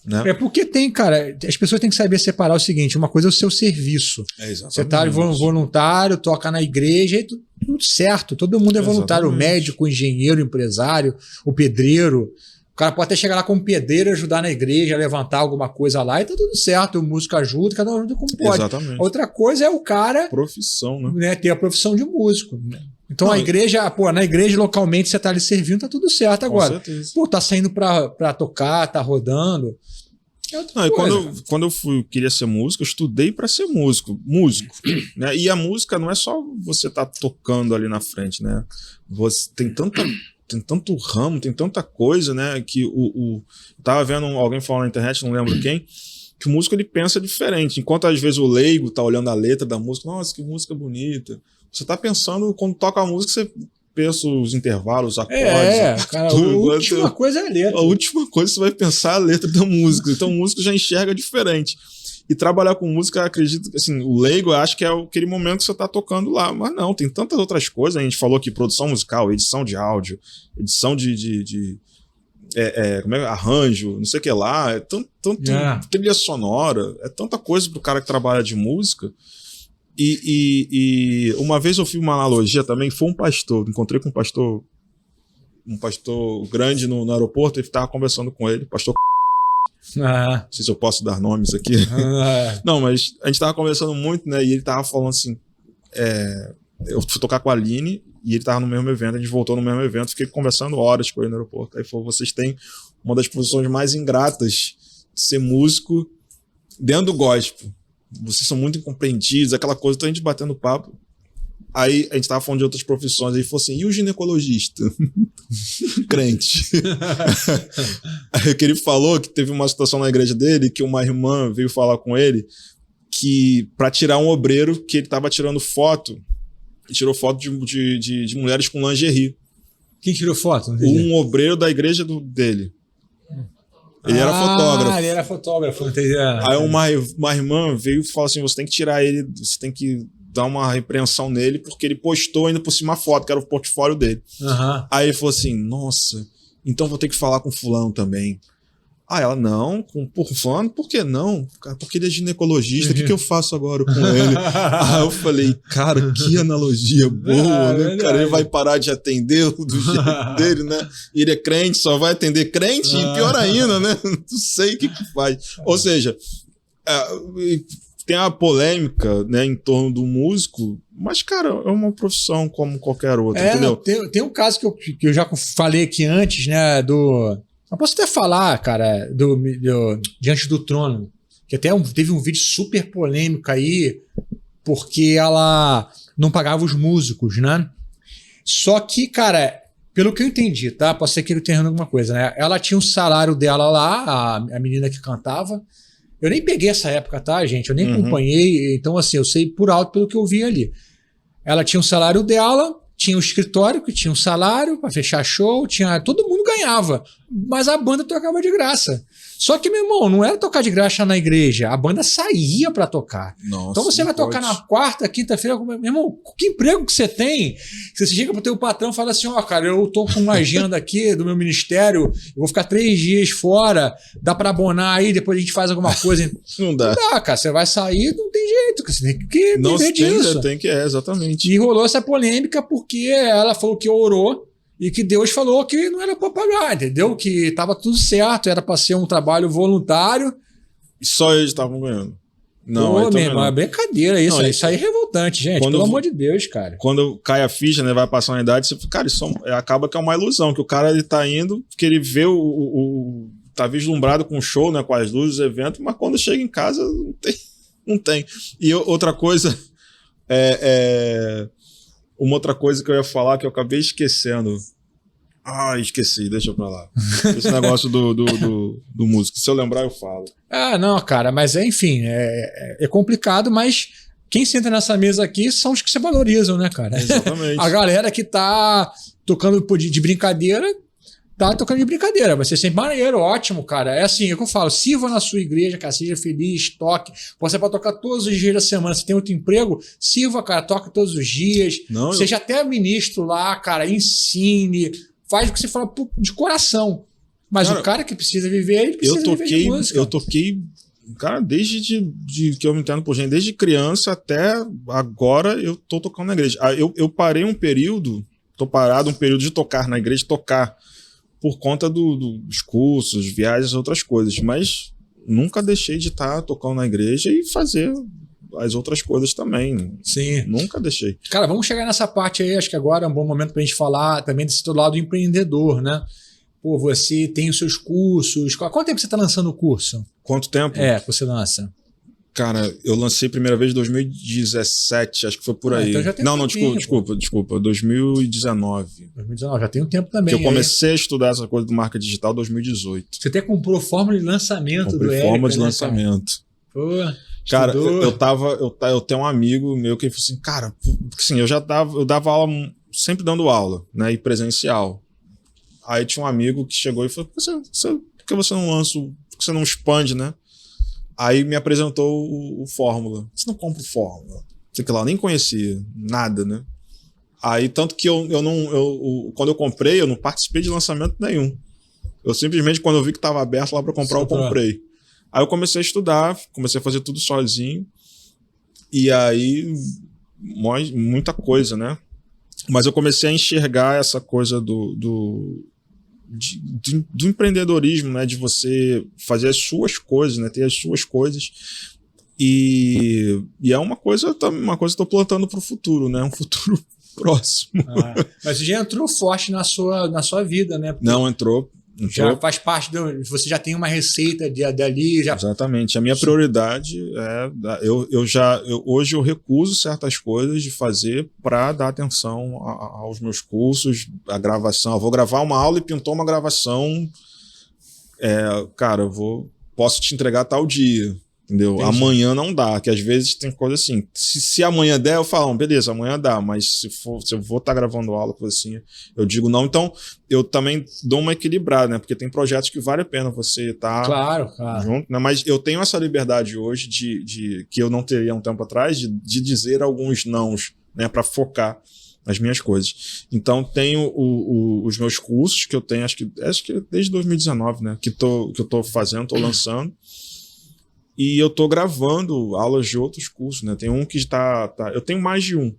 Né? Porque tem, cara, as pessoas têm que saber separar o seguinte: uma coisa é o seu serviço. Você tá voluntário, toca na igreja, e tudo certo, todo mundo é voluntário, o médico, o engenheiro, o empresário, o pedreiro. O cara pode até chegar lá como pedreiro, ajudar na igreja, levantar alguma coisa lá e tá tudo certo. O músico ajuda, cada um ajuda como pode. Exatamente. Outra coisa é o cara... Profissão, né? Ter a profissão de músico. Né? Então a igreja, na igreja localmente você tá ali servindo, tá tudo certo agora. Com certeza. Tá saindo pra tocar, tá rodando. Quando eu queria ser músico, eu estudei para ser músico. Né? E a música não é só você tá tocando ali na frente, né? Você tem tanto ramo, tem tanta coisa, né? Que eu tava vendo alguém falando na internet, não lembro quem, que o músico ele pensa diferente. Enquanto às vezes o leigo tá olhando a letra da música, nossa, que música bonita. Você tá pensando, quando toca a música, você pensa os intervalos, os acordes. Cara, a última coisa é a letra. A última coisa você vai pensar a letra da música. Então o músico já enxerga diferente. E trabalhar com música, acredito que assim, o leigo, eu acho que é aquele momento que você está tocando lá. Mas não, tem tantas outras coisas. A gente falou aqui, produção musical, edição de áudio, edição como é, arranjo, não sei o que lá. É tanto trilha sonora, é tanta coisa para o cara que trabalha de música. E uma vez eu fiz uma analogia também, foi um pastor, encontrei com um pastor grande no aeroporto, e estava conversando com ele, pastor. Não sei se eu posso dar nomes aqui. Não, mas a gente estava conversando muito, né? E ele estava falando assim: eu fui tocar com a Aline e ele estava no mesmo evento, a gente voltou no mesmo evento, fiquei conversando horas com ele no aeroporto. Aí falou: vocês têm uma das posições mais ingratas de ser músico dentro do gospel. Vocês são muito incompreendidos, aquela coisa, então a gente batendo papo. Aí a gente tava falando de outras profissões, aí ele falou assim: e o ginecologista? Crente. Aí que ele falou que teve uma situação na igreja dele, que uma irmã veio falar com ele que para tirar um obreiro, que ele tava tirando foto, ele tirou foto de mulheres com lingerie. Quem tirou foto? Um obreiro da igreja dele. Ele era fotógrafo. Ele era fotógrafo, entendeu? Aí uma irmã veio e falou assim, você tem que tirar ele, você tem que dar uma repreensão nele, porque ele postou ainda por cima a foto, que era o portfólio dele. Aí ele falou assim, nossa, então vou ter que falar com fulano também. Ah, ela, não, com fulano, por que não? Porque ele é ginecologista, o que eu faço agora com ele? Aí eu falei, cara, que analogia boa, né? Cara, ele vai parar de atender do jeito dele, né? Ele é crente, só vai atender crente, e pior ainda, né? Não sei o que faz. Ou seja, tem a polêmica, né, em torno do músico, mas, cara, é uma profissão como qualquer outra, entendeu? Tem um caso que eu já falei aqui antes, né, eu posso até falar, cara, do Diante do Trono, que até teve um vídeo super polêmico aí, porque ela não pagava os músicos, né? Só que, cara, pelo que eu entendi, tá? Pode ser que ele tenha alguma coisa, né? Ela tinha um salário dela lá, a menina que cantava. Eu nem peguei essa época, tá, gente? Eu nem acompanhei, então, assim, eu sei por alto pelo que eu vi ali. Ela tinha um salário dela, tinha um escritório que tinha um salário para fechar show, todo mundo ganhava, mas a banda tocava de graça. Só que, meu irmão, não era tocar de graça na igreja, a banda saía para tocar. Nossa, então você vai tocar na quarta, quinta-feira, meu irmão, que emprego que você tem? Você chega pro teu patrão e fala assim, cara, eu tô com uma agenda aqui do meu ministério, eu vou ficar 3 dias fora, dá para abonar aí, depois a gente faz alguma coisa. Não dá. Não dá, cara, você vai sair, não tem jeito, você tem que viver disso. Tem que, exatamente. E rolou essa polêmica porque ela falou que orou e que Deus falou que não era para pagar, entendeu? Que estava tudo certo, era para ser um trabalho voluntário. Só eles estavam ganhando. Não, pô, meu irmão, é brincadeira isso. Isso aí é revoltante, gente. Pelo amor de Deus, cara. Quando cai a ficha, né, vai passar uma idade, você, cara, isso acaba que é uma ilusão, que o cara ele tá indo, porque ele vê tá vislumbrado com o show, né, com as luzes do evento, mas quando chega em casa, não tem. E outra coisa, uma outra coisa que eu ia falar que eu acabei esquecendo. Esqueci, deixa pra lá. Esse negócio do músico. Se eu lembrar, eu falo. Não, cara, mas enfim, é complicado, mas quem senta nessa mesa aqui são os que se valorizam, né, cara? Exatamente. A galera que tá tocando de brincadeira, tá tocando de brincadeira. Vai ser sempre maneiro, ótimo, cara. É assim, é o que eu falo, sirva na sua igreja, cara, seja feliz, toque. Você pode tocar todos os dias da semana. Você tem outro emprego, sirva, cara, toque todos os dias. Seja até ministro lá, cara, ensine. Faz o que você fala de coração. Mas cara, o cara que precisa viver, ele precisa viver de música. Eu toquei, cara, desde que eu me entendo por gente, desde criança até agora eu tô tocando na igreja. Eu parei um período, tô parado um período de tocar na igreja, por conta dos cursos, viagens, outras coisas. Mas nunca deixei de estar tocando na igreja e fazer as outras coisas também. Sim. Nunca deixei. Cara, vamos chegar nessa parte aí, acho que agora é um bom momento pra gente falar também desse outro lado empreendedor, né? Pô, você tem os seus cursos. Quanto tempo você tá lançando o curso? Quanto tempo? Que você lança? Cara, eu lancei a primeira vez em 2017, acho que foi por aí. Então já tem desculpa, 2019. 2019, já tem um tempo também. Que eu comecei a estudar essa coisa do marketing digital em 2018. Você até comprou fórmula de lançamento do Érica, fórmula de lançamento. Pô, cara, eu tenho um amigo meu que falou assim, cara, assim, eu dava aula, sempre dando aula, né, e presencial. Aí tinha um amigo que chegou e falou, por que você não lança, por que você não expande, né? Aí me apresentou o Fórmula. Você não compra o Fórmula? Sei que lá, eu nem conhecia nada, né? Aí, tanto que quando eu comprei, eu não participei de lançamento nenhum. Eu simplesmente, quando eu vi que estava aberto lá para comprar, eu comprei. Aí eu comecei a estudar, comecei a fazer tudo sozinho. E aí, muita coisa, né? Mas eu comecei a enxergar essa coisa do empreendedorismo, né, de você fazer as suas coisas, né, ter as suas coisas, e é uma coisa que eu tô plantando para o futuro, né, um futuro próximo. Mas já entrou forte na sua vida, né? Não, entrou. Já faz parte você já tem uma receita dali. Exatamente. A minha prioridade hoje eu recuso certas coisas de fazer para dar atenção aos meus cursos, a gravação. Eu vou gravar uma aula e pintou uma gravação. Cara, posso te entregar tal dia. Entendeu? Entendi. Amanhã não dá, que às vezes tem coisa assim. Se amanhã der, eu falo, beleza, amanhã dá, mas se eu vou estar gravando aula, coisa assim, eu digo não. Então, eu também dou uma equilibrada, né? Porque tem projetos que vale a pena você estar Claro. junto, né? Mas eu tenho essa liberdade hoje que eu não teria um tempo atrás, de dizer alguns nãos, né? Para focar nas minhas coisas. Então, tenho os meus cursos que eu tenho, acho que desde 2019, né? Que eu tô fazendo, tô lançando. E eu tô gravando aulas de outros cursos, né? Tem um que eu tenho mais de um.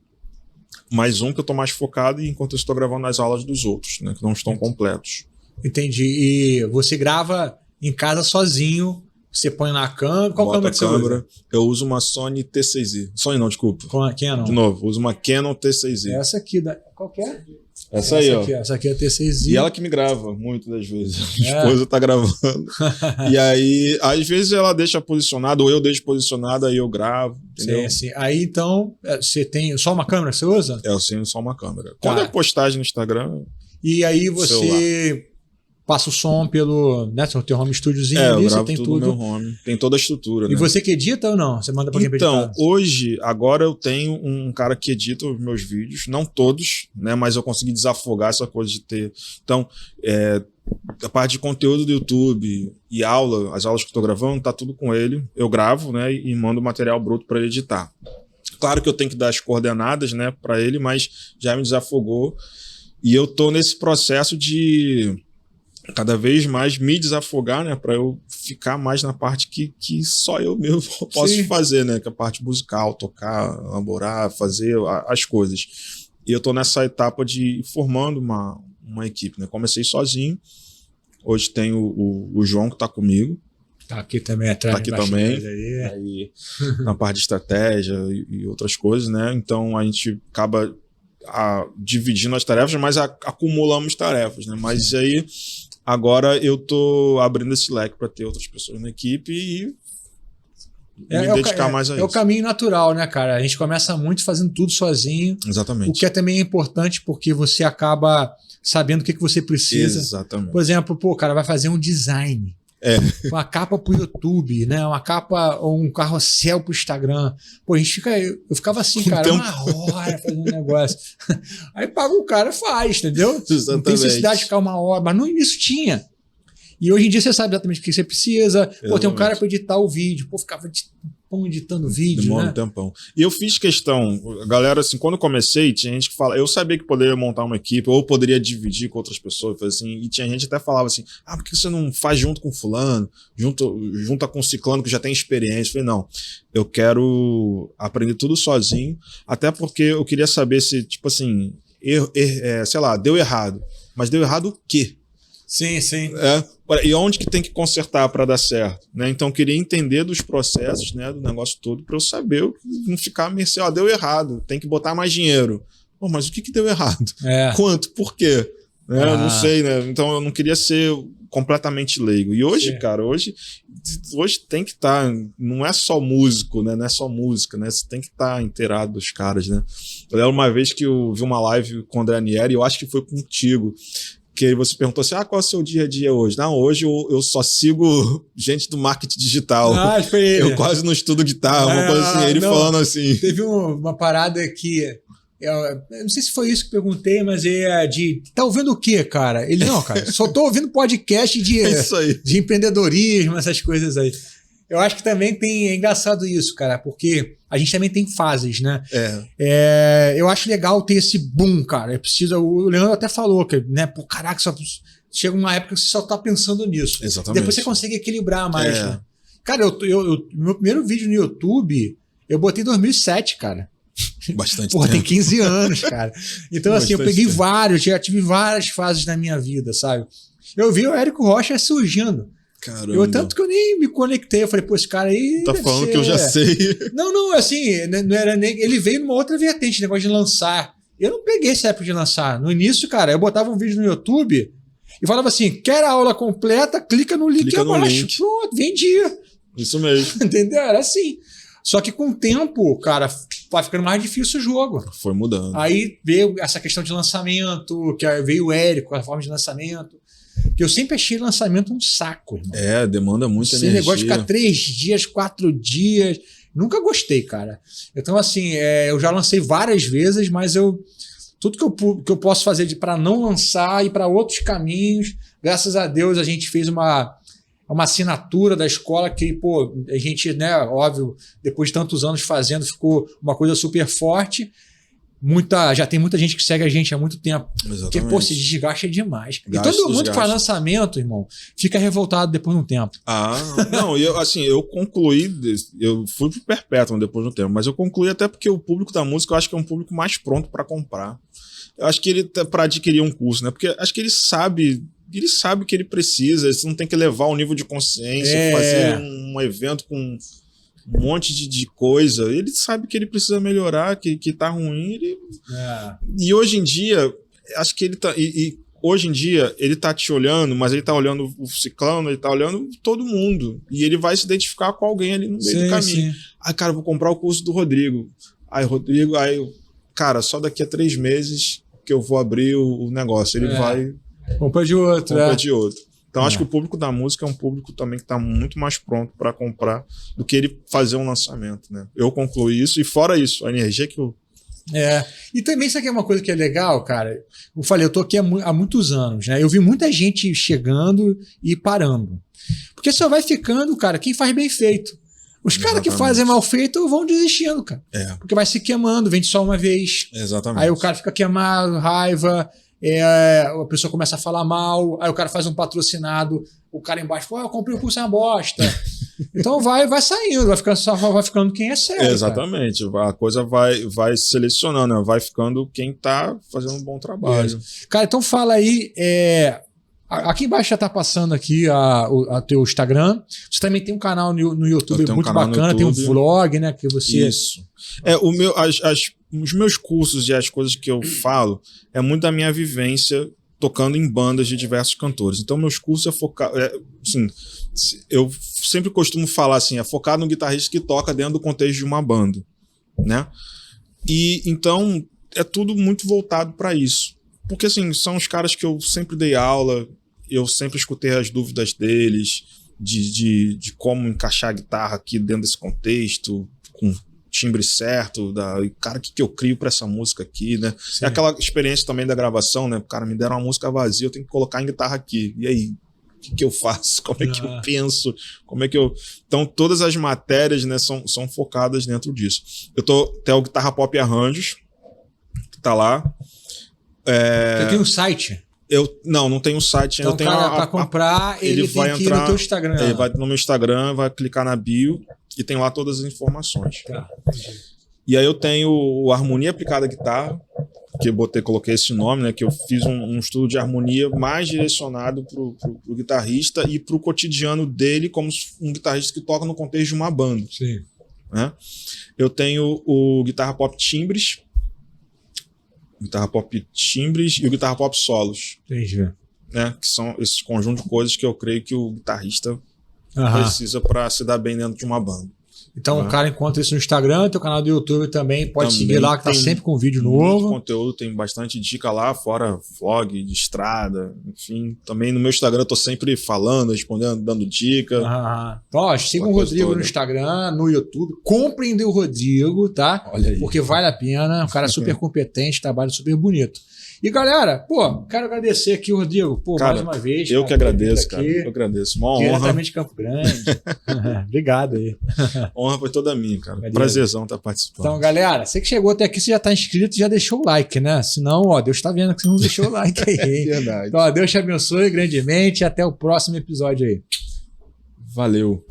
Mais um que eu tô mais focado enquanto eu estou gravando as aulas dos outros, né? Que não estão completos. Entendi. E você grava em casa sozinho, você põe na câmera. Qual câmera que você usa? Eu uso uma Sony T6i. Sony não, desculpa. Com a Canon? De novo, uso uma Canon T6i. Essa aqui, qual que é? Essa aí, ó. Essa aqui é a T6i. E ela que me grava, muitas das vezes. A minha esposa tá gravando. E aí, às vezes ela deixa posicionado, ou eu deixo posicionado, aí eu gravo, entendeu? Sim. Aí, então, você tem só uma câmera que você usa? Eu tenho só uma câmera. Quando é postagem no Instagram... E aí você celular. passa o som pelo... Né, seu teu home studiozinho ali, eu você gravo tem tudo tudo. no meu home. Tem toda a estrutura, E né? você que edita ou não? Você manda pra quem editar? Então, agora eu tenho um cara que edita os meus vídeos, não todos, né? Mas eu consegui desafogar essa coisa de ter... Então, a parte de conteúdo do YouTube e as aulas que eu tô gravando, tá tudo com ele. Eu gravo, né? E mando o material bruto para ele editar. Claro que eu tenho que dar as coordenadas, né? Para ele, mas já me desafogou. E eu tô nesse processo de cada vez mais me desafogar, né? Para eu ficar mais na parte que só eu mesmo posso fazer, né? Que é a parte musical, tocar, elaborar, fazer as coisas. E eu tô nessa etapa de ir formando uma equipe, né? Comecei sozinho. Hoje tem o João que tá comigo. Tá aqui também atrás. Tá aqui também. Aí, na parte de estratégia e outras coisas, né? Então a gente acaba dividindo as tarefas, mas acumulamos tarefas, né? Mas aí agora eu tô abrindo esse leque para ter outras pessoas na equipe e me dedicar mais a isso. É o caminho natural, né, cara? A gente começa muito fazendo tudo sozinho. Exatamente. O que também é importante porque você acaba sabendo o que você precisa. Exatamente. Por exemplo, o cara vai fazer um design. Uma capa pro YouTube, né? Uma capa ou um carrossel pro Instagram. Pô, a gente eu ficava assim, cara, uma hora fazendo um negócio. Aí paga o cara, faz, entendeu? Exatamente. Não tem necessidade de ficar uma hora, mas no início tinha. E hoje em dia você sabe exatamente o que você precisa. Exatamente. Pô, tem um cara para editar o vídeo. Pô, ficava editando vídeo, demora, né? Um tempão. E eu fiz questão, a galera, assim, quando eu comecei, tinha gente que fala, eu sabia que poderia montar uma equipe, ou poderia dividir com outras pessoas, assim, e tinha gente que até falava assim, por que você não faz junto com fulano, junta com ciclano que já tem experiência? Eu falei, não, eu quero aprender tudo sozinho, até porque eu queria saber se, tipo assim, sei lá, deu errado, mas deu errado o quê? Sim. E onde que tem que consertar para dar certo, né? Então eu queria entender dos processos, né, do negócio todo, para eu saber, não ficar a mercê, deu errado, tem que botar mais dinheiro. Pô, mas o que deu errado? Quanto? Por quê? Eu não sei, né? Então eu não queria ser completamente leigo. E hoje, cara, hoje tem que estar, não é só músico, né? Não é só música, né? Você tem que estar inteirado dos caras, né? Eu lembro uma vez que eu vi uma live com o André Anieri, eu acho que foi contigo, que aí você perguntou assim, qual é o seu dia a dia hoje? Não, hoje eu só sigo gente do marketing digital. Foi ele. Eu quase não estudo guitarra, uma coisa assim. Ele falando assim. Teve uma parada que... Eu não sei se foi isso que perguntei, mas tá ouvindo o quê, cara? Ele, não, cara, só tô ouvindo podcast de empreendedorismo, essas coisas aí. Eu acho que também é engraçado isso, cara, porque a gente também tem fases, né? Eu acho legal ter esse boom, cara. O Leandro até falou que, né, pô, caraca, chega uma época que você só tá pensando nisso. Exatamente. Depois você consegue equilibrar mais, né? Cara, meu primeiro vídeo no YouTube, eu botei em 2007, cara. Bastante Porra, tempo. tem 15 anos, cara. Então, assim, eu peguei já tive várias fases na minha vida, sabe? Eu vi o Érico Rocha surgindo. Caramba. Tanto que eu nem me conectei. Eu falei, pô, esse cara aí. Tá falando que eu já sei. Não, assim, não era nem. Ele veio numa outra vertente, negócio de lançar. Eu não peguei essa época de lançar. No início, cara, eu botava um vídeo no YouTube e falava assim: quer a aula completa? Clica no link abaixo. Pronto, vendia. Isso mesmo. Entendeu? Era assim. Só que com o tempo, cara, vai ficando mais difícil o jogo. Foi mudando. Aí veio essa questão de lançamento, que veio o Érico, a forma de lançamento. Porque eu sempre achei lançamento um saco, irmão. Demanda muita Esse energia. negócio de ficar 3 dias, 4 dias. Nunca gostei, cara. Então, assim, eu já lancei várias vezes, mas tudo que eu posso fazer para não lançar e para outros caminhos, graças a Deus a gente fez uma assinatura da escola que, pô, a gente, né, óbvio, depois de tantos anos fazendo, ficou uma coisa super forte. Já tem muita gente que segue a gente há muito tempo. Exatamente. Porque, pô, se desgasta demais. Gasta, e todo mundo que desgasta. faz lançamento, irmão, fica revoltado depois de um tempo. Não, eu concluí, eu fui pro Perpétuo depois de um tempo, mas eu concluí até porque o público da música eu acho que é um público mais pronto para comprar. Eu acho que ele para adquirir um curso, né? Porque acho que ele sabe o que ele precisa, você não tem que levar o nível de consciência, fazer um evento com um monte de coisa. Ele sabe que ele precisa melhorar, que tá ruim. E hoje em dia, acho que ele tá. Hoje em dia, ele tá te olhando, mas ele tá olhando o ciclano, ele tá olhando todo mundo. E ele vai se identificar com alguém ali no meio do caminho. Cara, eu vou comprar o curso do Rodrigo. Cara, só daqui a 3 meses que eu vou abrir o negócio. Ele vai. Compra de outro. Então, acho que o público da música é um público também que está muito mais pronto para comprar do que ele fazer um lançamento, né? Eu concluí isso, e fora isso, a energia que eu... E também isso aqui é uma coisa que é legal, cara. Eu falei, eu tô aqui há muitos anos, né? Eu vi muita gente chegando e parando. Porque só vai ficando, cara, quem faz bem feito. Os caras que fazem mal feito vão desistindo, cara. Porque vai se queimando, vende só uma vez. Exatamente. Aí o cara fica queimado, raiva... a pessoa começa a falar mal, aí o cara faz um patrocinado, o cara embaixo, pô, eu comprei o curso, é uma bosta. Então vai saindo, vai ficando quem é sério. Exatamente, cara. A coisa vai selecionando, né? Vai ficando quem tá fazendo um bom trabalho. Cara, então fala aí, aqui embaixo já tá passando aqui a teu Instagram. Você também tem um canal no YouTube muito bacana, tem um vlog, né? Que você... Isso. Os meus cursos e as coisas que eu falo é muito da minha vivência tocando em bandas de diversos cantores. Então, meus cursos é focado... assim, eu sempre costumo falar assim, é focado no guitarrista que toca dentro do contexto de uma banda, né? E então, é tudo muito voltado para isso. Porque, assim, são os caras que eu sempre dei aula, eu sempre escutei as dúvidas deles, de como encaixar a guitarra aqui dentro desse contexto, com timbre certo, cara, o que eu crio para essa música aqui, né? Sim. É aquela experiência também da gravação, né? Cara, me deram uma música vazia, eu tenho que colocar em guitarra aqui. E aí? O que eu faço? Como é que eu penso? Como é que eu... Então, todas as matérias, né, são focadas dentro disso. Eu tem o Guitarra Pop Arranjos, que tá lá. Você tem um site? Não tenho site. Então, o cara, para comprar, ele vai tem que ir no teu Instagram. Ele vai no meu Instagram, vai clicar na bio e tem lá todas as informações. Tá. E aí eu tenho o Harmonia Aplicada à Guitarra, que eu coloquei esse nome, né? Que eu fiz um estudo de harmonia mais direcionado pro guitarrista e pro cotidiano dele como um guitarrista que toca no contexto de uma banda. Sim. Né? Eu tenho o Guitarra Pop Timbres, e o Guitarra Pop Solos. Entendi. Né? Que são esses conjuntos de coisas que eu creio que o guitarrista precisa para se dar bem dentro de uma banda. Então o cara encontra isso no Instagram, teu canal do YouTube também, pode seguir lá, que tá sempre com vídeo novo. Muito conteúdo, tem bastante dica lá, fora vlog de estrada, enfim. Também no meu Instagram eu tô sempre falando, respondendo, dando dica. Então, ó, sigam o Rodrigo no Instagram, no YouTube, comprem do Rodrigo, tá? Olha aí. Porque vale a pena, um cara super competente, trabalho super bonito. E galera, pô, quero agradecer aqui o Rodrigo, cara, mais uma vez. Eu que agradeço, cara. Eu agradeço. Uma honra. Diretamente de Campo Grande. Obrigado aí. Honra foi toda minha, cara. Valeu. Prazerzão estar participando. Então, galera, você que chegou até aqui, você já tá inscrito e já deixou o like, né? Senão, ó, Deus tá vendo que você não deixou o like aí. Verdade. Então, ó, Deus te abençoe grandemente e até o próximo episódio aí. Valeu.